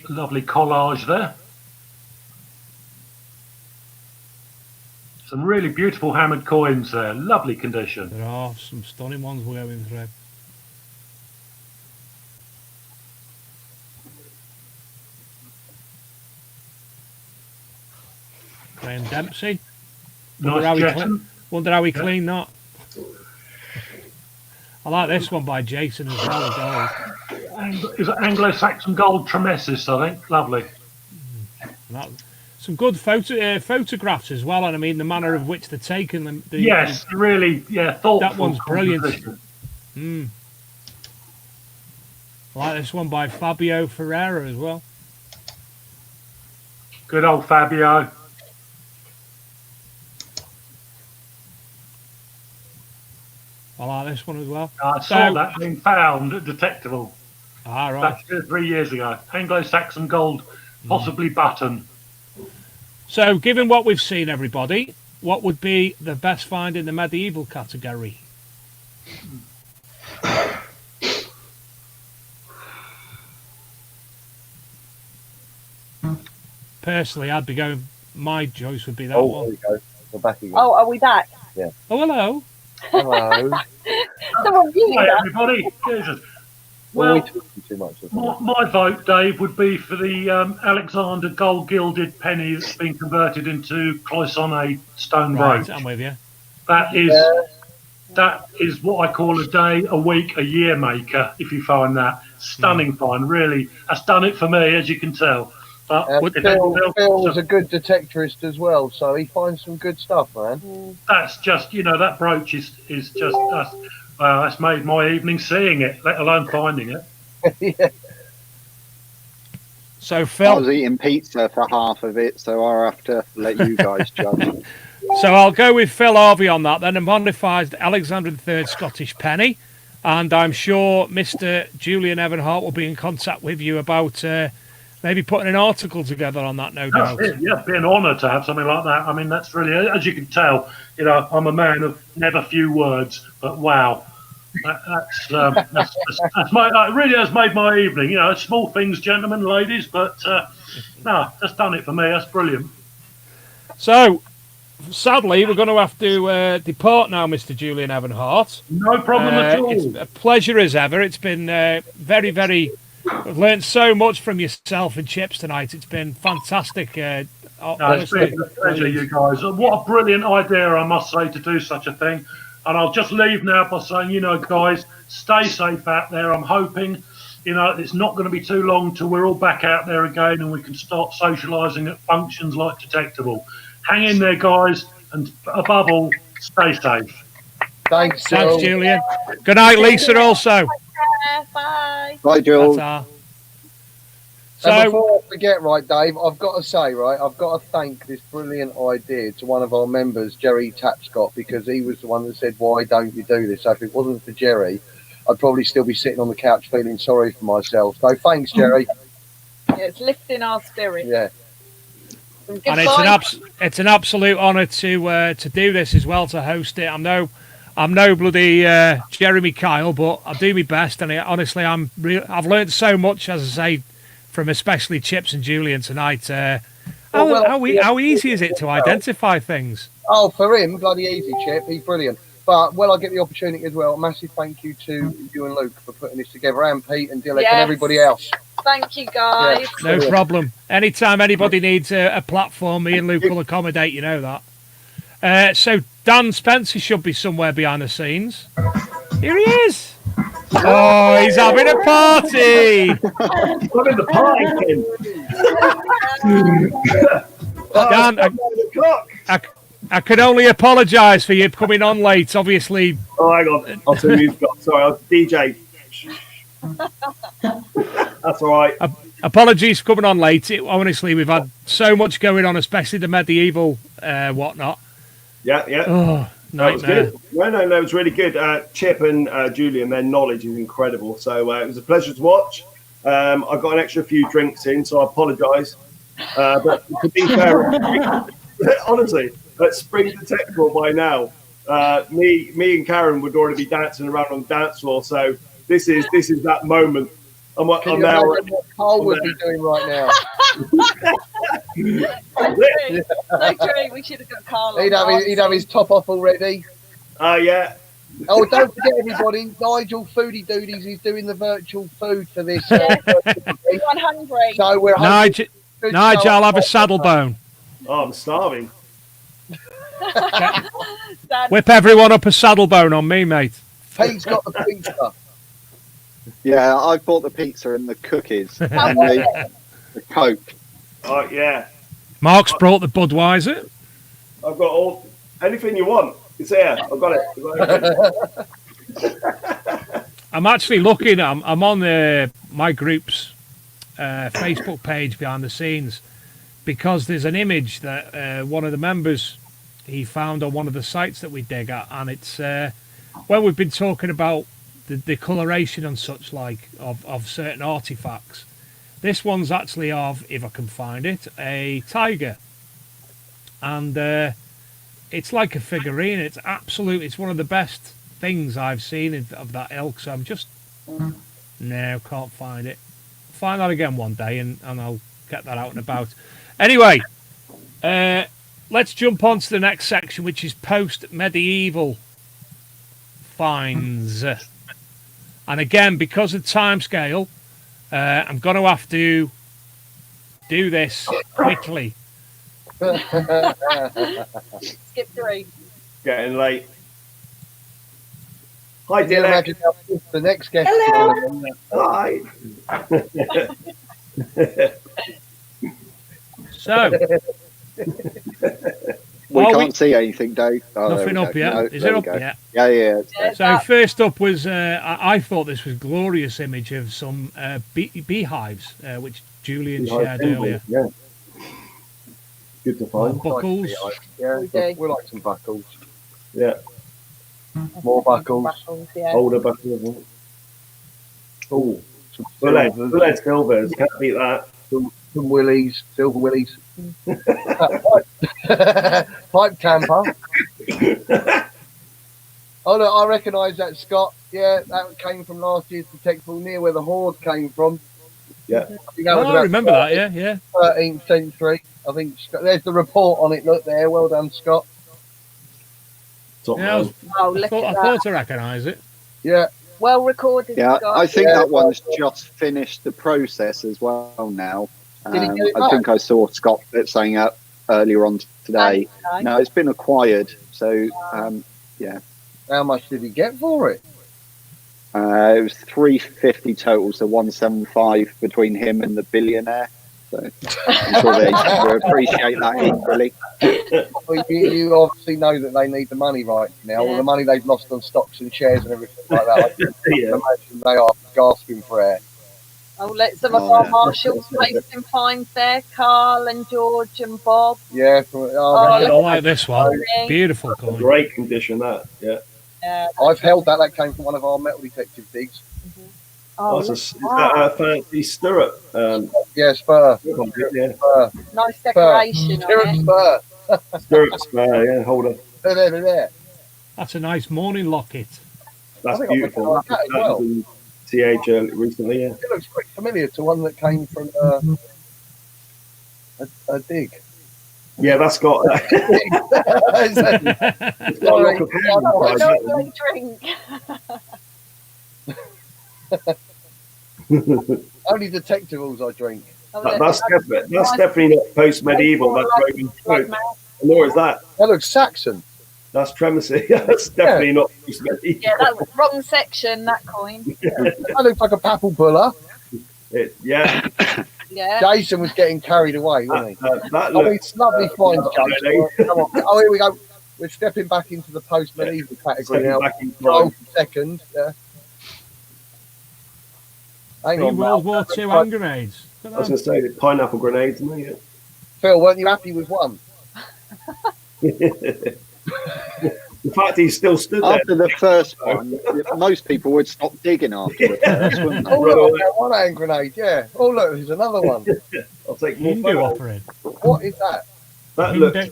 Lovely collage there. Some really beautiful hammered coins there. Lovely condition. There are some stunning ones we're going through. Graham Dempsey. Wonder how he cleaned that. I like this one by Jason as well. Is it Anglo-Saxon gold tremesis, I think. Lovely. Some good photographs as well, and I mean the manner of which they're taken them. Yes, really, thoughtful. That one's brilliant. I like this one by Fabio Ferreira as well. Good old Fabio. I like this one as well. I saw that being found at Detectival. Right. About 2 or 3 years ago. Anglo-Saxon gold, possibly button. So, given what we've seen, everybody, what would be the best find in the medieval category? personally, I'd be going. My choice would be that There one. we go. We're back again. Oh, are we back? Yeah. Oh, hello. Hello. Someone muted Hi, us. everybody. Jesus. Well, we Well, talking too much. my vote, Dave, would be for the Alexander gold-gilded penny that's been converted into cloisonne stone Right, brooch. I'm with you. That is what I call a day, a week, a year maker. If you find that stunning find, really, that's done it for me, as you can tell. But Phil's a good detectorist as well, so he finds some good stuff, man. that's just, that brooch is just that's made my evening seeing it, let alone finding it. Yeah. So I Phil, was eating pizza for half of it, so I'll have to let you guys judge. so I'll go with Phil Harvey on that. Then a modified Alexander III Scottish penny, and I'm sure Mr. Julian Evan Hart will be in contact with you about maybe putting an article together on that. No doubt. Yeah, it'd be an honour to have something like that. I mean, that's really, as you can tell, I'm a man of never few words, but wow. That's it really has made my evening. Small things, gentlemen, ladies, but no, that's done it for me. That's brilliant. So, sadly, we're going to have to depart now, Mr. Julian Evan Hart. No problem at all. It's a pleasure as ever. It's been very, very. I've learned so much from yourself and Chips tonight. It's been fantastic. It's been a pleasure, you guys. What a brilliant idea, I must say, to do such a thing. And I'll just leave now by saying, guys, stay safe out there. I'm hoping, it's not going to be too long till we're all back out there again and we can start socialising at functions like Detectable. Hang in there, guys, and above all, stay safe. Thanks, Julian. Good night, Lisa, also. Bye. Bye, Jules. So before I forget, right, Dave, I've got to say, right, I've got to thank this brilliant idea to one of our members, Jerry Tapscott, because he was the one that said, why don't you do this? So if it wasn't for Jerry, I'd probably still be sitting on the couch feeling sorry for myself. So thanks, Jerry. Yeah, it's lifting our spirits. Yeah. And it's an absolute honour to do this as well, to host it. I'm no bloody Jeremy Kyle, but I'll do my best. And honestly, I've learned so much, as I say, from especially Chips and Julian tonight. How easy is it to identify things? Oh, for him, bloody easy, Chip. He's brilliant. But I get the opportunity as well, massive thank you to you and Luke for putting this together, and Pete and Dilek and everybody else. Thank you, guys. Yeah, no problem. Anytime anybody needs a platform, me and Luke will accommodate, you know that. So Dan Spencer should be somewhere behind the scenes. Here he is. Oh, he's having a party. I'm in the Dan, I can only apologise for you coming on late, obviously. Oh, hang on. I'll turn music off. Sorry, I was DJ. That's all right. Apologies for coming on late. Honestly, we've had so much going on, especially the medieval whatnot. Yeah. Oh, that was good. No, it was really good. Chip and Julian, their knowledge is incredible. So it was a pleasure to watch. I got an extra few drinks in, so I apologise. But to be fair, honestly, at Spring Detectival by now, me and Karen would already be dancing around on the dance floor. So this is that moment. I'm now. What Carl would be doing right now? We should have got Carl. He'd have his top off already. Yeah. Oh, don't forget, everybody, Nigel Foodie Doodies is doing the virtual food for this. I'm hungry. So we're Nigel, I'll have a saddle bone. Oh, I'm starving. Whip everyone up a saddle bone on me, mate. Pete's got the pizza. Yeah, I bought the pizza and the cookies and the Coke. Oh, yeah. Mark's brought the Budweiser. I've got anything you want. It's here. I've got it. I'm actually looking. I'm on my group's Facebook page behind the scenes, because there's an image that one of the members he found on one of the sites that we dig at, and it's when we've been talking about the coloration and such like of certain artifacts. This one's actually of, if I can find it, a tiger, and it's like a figurine. It's one of the best things I've seen of that ilk. So I'm just no, can't find it. Find that again one day, and I'll get that out and about. Anyway, let's jump on to the next section, which is post-medieval finds. And again, because of timescale, I'm going to have to do this quickly. Skip 3. Getting late. Hi, Can you Dylan. imagine how the next guest? Hello. Hi. So, We Well, can't see anything, Dave. Oh, there nothing we up go. yet. No, Is there it we up go. yet? Yeah, yeah. Yeah, So first up was I thought this was a glorious image of some beehives, which Julian shared earlier. Yeah. Good to find. Buckles. Yeah, We do. we like some buckles. Yeah. More buckles. Buckles, yeah. Older buckles. Oh. Bullets, silvers. Can't beat that. Some willies, silver willies. Pipe tamper. Oh, look, I recognise that, Scott. Yeah, that came from last year's Detectival, near where the Hoard came from. Yeah. I think that was I about remember that, yeah. 13th century. I think there's the report on it. Look there. Well done, Scott. Top Yeah, man. Oh, I look thought, at I that. thought to recognise it. Yeah. Well recorded, Yeah, Scott. I think Yeah. that one's just finished the process as well now. Did he get it I back? think I saw Scott saying that earlier on today. Okay. No, it's been acquired. So, yeah. How much did he get for it? It was 350 total, so 175 between him and the billionaire. So I'm sure they will appreciate that equally. Well, you obviously know that they need the money right now. All Yeah. the money they've lost on stocks and shares and everything like that. I can Yeah. imagine they are gasping for air. Oh, let some of Oh, our yeah. marshals place some finds there. Carl and George and Bob. Yeah. I look like this one. Coin. Beautiful coin. Great condition, that. Yeah. I've held that. That came from one of our metal detective digs. Oh, Is that a fancy stirrup? Yeah, spur. Yeah. Spur. nice decoration Stirrup on it. spur. Stirrup spur, yeah, holder. There. That's a nice morning locket. That's I think I beautiful. picked that as well. in TH recently, yeah. It looks pretty familiar to one that came from a dig. Yeah, that's got. It's got a lock of hand Oh, inside it. no, drink. Only detectivals I drink. Oh, That's definitely not post-medieval. That's Roman folk. Nor is that. That looks Saxon. That's Tremacy. That's definitely not post-medieval. Yeah, that was wrong section, that coin. That looks like a papal buller. Yeah. Yeah. Jason was getting carried away, wasn't he? That Oh, looks. it's lovely finds, Jason. really. Come on. Oh, here we go. We're stepping back into the post-medieval category Stepping now. back in time. Oh, second. Yeah. Hang on, World Mal. War II hand grenades. I was going to say the pineapple grenades, isn't it? Phil, weren't you happy with one? The fact he's still stood there. After the first one, most people would stop digging after the first, wouldn't they? Oh, look, one hand grenade, yeah. Oh, look, there's another one. I'll take more Hindu photos. offering. What is that? That Hindu- looks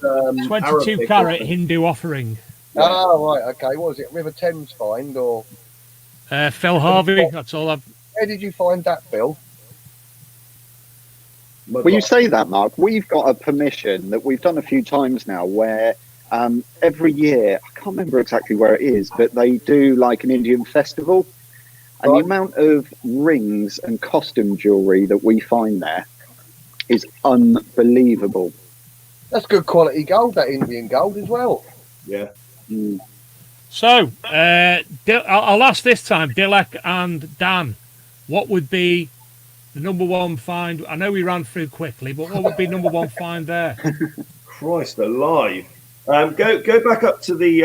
22 Arabic, carat doesn't it? Hindu offering. Oh, right, okay. What was it? River Thames find, or Phil Harvey, that's all I've. where did you find that, Phil? Well, you say that, Mark. We've got a permission that we've done a few times now where every year, I can't remember exactly where it is, but they do like an Indian festival. And Right. the amount of rings and costume jewellery that we find there is unbelievable. That's good quality gold, that Indian gold as well. Yeah. Mm. So, I'll ask this time, Dilek and Dan, what would be the number one find? I know we ran through quickly, but what would be number one find there? Christ alive. Go back up to the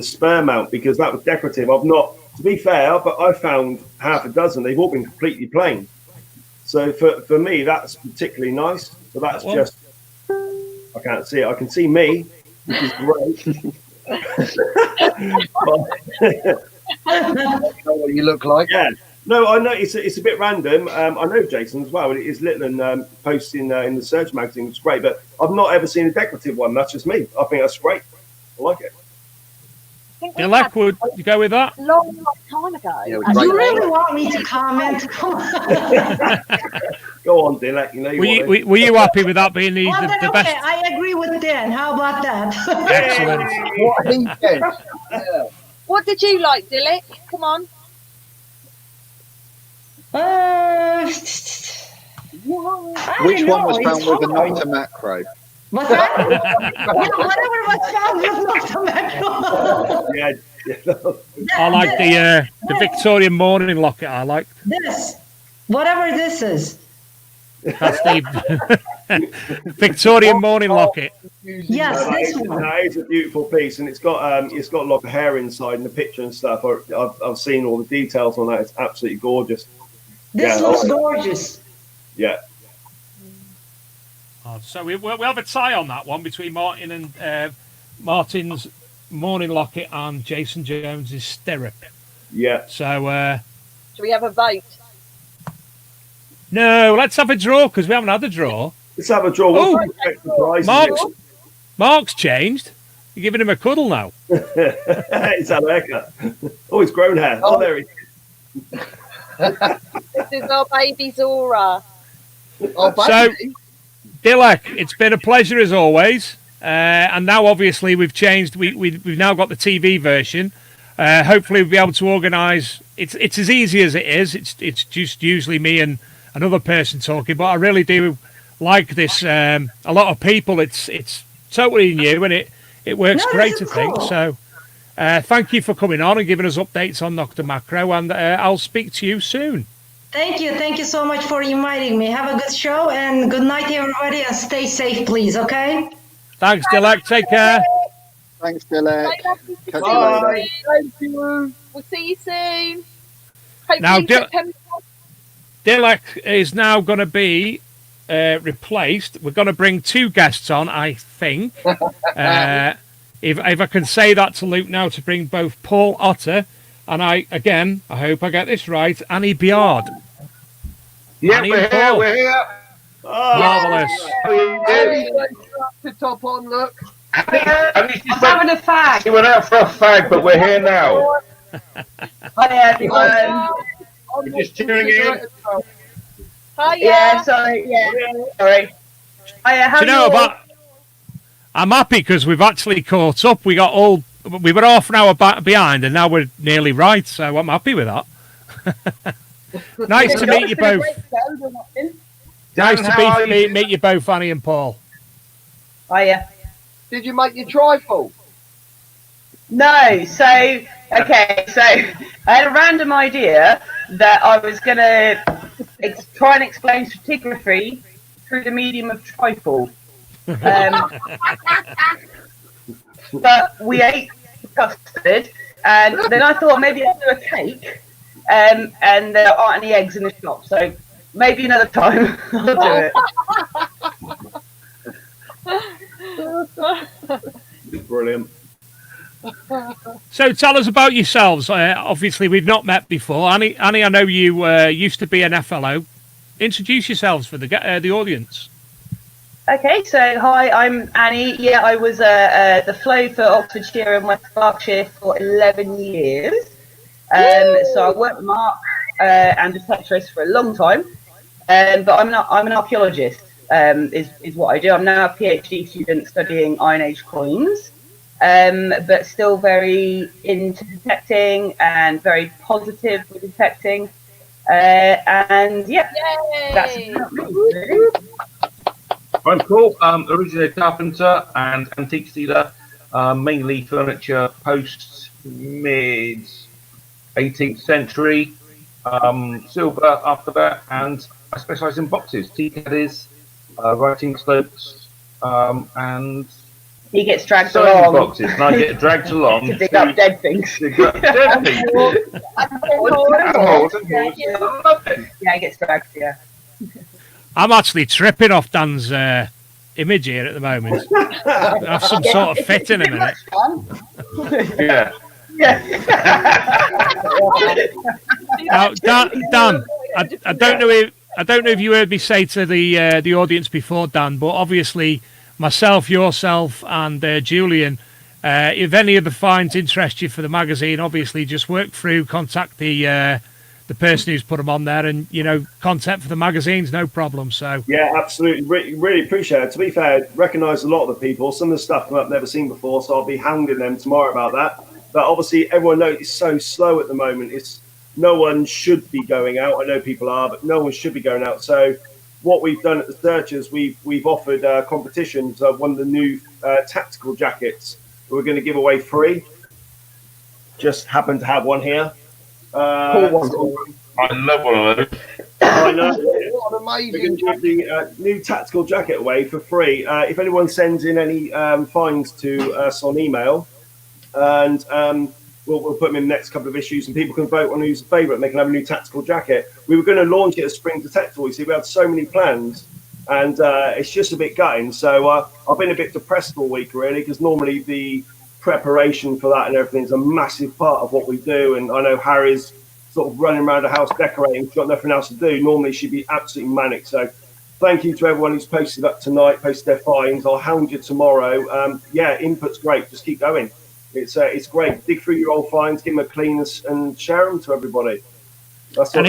spur mount, because that was decorative. I've not, to be fair, but I found half a dozen. They've all been completely plain. So for me, that's particularly nice. So that's Well- just, I can't see it. I can see me, which is great. What you look like. Yeah. No, I know it's a bit random. I know Jason as well. It is Litland posting in the Surge magazine, which is great. But I've not ever seen a decorative one. That's just me. I think that's great. I like it. think we Dilek, had would you go with that? a long time ago. Yeah, we actually. You really want me to comment? Come on. Go on, Dilek. You know you want it. Were you happy with that being the, Well, the, then, the okay, best? I agree with Dan. How about that? Excellent. What he said. Yeah. What did you like, Dilek? Come on. Which one was found with a Nocta macro? What's that? Whatever was found with Nocta macro. Yeah. I like the Victorian morning locket. I like. This, whatever this is. That's the Victorian morning locket. Yes, this one. That is a beautiful piece, and it's got a lot of hair inside in the picture and stuff. I've seen all the details on that. It's absolutely gorgeous. This looks gorgeous. Yeah. Oh, so we have a tie on that one between Martin and Martin's morning locket and Jason Jones's stirrup. Yeah. So Should we have a vote? no, let's have a draw because we haven't had a draw. Let's have a draw. Oh, Prizes. Mark's changed. You're giving him a cuddle now. It's had a haircut. Oh, he's grown hair. Oh, there he is. This is our baby Zora. So, Dilek, it's been a pleasure as always. And now, obviously, we've changed. We've now got the TV version. Hopefully, we'll be able to organise. It's as easy as it is. It's just usually me and another person talking. But I really do like this. A lot of people. It's totally new and it works great. I think so. Thank you for coming on and giving us updates on Nocta Macro. And I'll speak to you soon. Thank you so much for inviting me. Have a good show and good night, everybody, and stay safe, please. Okay. Thanks, Dilek. Take care. Thanks, Dilek. Bye. Bye. Thank you. We'll see you soon. Now, Hopefully September. Dilek is now going to be replaced. We're going to bring two guests on, I think. If I can say that to Luke now, to bring both Paul Otter and I hope I get this right, Annie Biard. Yeah, Annie we're here. We're here. Oh, marvellous. The top on, look. I'm having a fag. She went out for a fag, but we're here now. Hi everyone. We're just tuning in. Hi, Yeah, sorry. Yeah, sorry. Hiya, how Do you know about? I'm happy because we've actually caught up. We were half an hour behind, and now we're nearly right. So I'm happy with that. Nice to meet you both. Nice to meet you both, Annie and Paul. Hiya. Did you make your trifle? No, so okay, so I had a random idea that I was gonna try and explain stratigraphy through the medium of trifle. But we ate custard, and then I thought maybe I'd do a cake, and there aren't any eggs in the shop, so maybe another time I'll do it. Brilliant. So tell us about yourselves. Obviously, we've not met before. Annie, I know you used to be an FLO. Introduce yourselves for the audience. Okay, so hi, I'm Annie. Yeah, I was the flow for Oxfordshire and West Berkshire for 11 years. So I worked with Mark and detectorists for a long time. But I'm an archaeologist, is what I do. I'm now a PhD student studying Iron Age coins, but still very into detecting and very positive with detecting. And yeah, that's about me, really. I'm Paul. Originally a carpenter and antiques dealer, mainly furniture post mid 18th century, silver after that, and I specialise in boxes, tea caddies, writing slopes, and he gets dragged sewing along. boxes, and I get dragged along to dig up dead things. Dig up dead people. Yeah, he gets dragged. Yeah. I'm actually tripping off Dan's image here at the moment. I have some sort of fit in a minute. Yeah. Now, Dan, I don't know if you heard me say to the audience before, Dan, but obviously myself, yourself, and Julian If any of the finds interest you for the magazine, obviously just work through, contact the person who's put them on there, and content for the magazines, no problem. So yeah, absolutely, really appreciate it. To be fair, recognise a lot of the people. Some of the stuff I've never seen before, so I'll be hounding them tomorrow about that. But obviously, everyone knows it's so slow at the moment. No one should be going out. I know people are, but no one should be going out. So what we've done at the Searchers, we've offered competitions of one of the new tactical jackets we're going to give away free. Just happen to have one here. I love one of those. I know. What an amazing We're going to give the new tactical jacket away for free. If anyone sends in any finds to us on email, and we'll put them in the next couple of issues, and people can vote on who's a favourite, and they can have a new tactical jacket. We were going to launch it as Spring Detectival. You see, we had so many plans, and it's just a bit gutting. So I've been a bit depressed all week, really, because normally the preparation for that and everything is a massive part of what we do. And I know Harry's sort of running around the house decorating. She's got nothing else to do. Normally she'd be absolutely manic. So thank you to everyone who's posted up tonight, posted their finds. I'll hound you tomorrow. Yeah, input's great. Just keep going. It's great. Dig through your old finds, give them a clean, and share them to everybody. That's what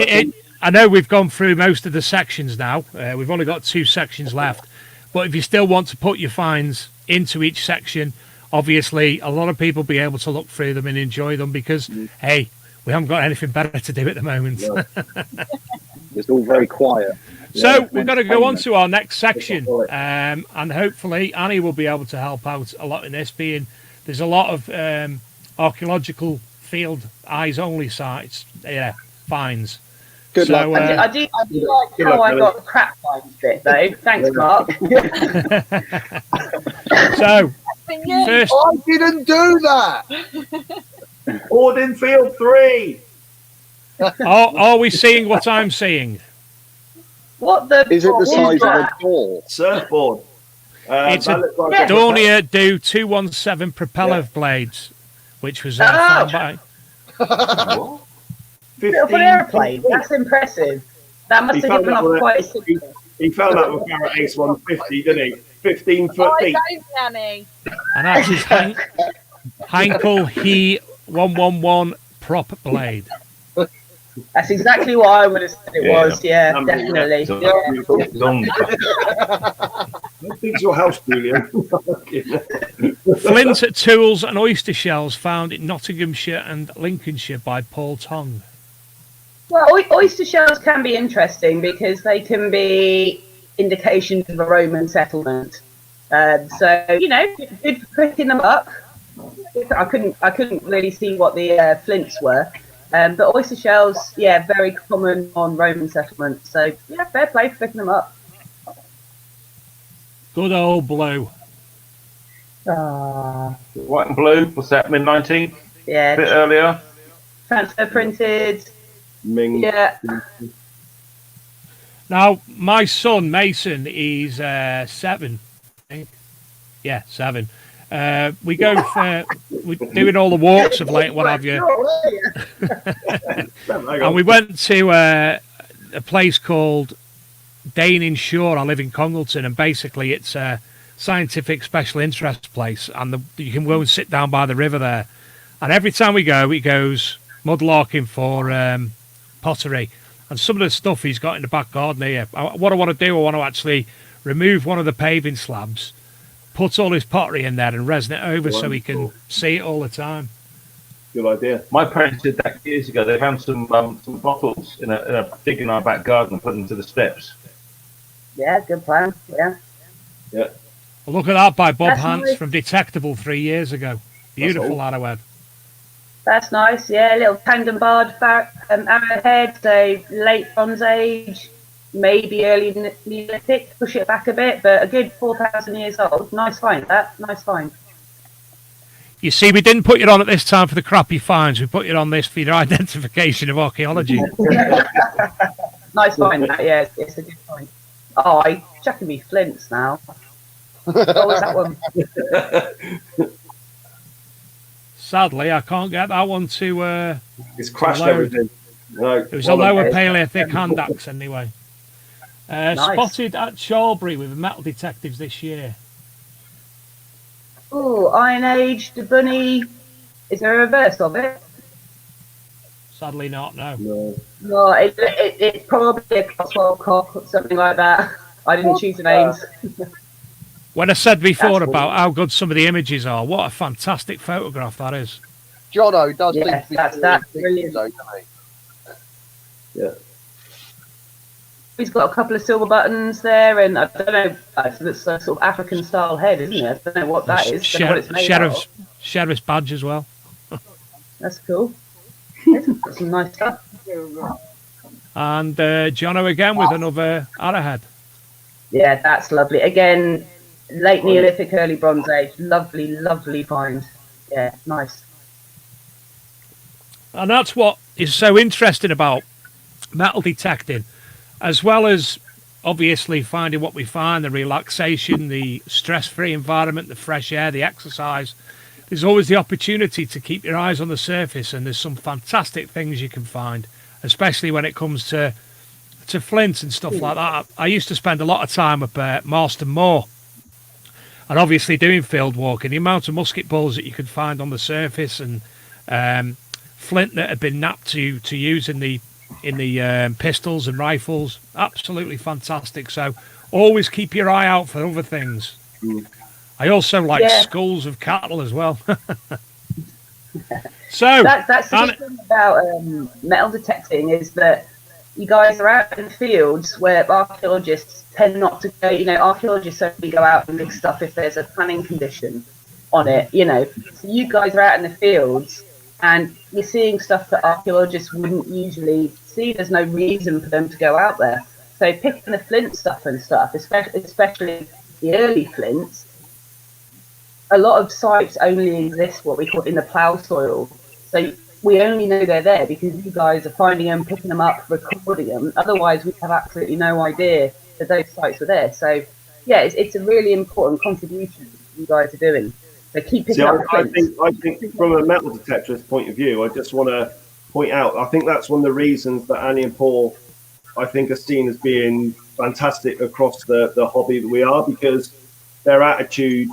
I know we've gone through most of the sections now. We've only got 2 sections left. But if you still want to put your finds into each section, obviously a lot of people will be able to look through them and enjoy them because, hey, we haven't got anything better to do at the moment. It's all very quiet. So we're going to go on to our next section, and hopefully Annie will be able to help out a lot in this, being there's a lot of archaeological field eyes-only sites, finds. Good luck. I do like how I got the crap finds bit, though. Thanks, Mark. So, first, I didn't do that. Hoarding Field 3. Are we seeing what I'm seeing? What the? Is it the size of a door? Surfboard. It's a Dornier Do 217 propeller blades, which was found by. Little airplane. That's impressive. That must have given off quite a He found that with Garrett Ace 150, didn't he? 15 foot deep. Annie. And that's his Heinkel He 111 prop blade. That's exactly what I would have said it was. Yeah, definitely. It's your house, Julian. Flint tools and oyster shells found in Nottinghamshire and Lincolnshire by Paul Tong. Well, oyster shells can be interesting because they can be indications of a Roman settlement. So good for picking them up. I couldn't really see what the flints were. But oyster shells, very common on Roman settlements. So, fair play for picking them up. Good old blue. White and blue, what's that, mid-19th? Yeah. A bit earlier. Transfer printed. Ming. Yeah. Now, my son, Mason, is 7. I think. Yeah, 7. We go for we're doing all the walks of late, what have you. And we went to a place called Dane Shore. I live in Congleton, and basically it's a scientific special interest place, and you can go and sit down by the river there. And every time we go, he goes mudlarking for pottery, and some of the stuff he's got in the back garden here. What I want to do, I want to actually remove one of the paving slabs, put all his pottery in there and resin it over so he can see it all the time. Good idea. My parents did that years ago. They found some bottles in a dig in our back garden and put them to the steps. Yeah, good plan. Yeah. Yeah. Well, look at that by Bob That's Hance nice. from Detectival 3 years ago. Beautiful arrowhead. That's nice. Yeah, a little tandem barred arrowhead, so late Bronze Age, maybe early Neolithic. Push it back a bit, but a good 4,000 years old. Nice find. Nice find. You see, we didn't put you on at this time for the crappy finds. We put you on this for your identification of archaeology. Nice find. That. Yeah, it's a good find. Oh, I'm chucking me flints now. What was that one? Sadly, I can't get that one to. It's crashed everything. No, it was a lower Paleolithic hand axe anyway. Nice. Spotted at Charlbury with the metal detectives this year. Oh, Iron Age, the bunny. Is there a reverse of it? Sadly not, no. No, it's probably a Cotswold cock or something like that. I didn't choose the names. When I said before about how good some of the images are, what a fantastic photograph that is. Jono does Yeah, think that's brilliant. though, doesn't he? Yeah. He's got a couple of silver buttons there, and I don't know, it's a sort of African style head, isn't it? I don't know what that is. Don't know what it's made out of. Sheriff's badge as well. That's cool. Got some nice stuff. And Jono again with another arrowhead. Yeah, that's lovely. Again, late Neolithic, early Bronze Age. Lovely, lovely find. Yeah, nice. And that's what is so interesting about metal detecting, as well as obviously finding what we find, the relaxation, the stress-free environment, the fresh air, the exercise. There's always the opportunity to keep your eyes on the surface, and there's some fantastic things you can find, especially when it comes to flint and stuff like that. I used to spend a lot of time up Marston Moor, and obviously doing field walking. The amount of musket balls that you could find on the surface, and flint that had been napped to use in the pistols and rifles, absolutely fantastic. So always keep your eye out for other things. I also like skulls of cattle as well. So that's the good thing about metal detecting, is that you guys are out in the fields where archaeologists tend not to go. You know, archaeologists only go out and dig stuff if there's a planning condition on it. You know, so you guys are out in the fields and you're seeing stuff that archaeologists wouldn't usually see. There's no reason for them to go out there. So picking the flint stuff, especially the early flints, a lot of sites only exist what we call in the plough soil. So we only know they're there because you guys are finding them, picking them up, recording them. Otherwise, we have absolutely no idea that those sites were there. So, yeah, it's a really important contribution you guys are doing. So keep picking up the flints. I think from a metal detectorist point of view, I just want to point out, I think that's one of the reasons that Annie and Paul, I think, are seen as being fantastic across the hobby that we are, because their attitude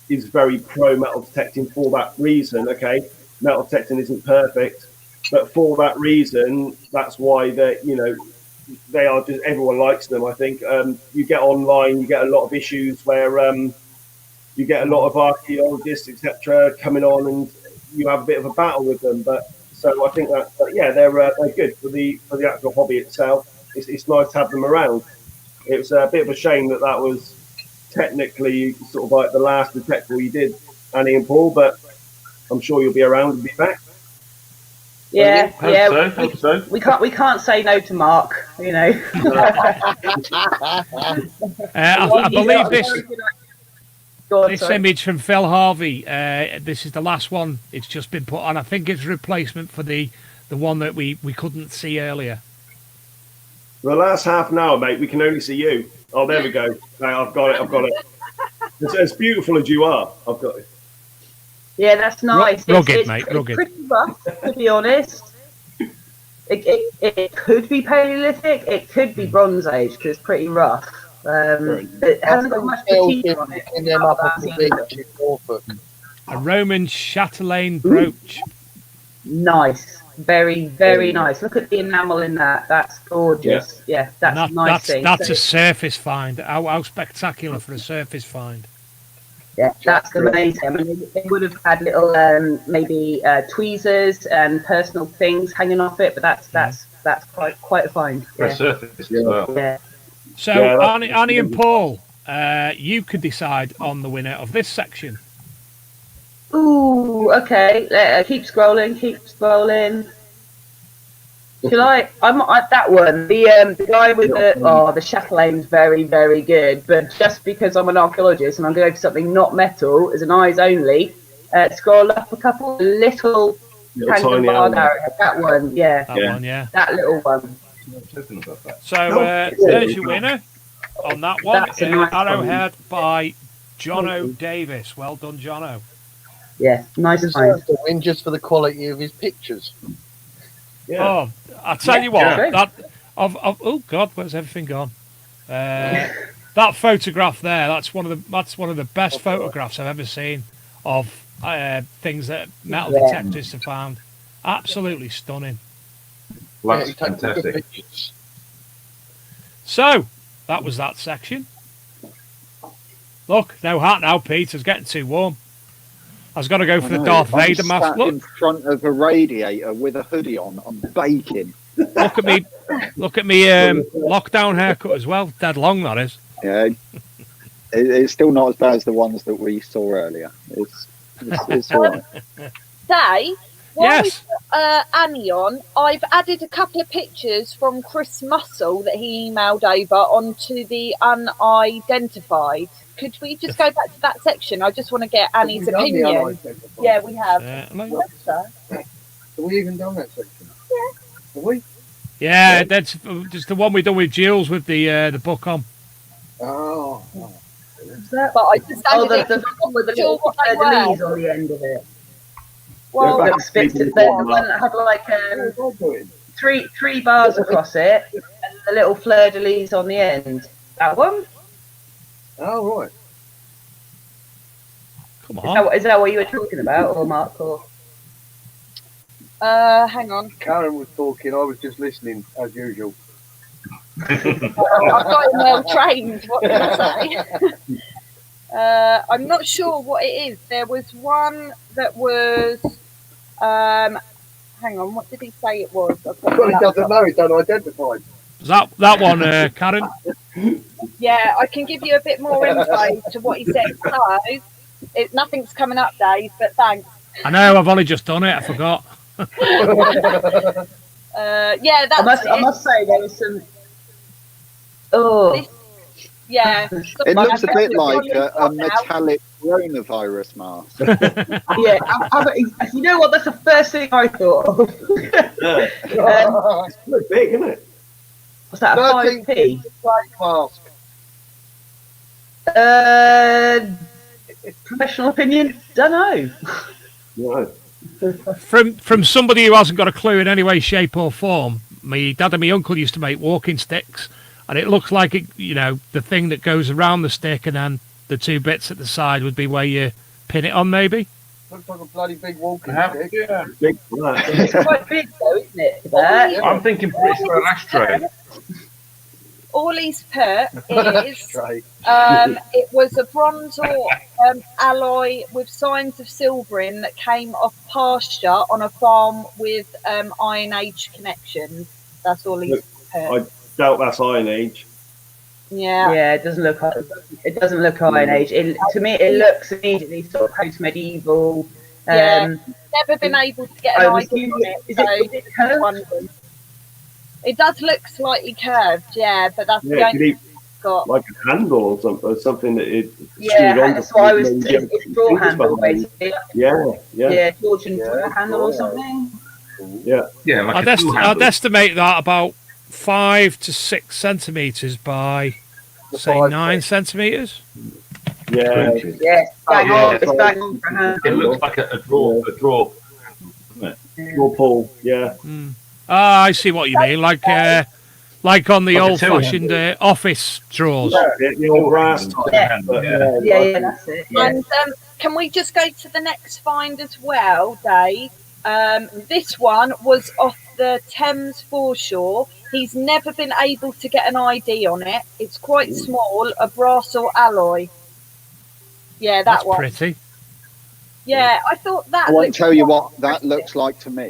is very pro metal detecting for that reason. Okay, metal detecting isn't perfect, but for that reason, that's why they are just, everyone likes them. I think you get online, you get a lot of issues where you get a lot of archaeologists, etc., coming on, and you have a bit of a battle with them. But so I think that they're good for the actual hobby itself. It's nice to have them around. It was a bit of a shame that was technically sort of like the last detectable you did, Annie and Paul, but I'm sure you'll be around and be back. Yeah, Hope so. We can't say no to Mark, you know. I believe this Sorry. image from Phil Harvey, this is the last one. It's just been put on. I think it's a replacement for the one that we couldn't see earlier. The last half an hour, mate, we can only see you. Oh, there we go. Right, I've got it. It's as beautiful as you are. I've got it. Yeah, that's nice. Rugged, mate. It's Rugged. pretty rough, to be honest. It could be Paleolithic. It could be Bronze Age because it's pretty rough. It hasn't got much fatigue on it. In them up on the beach in Norfolk. A Roman chatelaine brooch. Nice. Very, very nice. Look at the enamel in that. That's gorgeous. Yeah, that's a nice thing. That's a surface find. How spectacular for a surface find. Yeah, that's amazing. I mean, they would have had little maybe tweezers and personal things hanging off it, but that's quite a find. For a surface as well. Yeah. So, Annie and Paul, you could decide on the winner of this section. Ooh, okay. Keep scrolling. Shall I? I'm at that one. The guy with the chatelain's very, very good. But just because I'm an archaeologist and I'm going to go for something not metal, as an eyes only, scroll up a couple. Little tiny arrow. That one, yeah. That little one. So there's your winner on that one. That's a nice Arrowhead by Jono Davis. Well done, Jono. Yeah, nice He find. deserves to win just for the quality of his pictures. Yeah. Oh, I'll tell you what. Oh God, where's everything gone? That photograph there. That's one of the best photographs I've ever seen. of things that metal detectors have found. Absolutely stunning. That's fantastic. So, that was that section. Look, no hat now, Pete. It's getting too warm. I was going to go for the Darth Vader mask. Sat in front of a radiator with a hoodie on. I'm baking. Look at me lockdown haircut as well. Dead long, that is. Yeah, it's still not as bad as the ones that we saw earlier. It's all right. Dave, while Yes. we've got Annie on, I've added a couple of pictures from Chris Mussell that he emailed over onto the unidentified. Could we just go back to that section? I just want to get Annie's opinion. Yeah, we have. Have we even done that section? Yeah. Have we? Yeah, that's just the one we done with Jules with the book on. Oh. But I just added the it one with the sure little what they leaves were. on the end of it. Well, The one that had like three bars across it, and the little fleur de lis on the end. That one. Oh, right. Come on. Is that what you were talking about, or Mark? Or hang on. Karen was talking. I was just listening, as usual. I've got him well trained. What can I say? I'm not sure what it is. There was one that was. Hang on. What did he say it was? Well, he doesn't know. It's unidentified. Is that one, Karen? Yeah, I can give you a bit more info to what he said. So, nothing's coming up, Dave. But thanks. I know. I've only just done it. I forgot. Yeah, that's I must say there was some. Oh. Yeah. It looks a bit like a metallic coronavirus mask. Yeah, you know what? That's the first thing I thought of. It's pretty big, isn't it? What's that? A 5p? Mask. Professional opinion? Don't know. No. From somebody who hasn't got a clue in any way, shape, or form, my dad and my uncle used to make walking sticks, and it looks like it, the thing that goes around the stick, and then the two bits at the side would be where you pin it on, maybe. Looks like a bloody big walking stick. Yeah, big for that. It's quite big, though, isn't it? That? I'm thinking pretty for an ashtray. All he's put is it was a bronze or alloy with signs of silvering that came off pasture on a farm with Iron Age connections. That's all he's put. I doubt that's Iron Age. Yeah. Yeah, it doesn't look. It doesn't look Iron Age. To me, it looks immediately sort of post-medieval. Yeah. Never been able to get an idea on it. Is it curved? It does look slightly curved, yeah, but that's the only thing it's got. Like a handle or something that it yeah, screwed on. that's why I was. It's draw handle basically. Yeah. Georgian draw handle or something. Yeah. Yeah, like I'd estimate that about 5 to 6 centimeters by say 9 centimeters. Yeah. Yeah. It's bang on for a handle. It looks like a draw. Draw pull. Yeah. I see what you mean. Like on the old-fashioned office drawers. The old brass type handle. Yeah, that's it. Yeah. And can we just go to the next find as well, Dave? This one was off the Thames foreshore. He's never been able to get an ID on it. It's quite small, a brass or alloy. Yeah, That's one. pretty. Yeah, I thought that. I won't tell you what that looks like to me.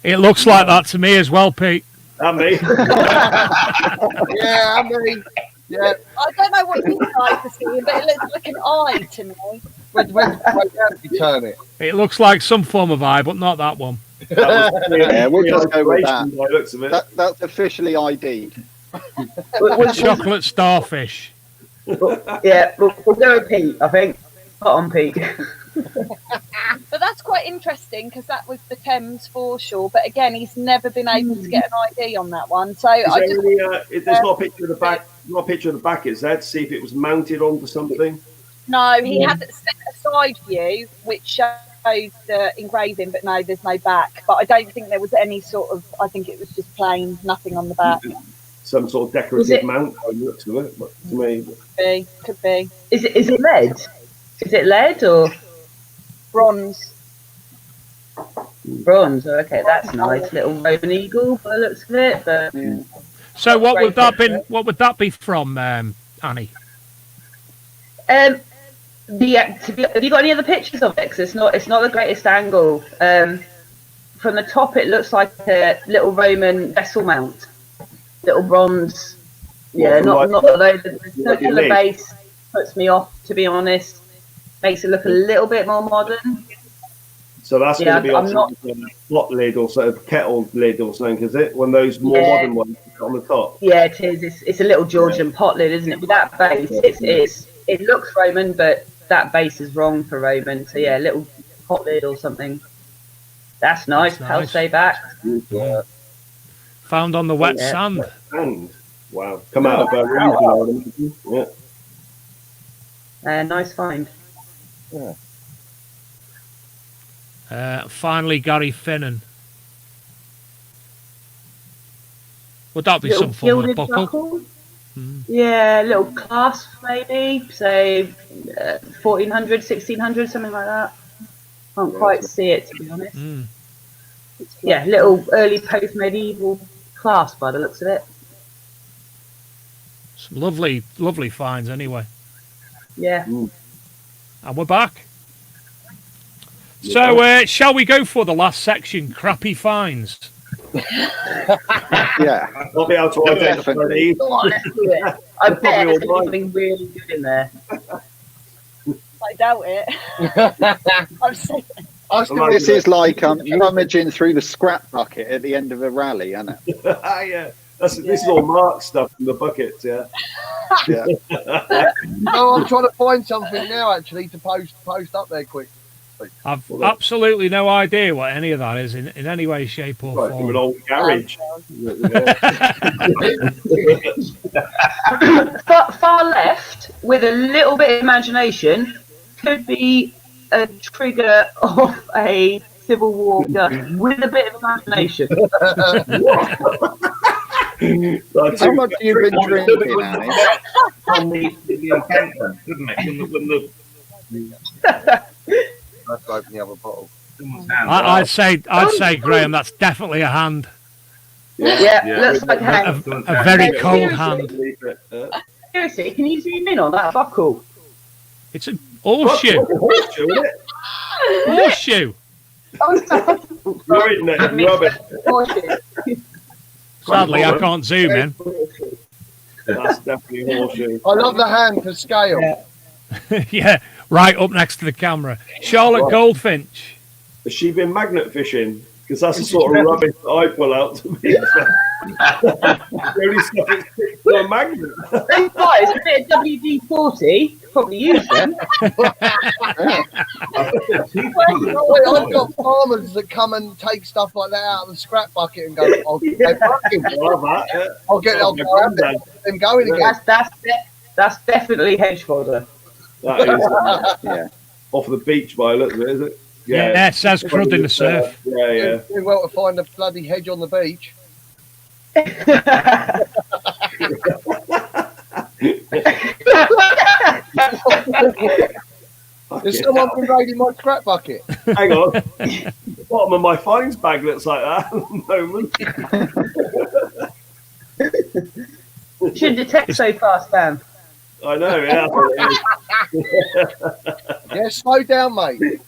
It looks like that to me as well, Pete. And me. Yeah, and me. Yeah. I don't know what you guys are seeing, but it looks like an eye to me. When you turn it. It looks like some form of eye, but not that one. Yeah, we'll just go with that. By the looks of it. That's officially ID'd. Chocolate starfish. Yeah, we'll go with Pete, I think. Hot on Pete. But that's quite interesting because that was the Thames foreshore. But again, he's never been able to get an ID on that one. So there's not a picture of the back. Not a picture of the back. Is there to see if it was mounted onto something? No, he had a side view which showed the engraving, but no, there's no back. But I don't think there was any sort of. I think it was just plain, nothing on the back. Some sort of decorative mount. I looked to it, but to me, Could be. Is it lead? Is it lead or Bronze. bronze? Okay, that's nice. Little Roman eagle by the looks of it. But So what would that been? What would that be from, Annie? have you got any other pictures of it? 'Cause it's not the greatest angle. From the top, it looks like a little Roman vessel mount, little bronze. Yeah, not though. The circular base puts me off, to be honest. Makes it look a little bit more modern. So that's going to be I'm not a pot lid or sort of kettle lid or something, is it? One of those more modern ones on the top. Yeah, it is. It's a little Georgian pot lid, isn't it? With that base, it looks Roman, but that base is wrong for Roman. So yeah, a little pot lid or something. That's nice. I'll say back. Found on the wet sand. Wow, come out of a region. Yeah. Nice find. Yeah. Finally, Gary Finnan. Would that be Little some form of gilded buckle? Yeah, little clasp maybe, say 1400, 1600, something like that. Can't quite see it, to be honest. Yeah, little early post-medieval clasp by the looks of it. Some lovely, lovely finds anyway. Yeah. And we're back. So, shall we go for the last section, crappy finds? Yeah. I'll be able to identify these. Go on, let's do it. I bet there's something really good in there. I doubt it. I'm saying. This is like rummaging through the scrap bucket at the end of a rally, isn't it? Yeah. This is all Mark stuff in the buckets, yeah. Yeah. No, I'm trying to find something now actually to post up there quick. I've absolutely no idea what any of that is in any way, shape, or form. From an old garage. Far left, with a little bit of imagination, could be a trigger of a Civil War gun with a bit of imagination. How much have you been drinking, Annie? On the encampment, didn't it? Let's open the other bottle. I'd say, Graham, that's definitely a hand. Yeah, looks like a hand. A very cold hand. Seriously, can you zoom in on that buckle? It's a horseshoe. Horseshoe, isn't it? Horseshoe. Sadly, I can't zoom in. That's definitely a horseshoe. I love the hand for scale. Yeah, right up next to the camera. Charlotte Goldfinch. Has she been magnet fishing? Because that's the sort of rubbish that I pull out to me. The only stuff that's fixed to a magnet. It's a bit of WD-40. Probably use them. I've got farmers that come and take stuff like that out of the scrap bucket and go, I'll get them going again. That's definitely hedge fodder. That is, yeah. Off the beach by a look of it, is it? Yeah, it says crud in the surf. Yeah. Do well to find a bloody hedge on the beach. There's someone been raiding my scrap bucket. Hang on. The bottom of my fines bag looks like that at the moment. Shouldn't detect so fast, Dan. I know, yeah. Yeah, slow down, mate.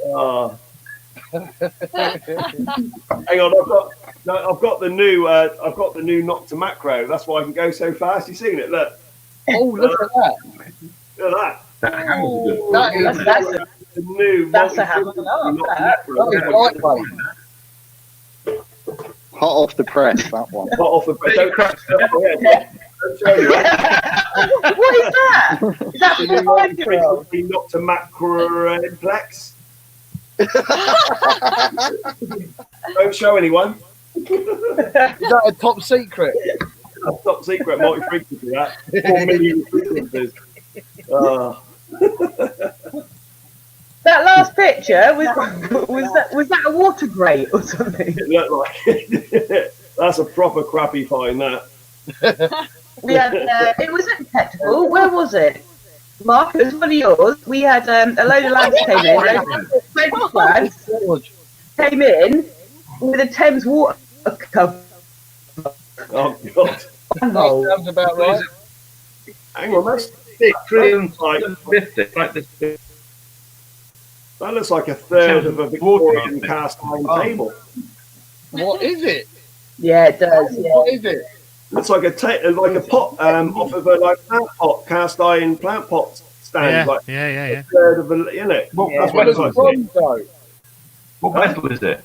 Oh. Hang on, I've got the new knock to macro. That's why I can go so fast. You seen it? Look. Oh, look at that. Look at that. That's the new. That's a hammer. Hot off the press, that one. Hot off the press. Don't crack stuff. What is that? Is that for the 5-year-old? The knock to macroplex. Don't show anyone. Is that a top secret? A top secret multi-frequency, that. 4 million frequencies. That last picture was that a water grate or something? It looked like it. That's a proper crappy find, that. We had it was at Detectival. Where was it? Marcus, one of yours. We had a load of lads came in, lads came in with a Thames water cover. Oh God! That sounds about right. Hang on, that's thick. Like, like this. that looks like a third of a Victorian cast iron table. What is it? Yeah, it does. Yeah. What is it? Looks like a pot off of a plant pot, cast iron plant pot stand. Yeah, yeah. A third of a, isn't it? That's what it looks like. What metal is it?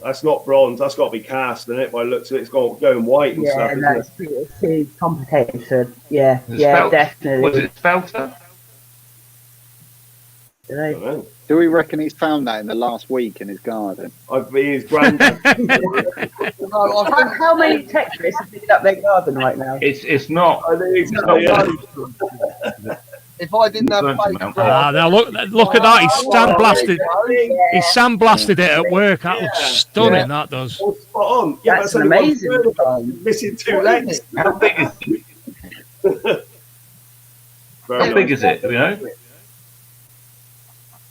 That's not bronze. That's got to be cast, isn't it? By the looks of it, it's going white and stuff. No, Isn't it? it's too complicated. Yeah, Spelt? definitely. Was it spelter? Do we reckon he's found that in the last week in his garden? I've been his granddad. How many Tetris have picked up their garden right now? It's not. I think it's not. If I didn't have now look at that. He's sandblasted. He sandblasted it at work. That looks stunning. That does. Spot on. Yeah, That's amazing. Missing two legs. How big is it? How big is it? Do you know?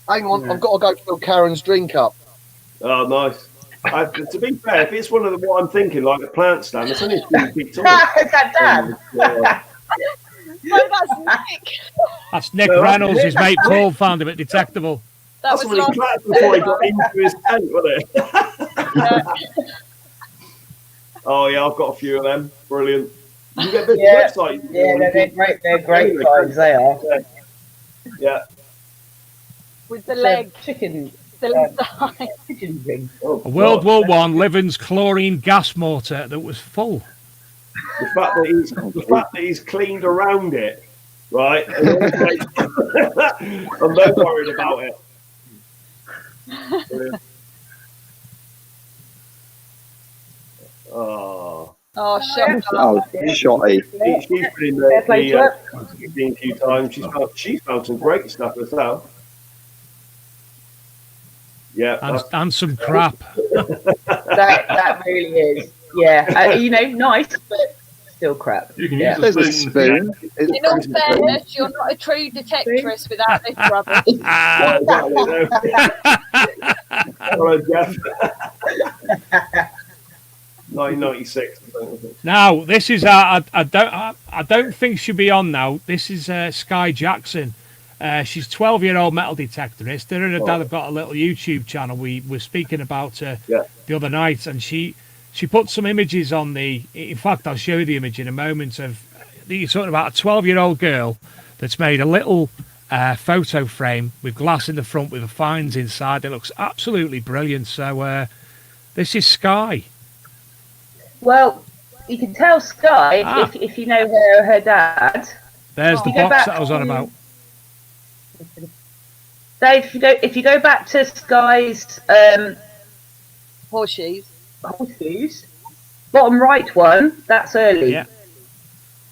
Hang on, I've got to go fill Karen's drink up. Oh, nice. To be fair, if it's one of what I'm thinking, like a plant stand, it's only a few feet tall. Is that Dan? No, that's Nick. That's Nick Reynolds. His mate Paul found him at Detectival. That's what he clapped before he got into his tent, wasn't it? Oh yeah, I've got a few of them. Brilliant. You get this website. Yeah, they're great. They're great finds. They are. Yeah. With the leg. Chicken. Chicken ring. A World War I Livens chlorine gas mortar that was full. The fact that he's cleaned around it, right? I'm not worried about it. Oh. Oh, shut Oh, shotty. She's been in the a few times. She's found some great stuff herself. Yeah, and some crap. that really is. Yeah, nice, but still crap. You can There's a spoon. In all fairness, you're not a true detectress without this rubbish. Hello, Jeff. 1996. Now this is I don't think she'll be on now. This is Sky Jackson. She's 12-year-old metal detectorist. Her and her dad have got a little YouTube channel. We were speaking about the other night, and she put some images on the. In fact, I'll show you the image in a moment. Of you're talking about a 12-year-old girl that's made a little photo frame with glass in the front with the finds inside. It looks absolutely brilliant. So this is Sky. Well, you can tell Sky if you know her dad. There's the box that I was on about. Dave, if you go back to Sky's horseshoes, bottom right one, that's early.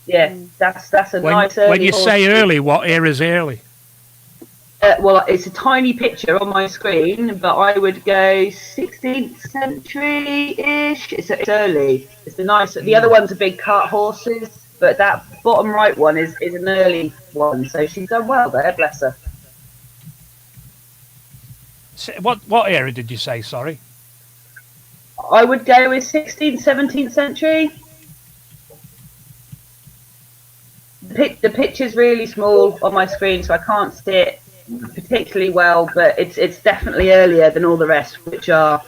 Yeah, that's a nice early. When you say early, what era is early? Well, it's a tiny picture on my screen, but I would go 16th century-ish. It's early. It's a nice. The other one's a big cart horses, but that bottom right one is an early one. So she's done well there, bless her. What era did you say? Sorry. I would go with 16th, 17th century. The picture's really small on my screen, so I can't see it particularly well, but it's definitely earlier than all the rest, which are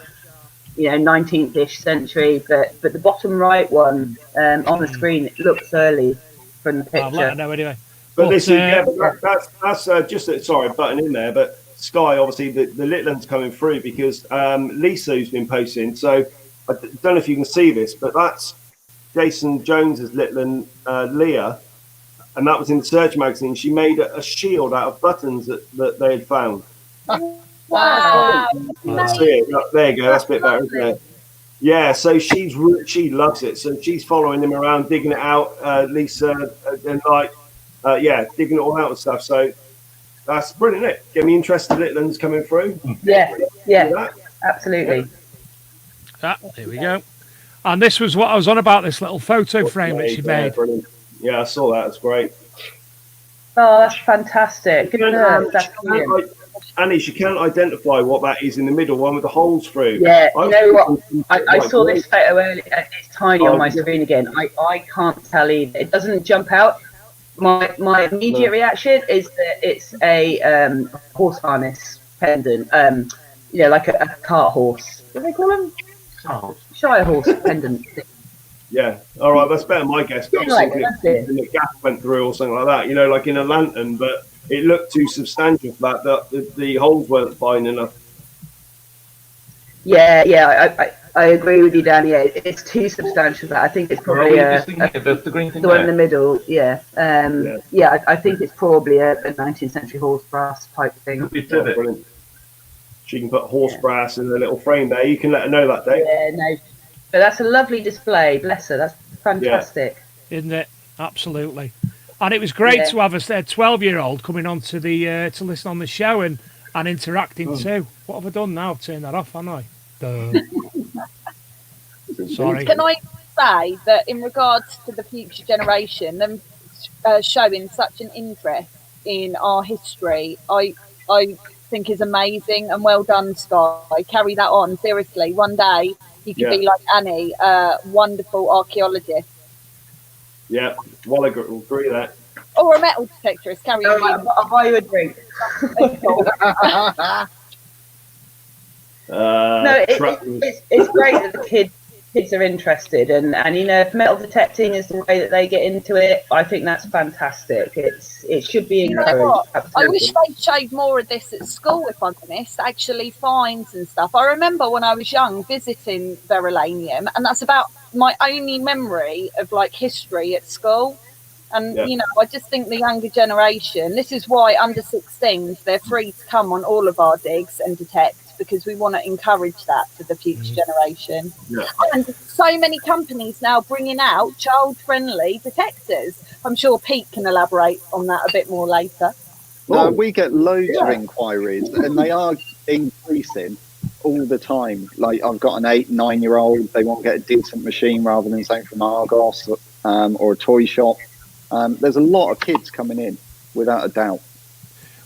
19th-ish century. But the bottom right one on the screen, it looks early from the picture. I'll let her know anyway. But that's just sorry, button in there. But Sky, obviously, the Litland's coming through because Lisa's been posting. So I don't know if you can see this, but that's Jason Jones's Litland Leah. And that was in the Search magazine. She made a shield out of buttons that they had found. Wow. That's it. There you go. That's a bit better, isn't it? Yeah, so she loves it. So she's following him around, digging it out, Lisa, and digging it all out and stuff. So that's brilliant, isn't it? Get me interested. Litland's coming through. Yeah, absolutely. There we go. And this was what I was on about, this little photo frame that she made. Brilliant. Yeah, I saw that. It's great. Oh, that's fantastic. Good work. That's brilliant. Annie, she can't identify what that is in the middle one with the holes through. Yeah, you know what? I saw this photo earlier. It's tiny on my screen again. I can't tell either. It doesn't jump out. My immediate reaction is that it's a horse harness pendant. You know, like a cart horse. What do they call them? Shire horse pendant. Yeah, all right, that's better than my guess. But I was thinking the gas went through or something like that, you know, like in a lantern, but it looked too substantial for that the holes weren't fine enough. Yeah, I agree with you, Danny. Yeah, it's too substantial for that. I think it's probably the green thing the one in the middle. Yeah, I think it's probably a 19th century horse brass type thing. Brilliant. She can put horse brass in a little frame there. You can let her know that, Dave. Yeah, no. But that's a lovely display. Bless her. That's fantastic. Isn't it? Absolutely. And it was great to have a 12-year-old coming on to the to listen on the show and interacting too. What have I done now? I've turned that off, haven't I? Sorry. Can I say that in regards to the future generation, them showing such an interest in our history, I think is amazing, and well done, Sky. Carry that on, seriously. One day you could be like Annie, wonderful archaeologist. Yeah, well, I agree with that. Or a metal detectorist, carry on. I'll buy you a drink. No, it's great that the kids are interested, and you know, if metal detecting is the way that they get into it, I think that's fantastic. It should be encouraged. I wish they showed more of this at school, if I'm honest, actually finds and stuff. I remember when I was young visiting Verulamium, and that's about my only memory of like history at school. And you know, I just think the younger generation, this is why under 16s they're free to come on all of our digs and detect, because we want to encourage that for the future generation. And so many companies now bringing out child-friendly detectors. I'm sure Pete can elaborate on that a bit more later. We get loads of inquiries, and they are increasing all the time. Like, I've got an 8-9-year-old, they want to get a decent machine rather than something from Argos or a toy shop. There's a lot of kids coming in, without a doubt.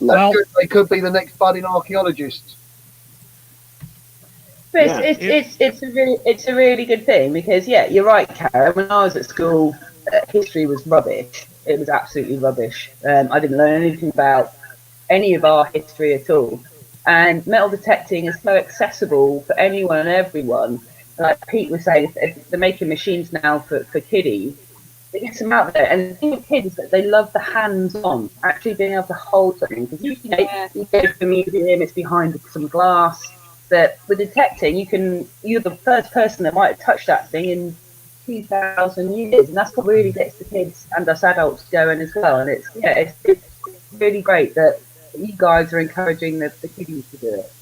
Well, they could be the next budding archaeologists. But it's a really good thing, because you're right, Karen. When I was at school, history was rubbish. It was absolutely rubbish. I didn't learn anything about any of our history at all. And metal detecting is so accessible for anyone and everyone. Like Pete was saying, if they're making machines now for kiddies, it gets them out there. And the thing with kids is that they love the hands-on, actually being able to hold something. Because you go to a museum, it's behind some glass. But with detecting, you're the first person that might have touched that thing in 2,000 years, and that's what really gets the kids and us adults going as well. And it's really great that you guys are encouraging the kiddies to do it.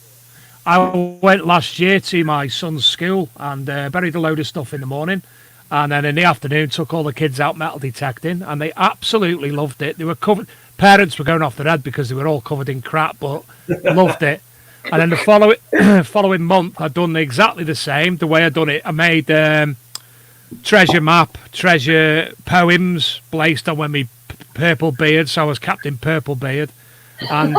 I went last year to my son's school and buried a load of stuff in the morning, and then in the afternoon took all the kids out metal detecting, and they absolutely loved it. They were covered. Parents were going off their head because they were all covered in crap, but loved it. And then the following month, I'd done exactly the same. The way I'd done it, I made treasure map, treasure poems based on when me purple beard, so I was Captain Purple Beard, and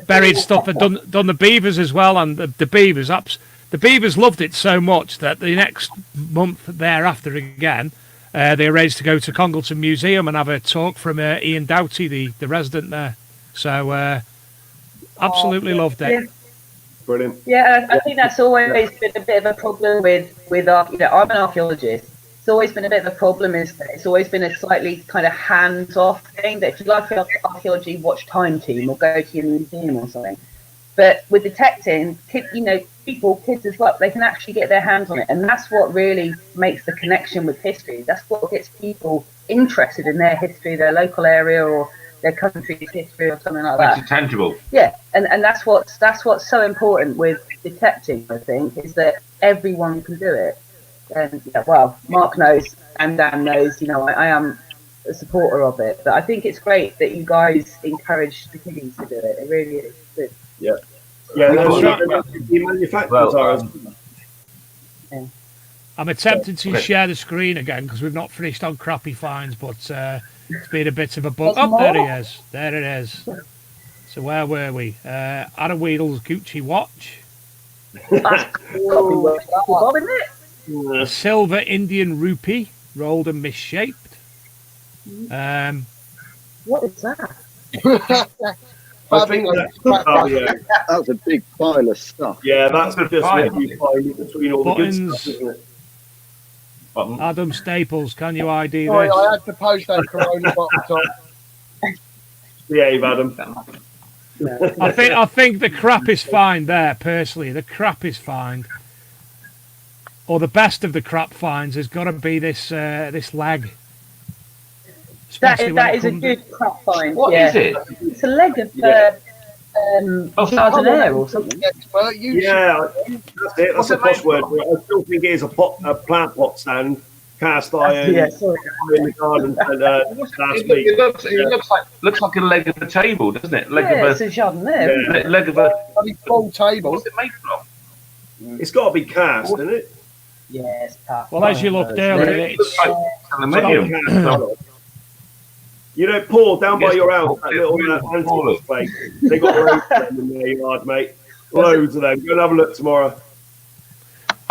buried stuff. I'd done the beavers as well, and the beavers loved it so much that the next month thereafter again, they arranged to go to Congleton Museum and have a talk from Ian Doughty, the resident there. So. Absolutely loved it. Yeah. Brilliant. Yeah, I think that's always been a bit of a problem with our. You know, I'm an archaeologist. It's always been a bit of a problem. Is that it's always been a slightly kind of hands-off thing. That if you like archaeology, watch Time Team or go to your museum or something. But with detecting, kids as well, they can actually get their hands on it, and that's what really makes the connection with history. That's what gets people interested in their history, their local area, or their country's history or something like that. Makes it tangible. Yeah, and that's what's so important with detecting, I think, is that everyone can do it. And Mark knows and Dan knows, I am a supporter of it. But I think it's great that you guys encourage the kiddies to do it. It really is good. Yeah, the manufacturers are. I'm attempting to Okay. share the screen again because we've not finished on crappy finds, but it's been a bit of a bug. There's Oh, there more? it is. There it is. So where were we? Adam Weedle's Gucci watch. That's cool. Bob, isn't it? A silver Indian rupee, rolled and misshaped. What is that? I think that's That was a big pile of stuff. Yeah, that's Good just find. what you find in between all the good Buttons. stuff, isn't it? Button. Adam Staples, can you ID Sorry, this? I had to post that Corona bottom top. Behave, Adam. I think the crap is fine there, personally. The crap is fine. Or the best of the crap finds has got to be this this leg. Especially when That it is a comes- good crop find. What yeah. is it? It's a leg of Chardonnay or something. Expert, you Yeah, that's it. That's a posh word. I still think it is a plant pot stand, cast iron, Yeah, sorry. in the garden last week. It looks like a leg of a table, doesn't it? Leg Yeah, it's of a Chardonnay. Yeah. leg of a. bloody full table. What's it made from? It's got to be cast, isn't it? Yeah, it's part. Well, as you looked earlier, It looks it's like aluminium. Cast. You know, Paul, down by Yes, your house, that Paul. little antique place, they got loads of them in their yard, mate. Loads of them. Go and have a look tomorrow.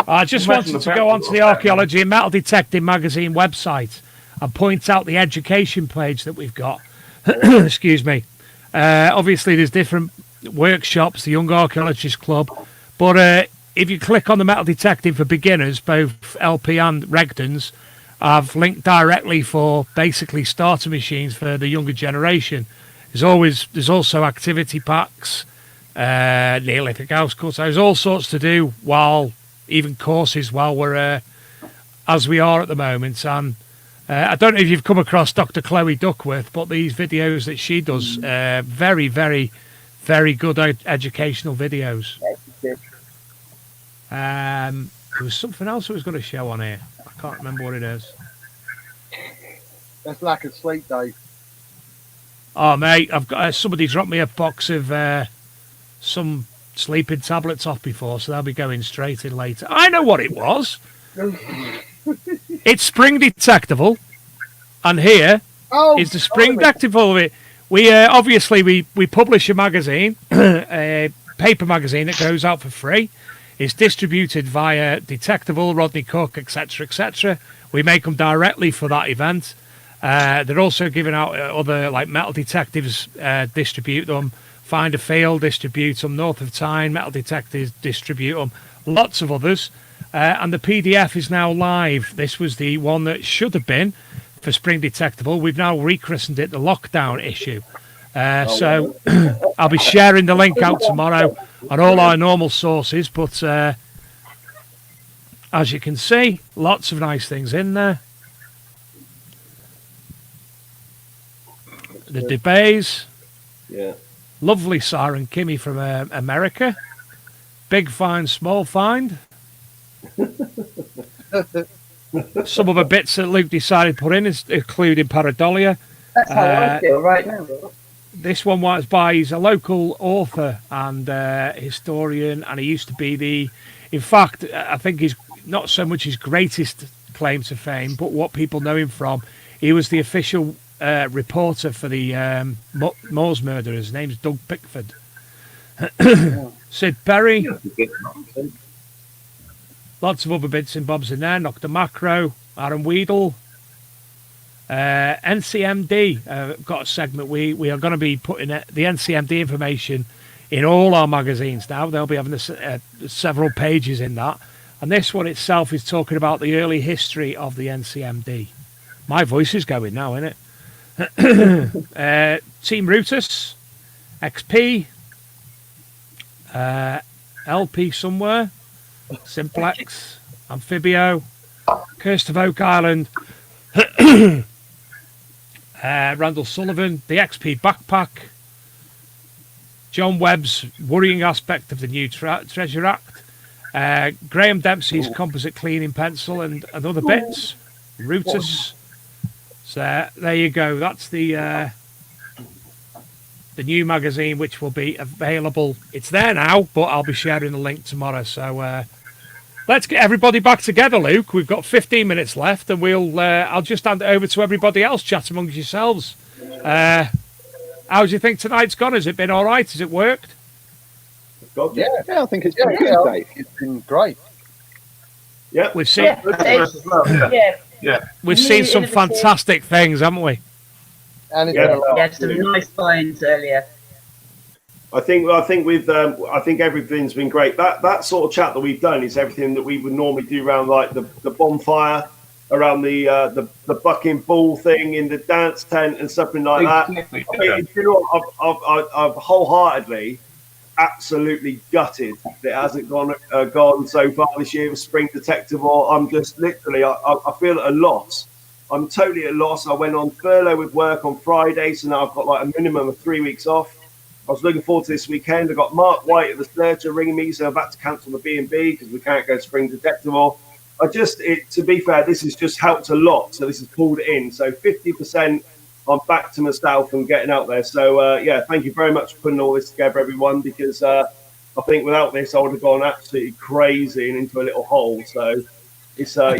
I just Imagine wanted the to go fact onto that- the Archaeology and Metal Detecting magazine website and point out the education page that we've got. Excuse me. Obviously, there's different workshops, the Young Archaeologists Club, but if you click on the Metal Detecting for beginners, both LP and Regdens, I've linked directly for basically starter machines for the younger generation. There's also activity packs, Neolithic house course. There's all sorts to do even courses while we're as we are at the moment. And I don't know if you've come across Dr. Chloe Duckworth, but these videos that she does, very, very, very good educational videos. There was something else I was going to show on here. I can't remember what it is. That's lack of sleep, Dave. Oh, mate, I've got somebody dropped me a box of some sleeping tablets off before, so they'll be going straight in later. I know what it was. It's Spring Detectival, and here is the Spring Detectival. We obviously we publish a magazine, a paper magazine that goes out for free. It's distributed via Detectival, Rodney Cook, etc., etc. We make them directly for that event. They're also giving out other, like Metal Detectives distribute them, Find a Fail distribute them, North of Tyne, Metal Detectives distribute them, lots of others. And the PDF is now live. This was the one that should have been for Spring Detectival. We've now rechristened it the Lockdown issue. So I'll be sharing the link out tomorrow on all our normal sources, but as you can see, lots of nice things in there. The debays, Yeah. lovely Sarah and Kimmy from America, big find, small find. Some other bits that Luke decided to put in, including Paradolia. That's how I feel right now. This one was by, he's a local author and historian, and he used to be in fact, I think he's not so much his greatest claim to fame, but what people know him from, he was the official reporter for the Moors murderers. His name's Doug Pickford. Sid Perry. Lots of other bits and bobs in there. Dr. Macro, Aaron Weedle. NCMD got a segment. We are going to be putting the NCMD information in all our magazines now. They'll be having several pages in that. And this one itself is talking about the early history of the NCMD. My voice is going now, isn't it? Team Rutus, XP, LP somewhere, Simplex, Amphibio, Curse of Oak Island, Randall Sullivan, the XP Backpack, John Webb's Worrying Aspect of the New Treasure Act, Graham Dempsey's Composite Cleaning Pencil and other bits, Rutus. So there you go. That's the new magazine, which will be available. It's there now, but I'll be sharing the link tomorrow. So let's get everybody back together, Luke. We've got 15 minutes left, and I'll just hand it over to everybody else. Chat amongst yourselves. How do you think tonight's gone? Has it been all right? Has it worked? Yeah, I think it's been good, Dave. It's been great. Yeah, we've seen. Yeah. We've seen some fantastic things, haven't we? And it's some nice finds earlier. I think everything's been great. That sort of chat that we've done is everything that we would normally do around like the bonfire, around the bucking ball thing in the dance tent and something like that. I've wholeheartedly, absolutely gutted that it hasn't gone so far this year with Spring Detectival. I'm just literally, I feel at a loss. I'm totally at a loss. I went on furlough with work on Friday, so now I've got like a minimum of 3 weeks off. I was looking forward to this weekend. I got Mark White at the Searcher ringing me, so I've had to cancel the B&B because we can't go to Spring Detectival. To be fair, this has just helped a lot. So this has pulled it in. So 50%, I'm back to myself and getting out there. So thank you very much for putting all this together, everyone, because I think without this, I would have gone absolutely crazy and into a little hole. So it's I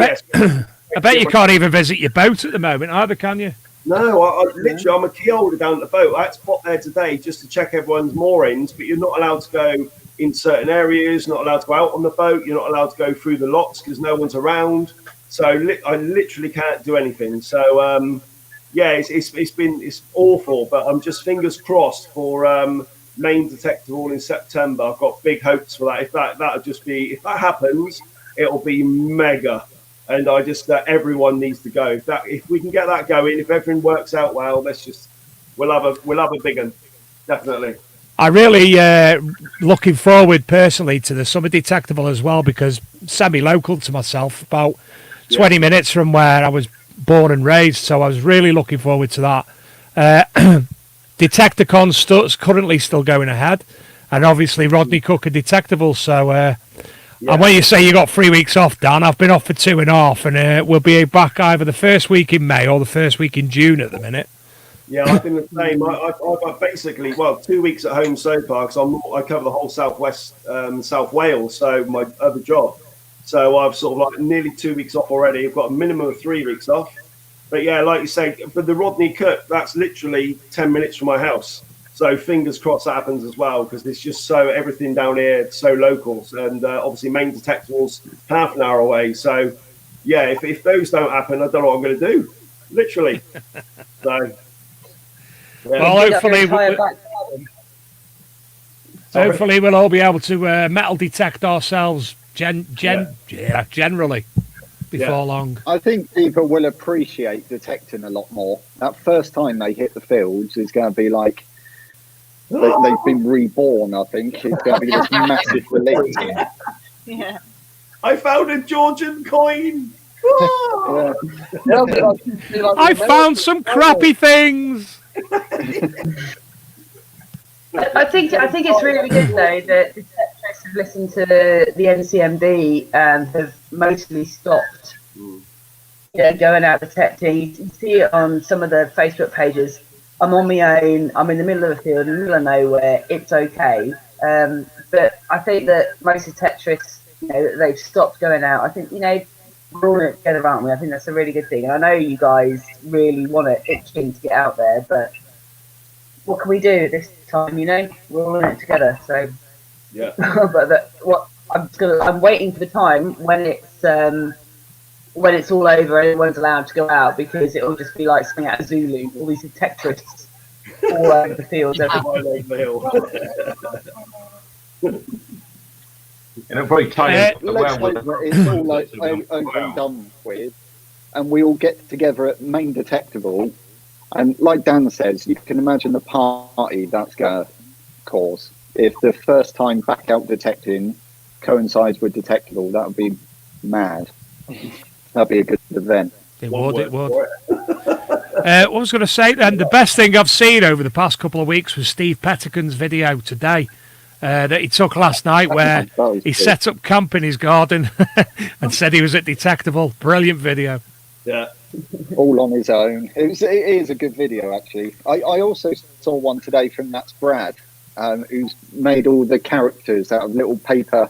bet you can't even visit your boat at the moment either, can you? No, I'm a key holder down at the boat. I had to pop there today just to check everyone's moorings, but you're not allowed to go in certain areas, not allowed to go out on the boat, you're not allowed to go through the locks because no one's around. So I literally can't do anything. So it's awful, but I'm just fingers crossed for Main Detectival in September. I've got big hopes for that. If that happens, it'll be mega. And I just everyone needs to go. If we can get that going, if everything works out well, we'll have a big one, definitely. I really looking forward personally to the Summer Detectival as well, because semi-local to myself, about 20 minutes from where I was born and raised. So I was really looking forward to that. Detectorcon's currently still going ahead, and obviously Rodney Cook and Detectival. So and when you say you got 3 weeks off, Dan, I've been off for 2.5, and we'll be back either the first week in May or the first week in June at the minute. Yeah, I've been the same. I've basically 2 weeks at home so far because I cover the whole southwest, South Wales, so my other job. So I've sort of like nearly 2 weeks off already. I've got a minimum of 3 weeks off. But yeah, like you say, but the Rodney Cook, that's literally 10 minutes from my house. So fingers crossed that happens as well, because it's just everything down here so local, and obviously Main Detectival's half an hour away. So yeah, if those don't happen, I don't know what I'm going to do, literally. So well, hopefully we'll all be able to metal detect ourselves generally before long. I think people will appreciate detecting a lot more. That first time they hit the fields is going to be like they've been reborn. I think it's going to be this massive relief. Yeah. I found a Georgian coin. I found some crappy things. I think it's really good though that the Tetris have listened to the NCMD and have mostly stopped going out detecting. You can see it on some of the Facebook pages. I'm on my own, I'm in the middle of a field, in the middle of nowhere, it's okay. But I think that most of Tetris, they've stopped going out. I think, we're all in it together, aren't we? I think that's a really good thing. And I know you guys really want it itching to get out there, but what can we do at this time, We're all in it together, so... Yeah. But I'm waiting for the time when it's all over and everyone's allowed to go out, because it'll just be like something out of Zulu, all these detectives all over the field. And it'll probably tie in let's hope that it's all like over and done with, and we all get together at Main Detectival, and like Dan says, you can imagine the party that's going to cause. If the first time back out detecting coincides with Detectival, that would be mad. That'd be a good event. It would. What I was going to say then, the best thing I've seen over the past couple of weeks was Steve Pettican's video today that he took last night, where he set up camp in his garden and said he was at Detectival. Brilliant video. Yeah. All on his own. It is a good video, actually. I also saw one today from That's Brad, who's made all the characters out of little paper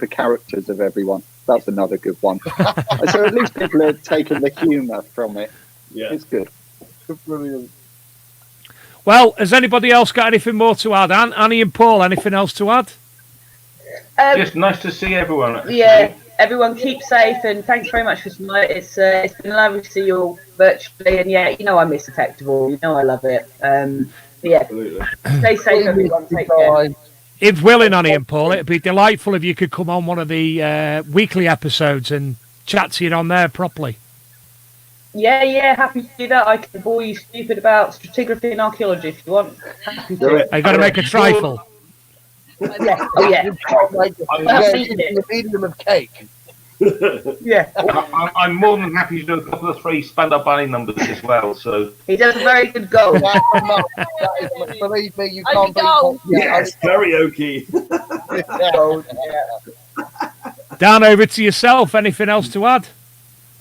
characters of everyone. That's another good one. So at least people are taking the humour from it. Yeah, it's good. Brilliant. Well, has anybody else got anything more to add? Annie and Paul, anything else to add? Just nice to see everyone. Actually. Yeah, everyone keep safe and thanks very much for tonight. It's been lovely to see you all virtually, and yeah, you know I miss Detectival. You know I love it. Yeah, absolutely. Stay safe, everyone. Take care. If willing, Annie and Paul, it'd be delightful if you could come on one of the weekly episodes and chat to you on there properly. Yeah, happy to do that. I can bore you stupid about stratigraphy and archaeology if you want. I got to make a trifle. Yeah. Oh yeah. The medium of cake. Yeah. I'm more than happy to do a couple of 3 stand-up ballet numbers as well. So he does a very good goal. Believe me, you can't beat. Yes, karaoke. Dan, over to yourself. Anything else to add?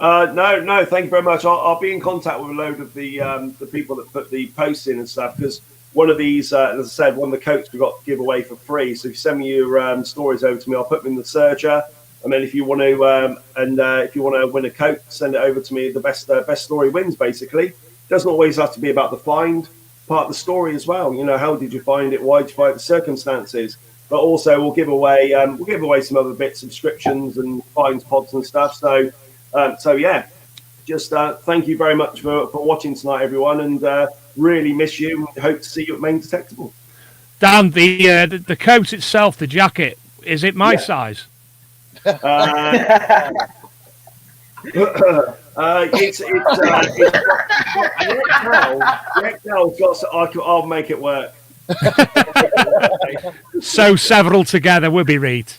No. Thank you very much. I'll be in contact with a load of the people that put the posts in and stuff because one of these, as I said, one of the coats we got to give away for free. So if you send me your stories over to me, I'll put them in the searcher. And then if you want to win a coat, send it over to me. The best story wins. Basically, doesn't always have to be about the find. Part of the story as well. You know, how did you find it? Why did you find it? The circumstances. But also we'll give away some other bits, subscriptions and finds pods and stuff. So yeah, just thank you very much for watching tonight, everyone, and really miss you. Hope to see you at Main Detectable. Dan, the coat itself, the jacket, is it my size? I'll make it work. So several together will be read.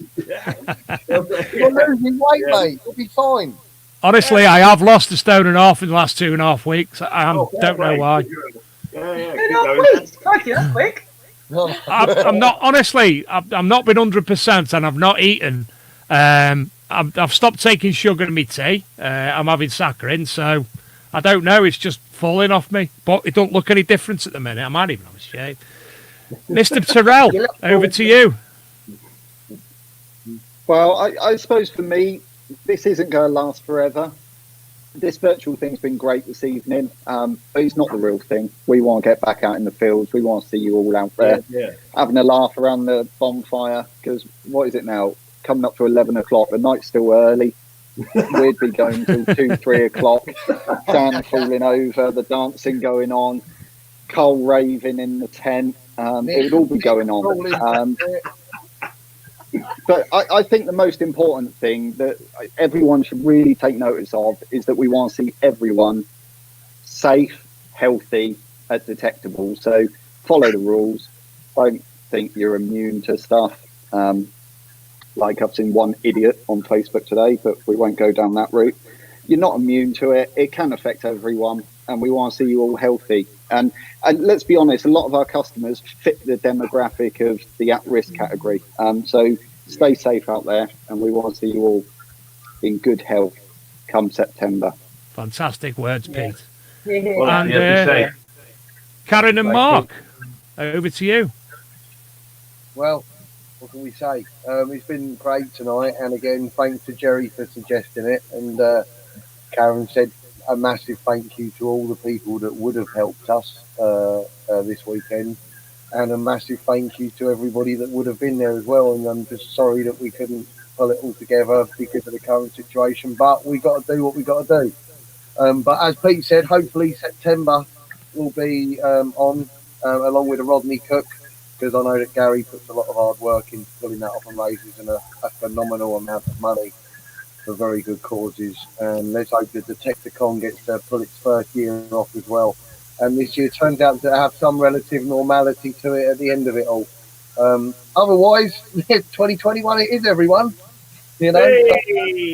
You're losing weight, mate. You'll be fine. Honestly, I have lost 1.5 stone in the last 2.5 weeks. I don't know why. That's quick. I'm not honestly. I'm not been 100%, and I've not eaten. I've stopped taking sugar in my tea. I'm having saccharin, so I don't know. It's just falling off me, but it don't look any different at the minute. I might even have a shave. Mr. Turrell, over to you. Well, I suppose for me, this isn't going to last forever. This virtual thing's been great this evening, but it's not the real thing. We want to get back out in the fields. We want to see you all out there having a laugh around the bonfire. Because what is it now? Coming up to 11 o'clock. The night's still early. We'd be going till 2, 3 o'clock. Dan falling over, the dancing going on, Cole raving in the tent. It would all be going on. But I think the most important thing that everyone should really take notice of is that we want to see everyone safe, healthy at Detectable. So follow the rules. Don't think you're immune to stuff. Like I've seen one idiot on Facebook today, but we won't go down that route. You're not immune to it. It can affect everyone, and we want to see you all healthy. And let's be honest, a lot of our customers fit the demographic of the at-risk category. So stay safe out there, and we want to see you all in good health come September. Fantastic words, Pete. Well, and Karen and Mark, over to you. Well, what can we say? It's been great tonight, and again, thanks to Jerry for suggesting it. And Karen said a massive thank you to all the people that would have helped us this weekend, and a massive thank you to everybody that would have been there as well. And I'm just sorry that we couldn't pull it all together because of the current situation, but we got to do what we got to do. But as Pete said, hopefully September will be on along with the Rodney Cook, because I know that Gary puts a lot of hard work into pulling that off and raises a phenomenal amount of money for very good causes. And let's hope that the Detecticon gets to pull its first year off as well. And this year turns out to have some relative normality to it at the end of it all. Otherwise, 2021 it is, everyone. You know,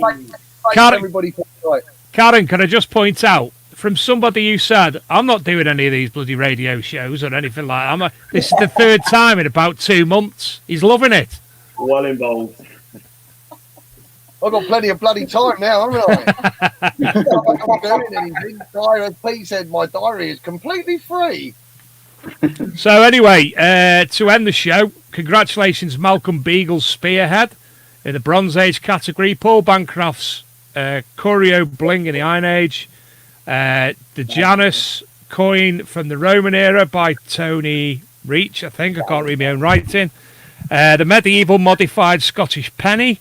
thanks everybody for tonight. Karen, can I just point out, from somebody who said, I'm not doing any of these bloody radio shows or anything like that. This is the 3rd time in about 2 months. He's loving it. Well involved. I've got plenty of bloody time now, haven't I? I'm not doing anything. As Pete said, my diary is completely free. So anyway, to end the show, congratulations, Malcolm Beagle's Spearhead. In the Bronze Age category, Paul Bancroft's Curio Bling in the Iron Age. The Janus coin from the Roman era by Tony Reach, I think. I can't read my own writing. The medieval modified Scottish penny.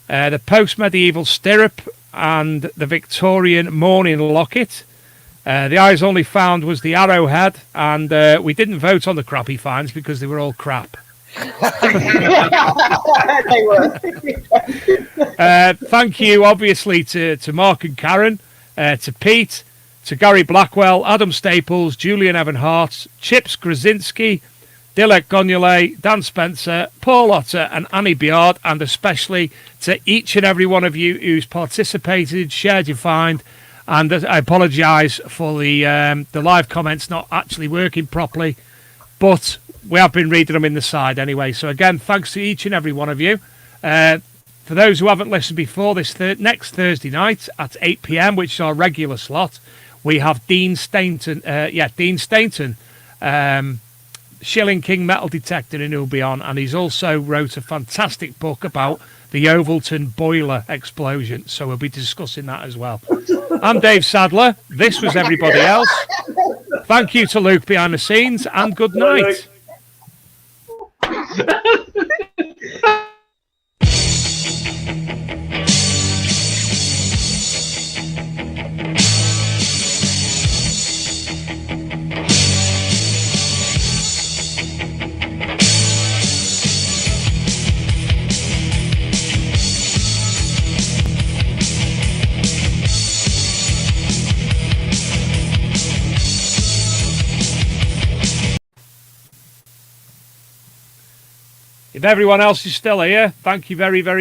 The post-medieval stirrup and the Victorian mourning locket. The eyes only found was the arrowhead, and we didn't vote on the crappy finds because they were all crap. They were. Thank you, obviously, to Mark and Karen, to Pete, to Gary Blackwell, Adam Staples, Julian Evan Hart, Chips Grzinski, Dilek Gonule, Dan Spencer, Paul Otter and Annie Biard, and especially to each and every one of you who's participated, shared your find, and I apologise for the live comments not actually working properly, but we have been reading them in the side anyway. So again, thanks to each and every one of you. For those who haven't listened before, this next Thursday night at 8 p.m, which is our regular slot, we have Dean Stainton, Shilling King metal detector, and he'll be on, and he's also wrote a fantastic book about the Overton boiler explosion, so we'll be discussing that as well. I'm Dave Sadler. This was everybody else. Thank you to Luke behind the scenes, and good night. If everyone else is still here, thank you very, very much.